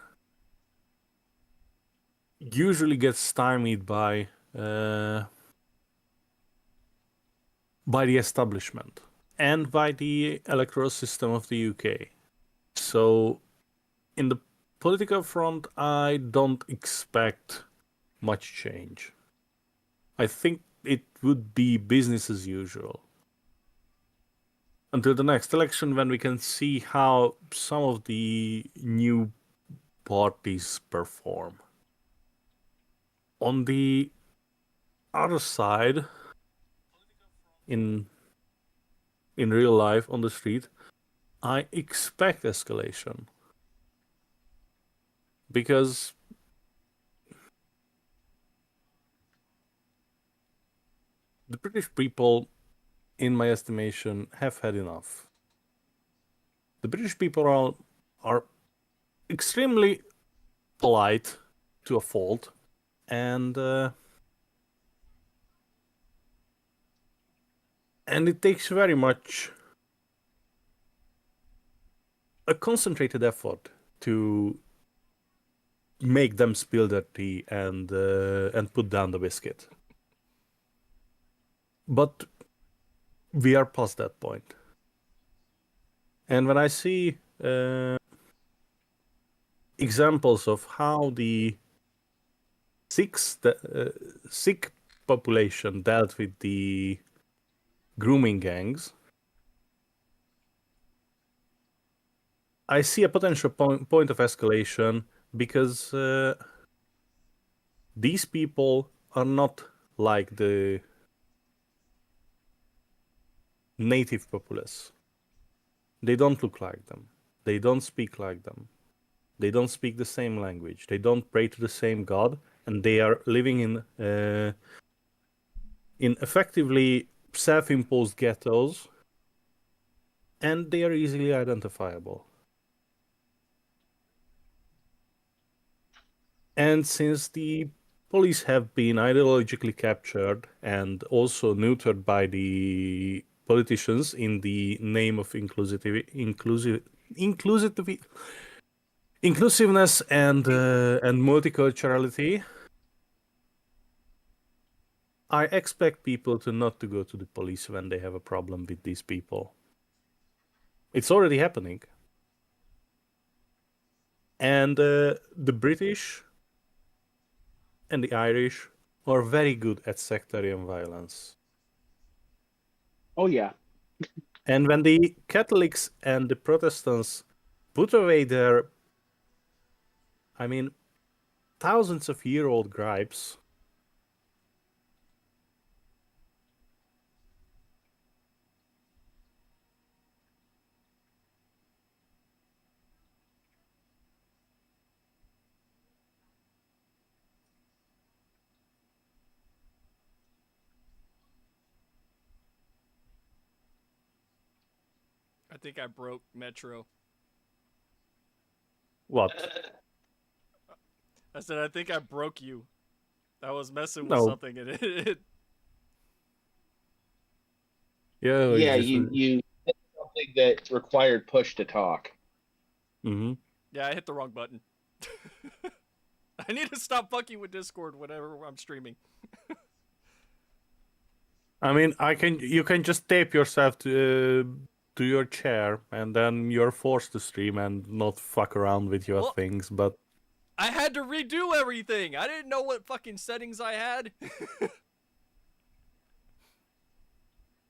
usually get stymied by the establishment and by the electoral system of the UK. So, in the political front, I don't expect much change. I think it would be business as usual. Until the next election, when we can see how some of the new parties perform. On the other side, in real life, on the street, I expect escalation. Because the British people, in my estimation, have had enough. The British people are extremely polite to a fault, and it takes very much a concentrated effort to make them spill their tea and put down the biscuit. But we are past that point. And when I see examples of how the Sikh population dealt with the grooming gangs, I see a potential point of escalation because these people are not like the native populace. They don't look like them. They don't speak like them. They don't speak the same language. They don't pray to the same God, and they are living in effectively self-imposed ghettos, and they are easily identifiable. And since the police have been ideologically captured and also neutered by the politicians in the name of inclusiveness and multiculturality, I expect people to not to go to the police when they have a problem with these people. It's already happening. And the British and the Irish are very good at sectarian violence. Oh yeah. And when the Catholics and the Protestants put away their, I mean, thousands of year-old gripes, I think I broke Metro. what? I said I think I broke you. I was messing with No. something and it. Yeah, Yeah, it's just... you did something that required push to talk. Mm-hmm. Yeah, I hit the wrong button. I need to stop fucking with Discord whenever I'm streaming. I mean, you can just tape yourself to your chair, and then you're forced to stream and not fuck around with your Well, things. But I had to redo everything. I didn't know what fucking settings I had.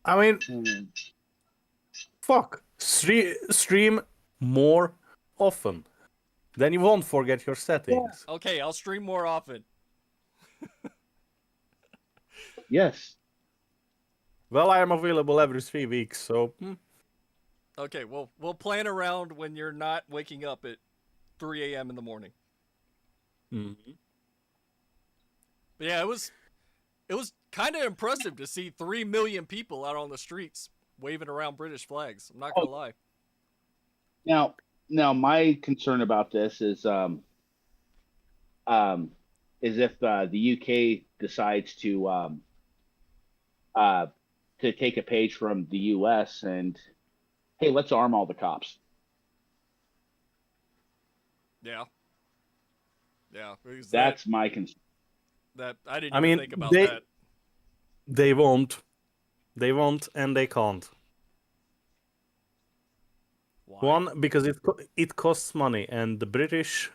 I mean, fuck, stream more often. Then you won't forget your settings. Okay, I'll stream more often. Yes. Well, I am available every 3 weeks, so Okay, well, we'll plan around when you're not waking up at 3 a.m. in the morning. Mhm. But yeah, it was kind of impressive to see 3 million people out on the streets waving around British flags. I'm not gonna lie. Now, my concern about this is if the UK decides to take a page from the US and, hey, let's arm all the cops. Yeah. Yeah. That's my concern. That I didn't I even mean, think about that. they won't, and they can't. Why? One, because it costs money, and the British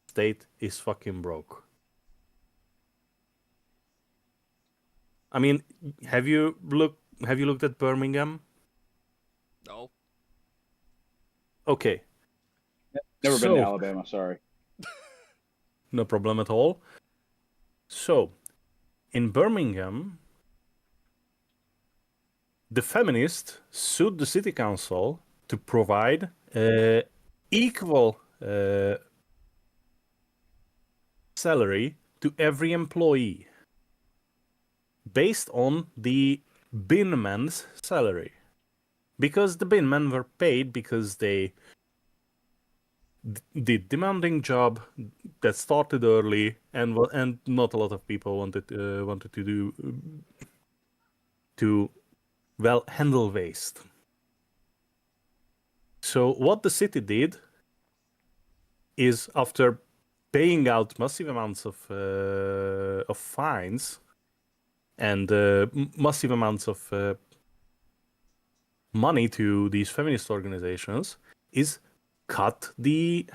state is fucking broke. I mean, have you looked at Birmingham? No. Okay. Never been So- to Alabama, sorry. No problem at all. So, in Birmingham, the feminists sued the city council to provide equal salary to every employee based on the binman's salary. Because the binmen were paid because they did demanding job that started early, and not a lot of people wanted to handle waste. So what the city did is, after paying out massive amounts of fines and massive amounts of money to these feminist organizations, is cut the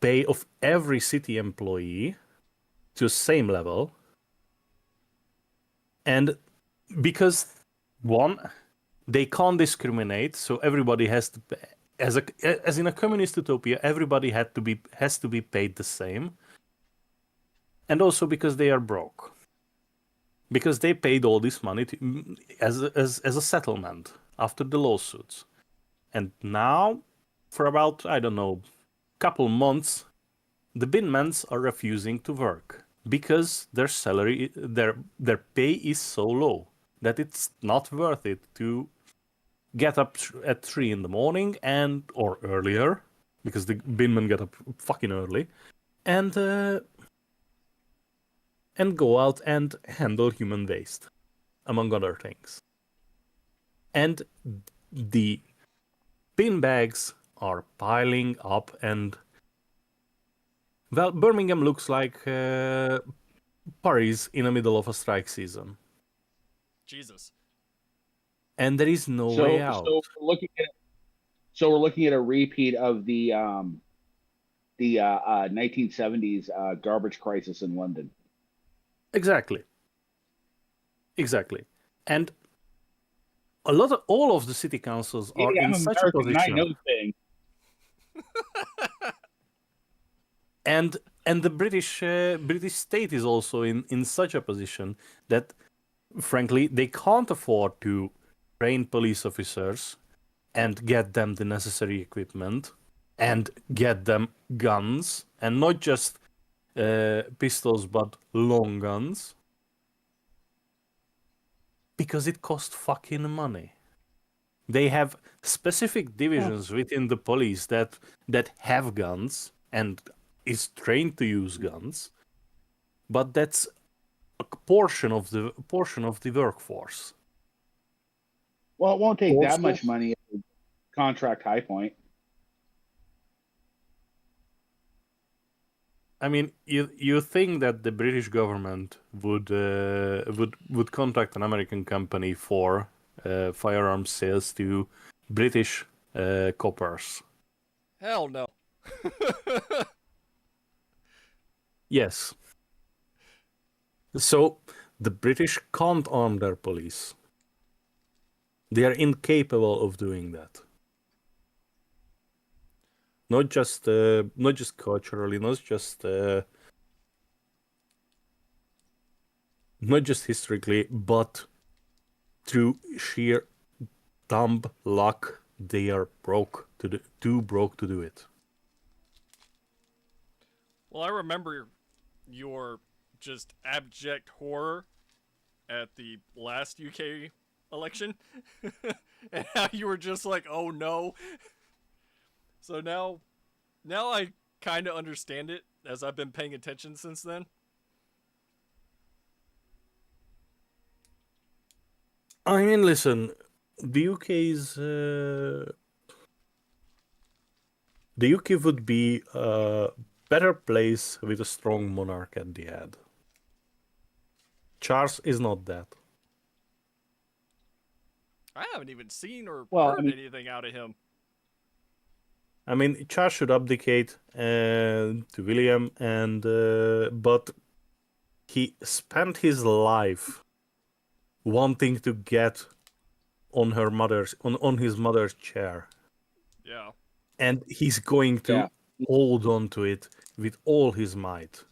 pay of every city employee to the same level. And because, one, they can't discriminate, so everybody has to pay, as in a communist utopia, everybody has to be paid the same. And also because they are broke, because they paid all this money as a settlement after the lawsuits, and now, for about, I don't know, couple months, the binmans are refusing to work because their salary, their pay is so low that it's not worth it to get up at 3 in the morning or earlier, because the binmen get up fucking early, and go out and handle human waste, among other things. And the bin bags are piling up, and, well, Birmingham looks like Paris in the middle of a strike season. Jesus. And there is no way out. So we're looking at a repeat of the the 1970s garbage crisis in London. Exactly. And all of the city councils are in I'm such a American and I know position, things. and the British state is also in such a position that, frankly, they can't afford to train police officers and get them the necessary equipment and get them guns, and not just pistols but long guns, because it costs fucking money. They have specific divisions within the police that have guns and is trained to use guns, but that's a portion of the workforce. Well, it won't take that Also, much money to contract High Point. I mean, you think that the British government would contact an American company for firearms sales to British coppers? Hell no. Yes. So the British can't arm their police. They are incapable of doing that. Not just culturally, not just historically, but through sheer dumb luck, they are too broke to do it. Well, I remember your just abject horror at the last UK election and how you were just like, oh no. So now I kind of understand it, as I've been paying attention since then. I mean, listen, the UK would be a better place with a strong monarch at the head. Charles is not that. I haven't even seen or Well, heard anything out of him. I mean, Charles should abdicate to William, but he spent his life wanting to get on his mother's chair. Yeah. And he's going to hold on to it with all his might.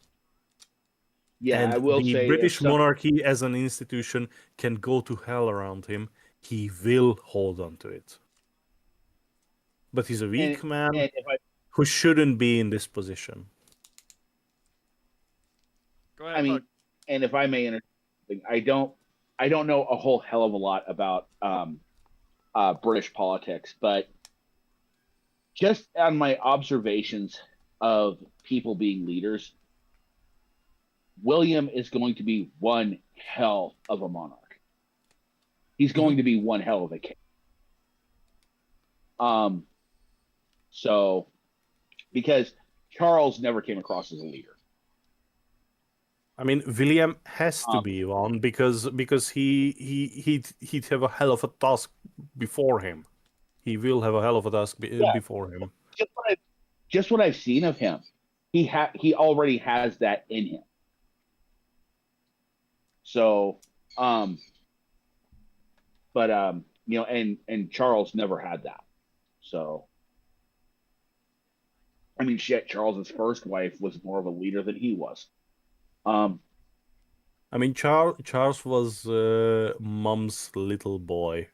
Yeah, and I will the say British monarchy as an institution can go to hell around him. He will hold on to it. But he's a weak man who shouldn't be in this position. Go ahead, I mean, Puck. and if I may interject, I don't know a whole hell of a lot about British politics, but just on my observations of people being leaders, William is going to be one hell of a monarch. He's going to be one hell of a king. So because Charles never came across as a leader. I mean, William has to be one because he'd have a hell of a task before him. He will have a hell of a task before him. Just what I've seen of him, he already has that in him. So, you know, and Charles never had that. So, I mean, shit, Charles's first wife was more of a leader than he was. I mean, Charles was Mom's little boy,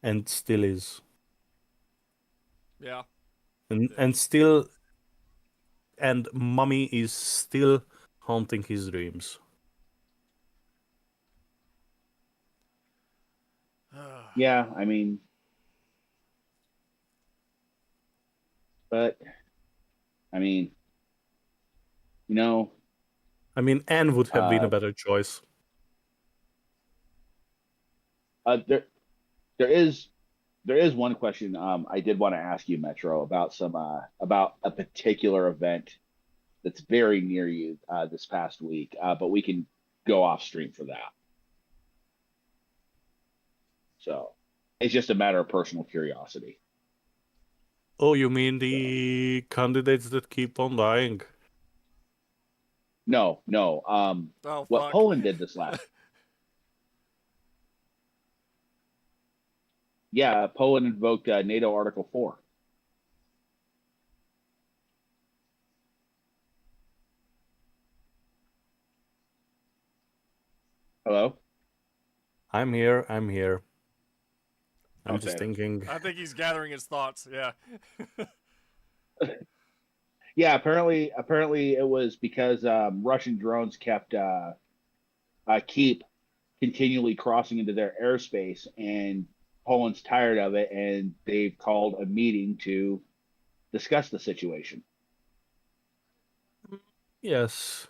and still is. Yeah. And still, and Mommy is still haunting his dreams. Yeah, I mean, but I mean, you know, I mean, Anne would have been a better choice. There is one question I did want to ask you, Metro, about about a particular event that's very near you this past week, but we can go off stream for that. So it's just a matter of personal curiosity. Oh, you mean the candidates that keep on dying? No. Oh What fuck. Poland did this last. Yeah, Poland invoked NATO Article 4. Hello? I'm here. I'm here. I'm just Okay. thinking. I think he's gathering his thoughts. Yeah. Yeah, apparently it was because Russian drones keep continually crossing into their airspace, and Poland's tired of it, and they've called a meeting to discuss the situation. Yes.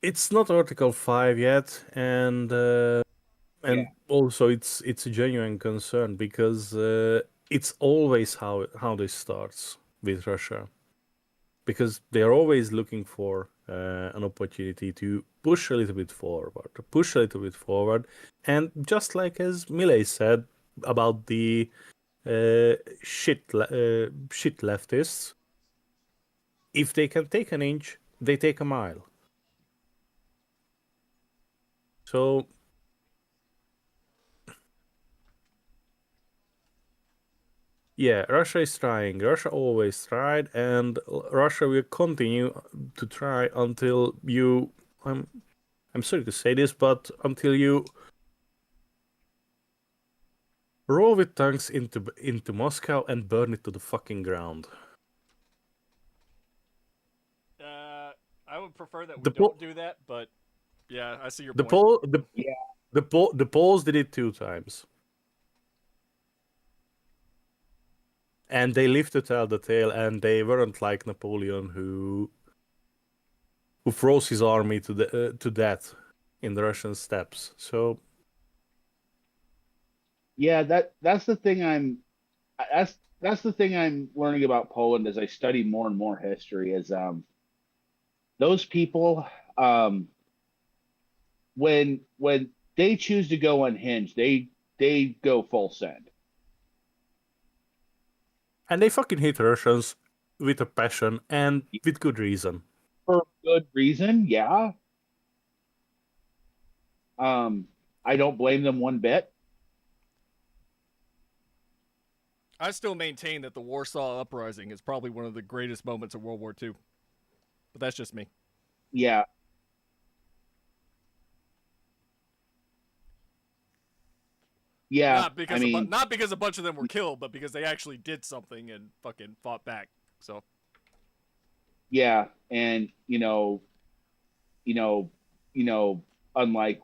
It's not Article 5 yet, and Yeah. also it's a genuine concern because it's always how this starts with Russia, because they are always looking for an opportunity to push a little bit forward, and just like as Millet said about the shit leftists, if they can take an inch, they take a mile. So yeah, Russia is trying. Russia always tried, and Russia will continue to try until you. I'm sorry to say this, but until you roll with tanks into Moscow and burn it to the fucking ground. I would prefer that we The don't po- do that, but yeah, I see your the point. Pol the Yeah. the Poles did it 2 times, and they lived to tell the tale. And they weren't like Napoleon, who froze his army to death in the Russian steppes. So Yeah, that's the thing that's the thing I'm learning about Poland as I study more and more history is those people um when they choose to go unhinged, they go full send. and they fucking hate Russians with a passion and with good reason. For good reason, yeah. Um I don't blame them one bit. I still maintain that the Warsaw Uprising is probably one of the greatest moments of World War II. But that's just me. Yeah. Yeah, Not I because mean, not because a bunch of them were killed, but because they actually did something and fucking fought back. So yeah, and you know, you know, unlike,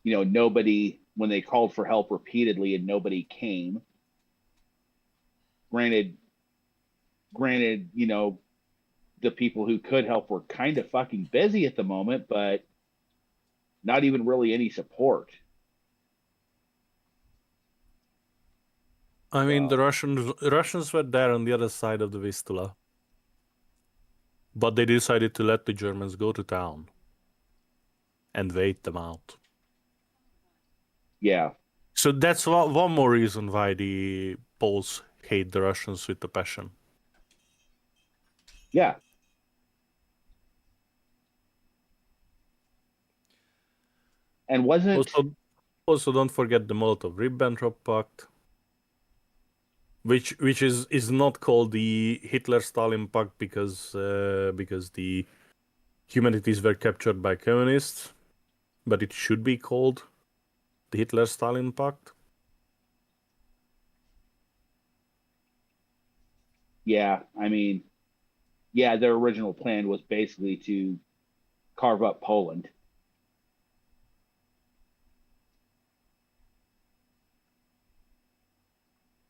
nobody when they called for help repeatedly and nobody came. Granted, the people who could help were kind of fucking busy at the moment, but not even really any support. I mean, the So, Russians were there on the other side of the Vistula, but they decided to let the Germans go to town and wait them out. yeah, So that's one more reason why the Poles hate the Russians with a passion. yeah, and wasn't Also, don't forget the Molotov-Ribbentrop Pact, which is not called the Hitler-Stalin Pact because the humanities were captured by communists, but it should be called the Hitler-Stalin Pact. yeah. I mean, yeah, their original plan was basically to carve up Poland.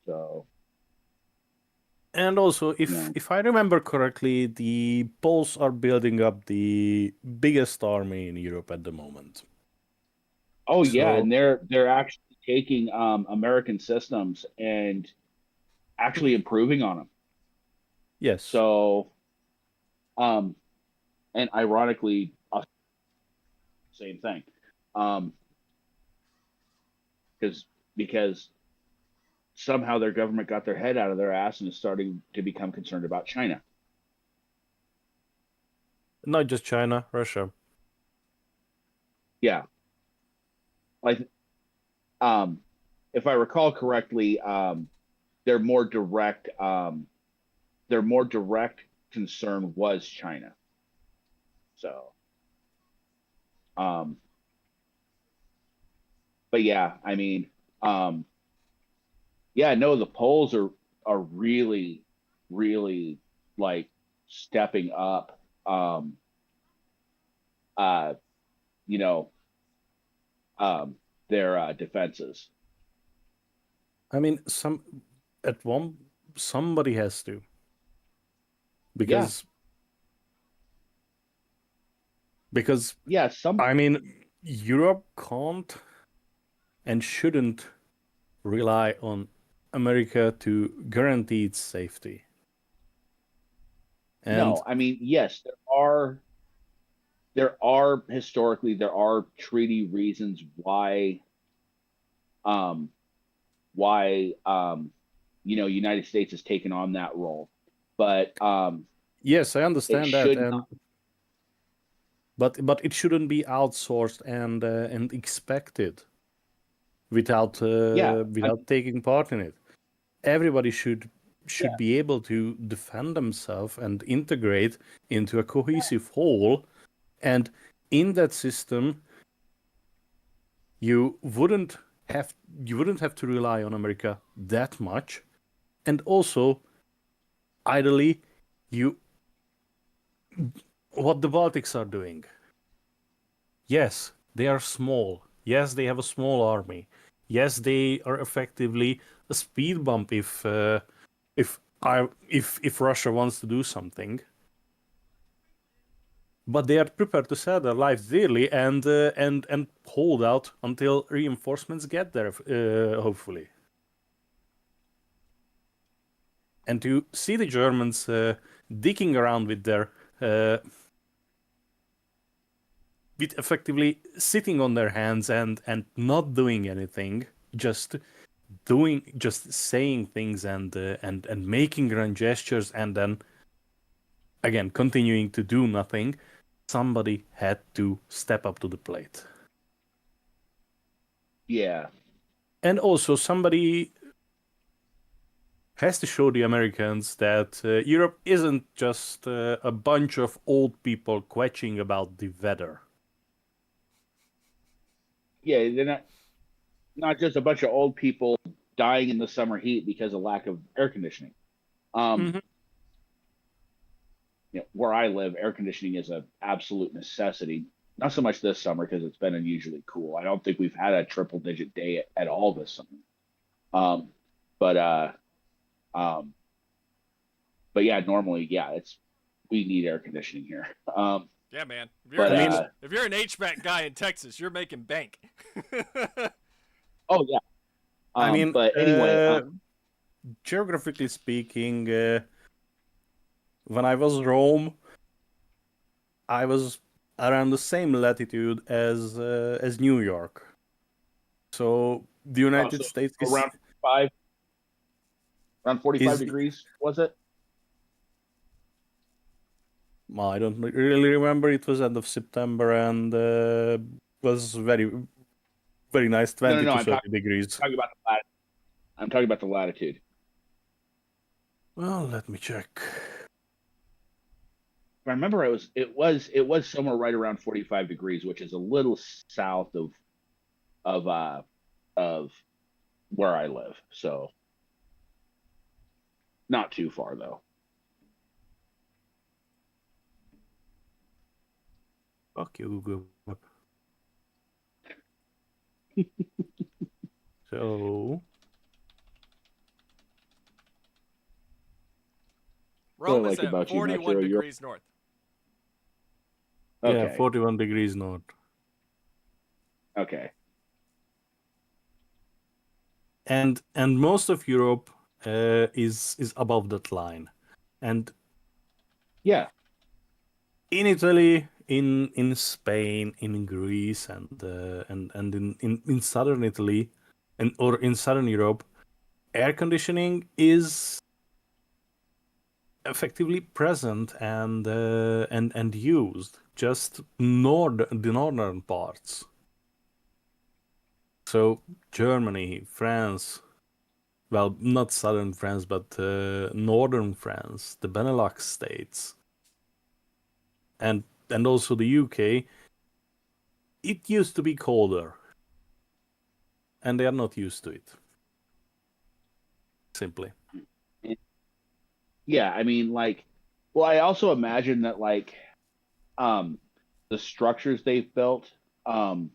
So, And also, you if know, if I remember correctly, the Poles are building up the biggest army in Europe at the moment. oh yeah, So and they're actually taking American systems and actually improving on them. yes, So, um, and ironically, same thing, um, because somehow their government got their head out of their ass and is starting to become concerned about China. Not just China, Russia. Yeah. Like, if I recall correctly, their more direct concern was China. So, but yeah, I mean, yeah, no, the polls are really, really like stepping up. You know, their defenses. I mean, somebody has to, because yeah, I mean, Europe can't and shouldn't rely on America to guarantee its safety. And no, I mean, yes, there are historically there are treaty reasons um why United States has taken on that role, but yes, I understand that, should and not. but it shouldn't be outsourced and expected without Yeah, without taking part in it. Everybody should yeah, be able to defend themselves and integrate into a cohesive whole. And in that system, you wouldn't have to rely on America that much. And also, ideally, you what the Baltics are doing. Yes, they are small. Yes, they have a small army. Yes, they are effectively a speed bump if Russia wants to do something. But they are prepared to sell their lives dearly and hold out until reinforcements get there, hopefully. And to see the Germans dicking around with their with effectively sitting on their hands and not doing anything, just saying things and making grand gestures, and then again continuing to do nothing. Somebody had to step up to the plate. yeah, And also somebody has to show the Americans that Europe isn't just a bunch of old people quetching about the weather. yeah. They're not just a bunch of old people dying in the summer heat because of lack of air conditioning. Mm-hmm. Where I live, air conditioning is an absolute necessity. Not so much this summer because it's been unusually cool. I don't think we've had a triple digit day at all this summer. But um, but yeah, normally, yeah, we need air conditioning here. Yeah, man. If you're an HVAC guy in Texas, you're making bank. Oh yeah. I mean, but anyway, geographically speaking, when I was Rome, I was around the same latitude as New York. So the United States is around 45 degrees, was it? Well, I don't really remember. It was end of September and was very, very nice, 20 to 30 degrees. I'm talking about the latitude. Well, let me check. If I remember, it was somewhere right around 45 degrees, which is a little south of where I live. So not too far though. Fuck you, Google. So Rome is at 41 degrees north. Okay. Yeah, 41 degrees north. Okay. And most of Europe is above that line, and yeah, in Italy, in Spain, in Greece, and in southern Italy, or in southern Europe, air conditioning is effectively present and used, just the northern parts. So Germany, France, well, not southern France, but northern France, the Benelux states, and also the UK, it used to be colder, and they are not used to it. Simply. Yeah, I mean, like, well, I also imagine that like the structures they've built um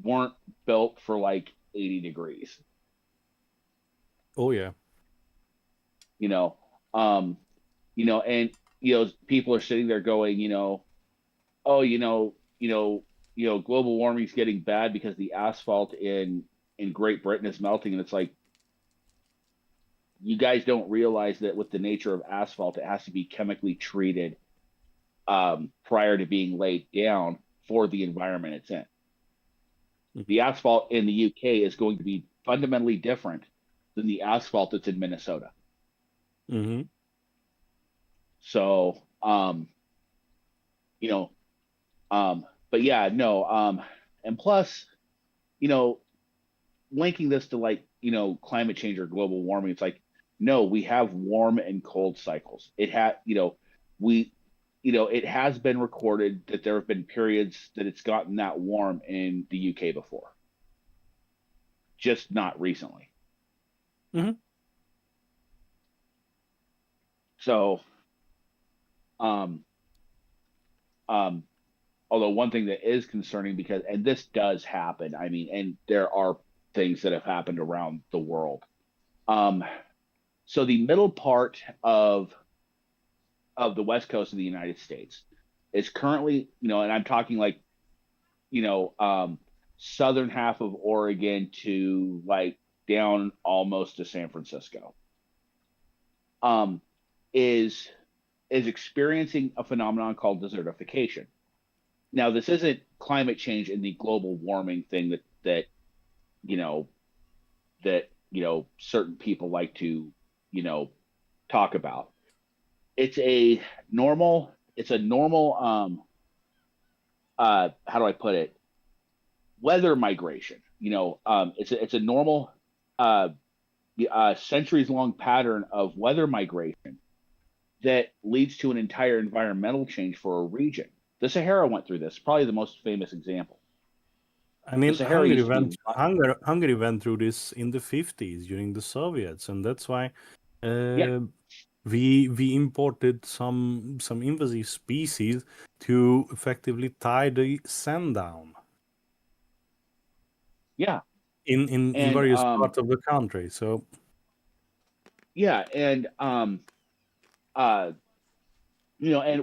weren't built for like 80 degrees. Oh yeah. You know, um, and people are sitting there going, oh, global warming's getting bad because the asphalt in Great Britain is melting, and it's like you guys don't realize that with the nature of asphalt, it has to be chemically treated prior to being laid down for the environment it's in. The asphalt in the UK is going to be fundamentally different than the asphalt that's in Minnesota. Mm-hmm. So, but yeah, no, and plus, linking this to like, climate change or global warming, it's like, no, we have warm and cold cycles. It had, we, it has been recorded that there have been periods that it's gotten that warm in the UK before, just not recently. Mm-hmm. So, although one thing that is concerning and this does happen, I mean, and there are things that have happened around the world. So the middle part of the west coast of the United States is currently, and I'm talking like, southern half of Oregon to like down almost to San Francisco, is experiencing a phenomenon called desertification. Now, this isn't climate change and the global warming thing that certain people like to talk about. It's a normal how do I put it, weather migration. It's a normal centuries long pattern of weather migration that leads to an entire environmental change for a region. The Sahara went through this, probably the most famous example. I mean, The Sahara used to be Hungary went through this in the 50s during the Soviets, and that's why yeah. we imported some invasive species to effectively tie the sand down. Yeah. In various parts of the country. So yeah, and and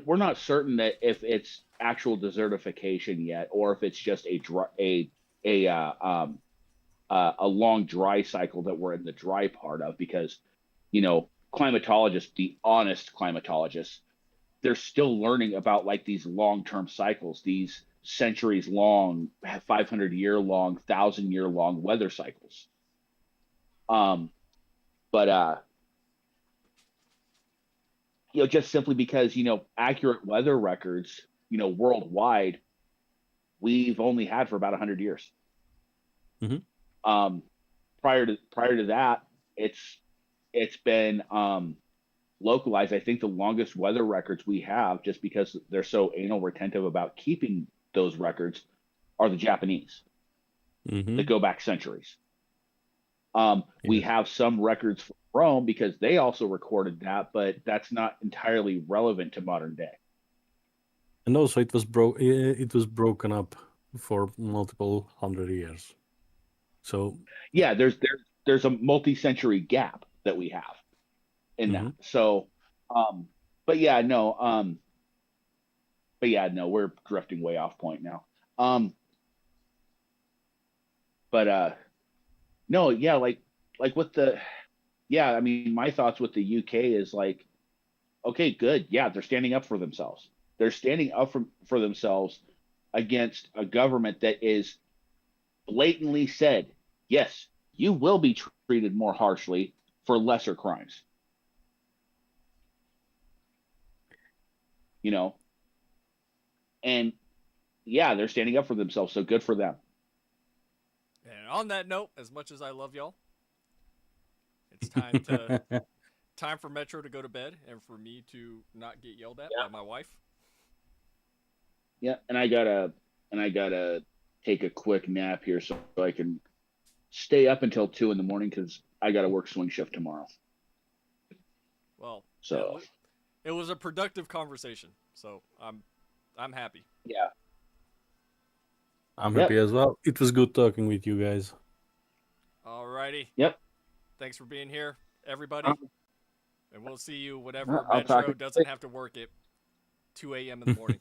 we're not certain that if it's actual desertification yet, or if it's just a long dry cycle that we're in the dry part of, because climatologists, the honest climatologists, they're still learning about like these long-term cycles, these centuries long, 500-year long, 1,000-year long weather cycles. But just simply because accurate weather records worldwide, we've only had for about 100 years. Mm-hmm. Prior to that, it's been localized. I think the longest weather records we have, just because they're so anal retentive about keeping those records, are the Japanese, that go back centuries. We have some records from Rome because they also recorded that, but that's not entirely relevant to modern day. And also, it was broken up for multiple 100 years. So yeah, there's a multi-century gap that we have in that. So, but yeah, no, we're drifting way off point now. But no, yeah, like with I mean, my thoughts with the UK is like, okay, good. Yeah, they're standing up for themselves. They're standing up for themselves against a government that is blatantly said, yes, you will be treated more harshly for lesser crimes. You know, and yeah, they're standing up for themselves, so good for them. And on that note, as much as I love y'all, it's time for Metro to go to bed and for me to not get yelled at by my wife. Yeah, and I gotta take a quick nap here so I can stay up until 2 a.m. because I gotta work swing shift tomorrow. Well, so it was a productive conversation, so I'm happy. Yeah, I'm happy as well. It was good talking with you guys. Alrighty. Yep. Thanks for being here, everybody. And we'll see you whenever I'll Metro doesn't have to work at 2 a.m. in the morning.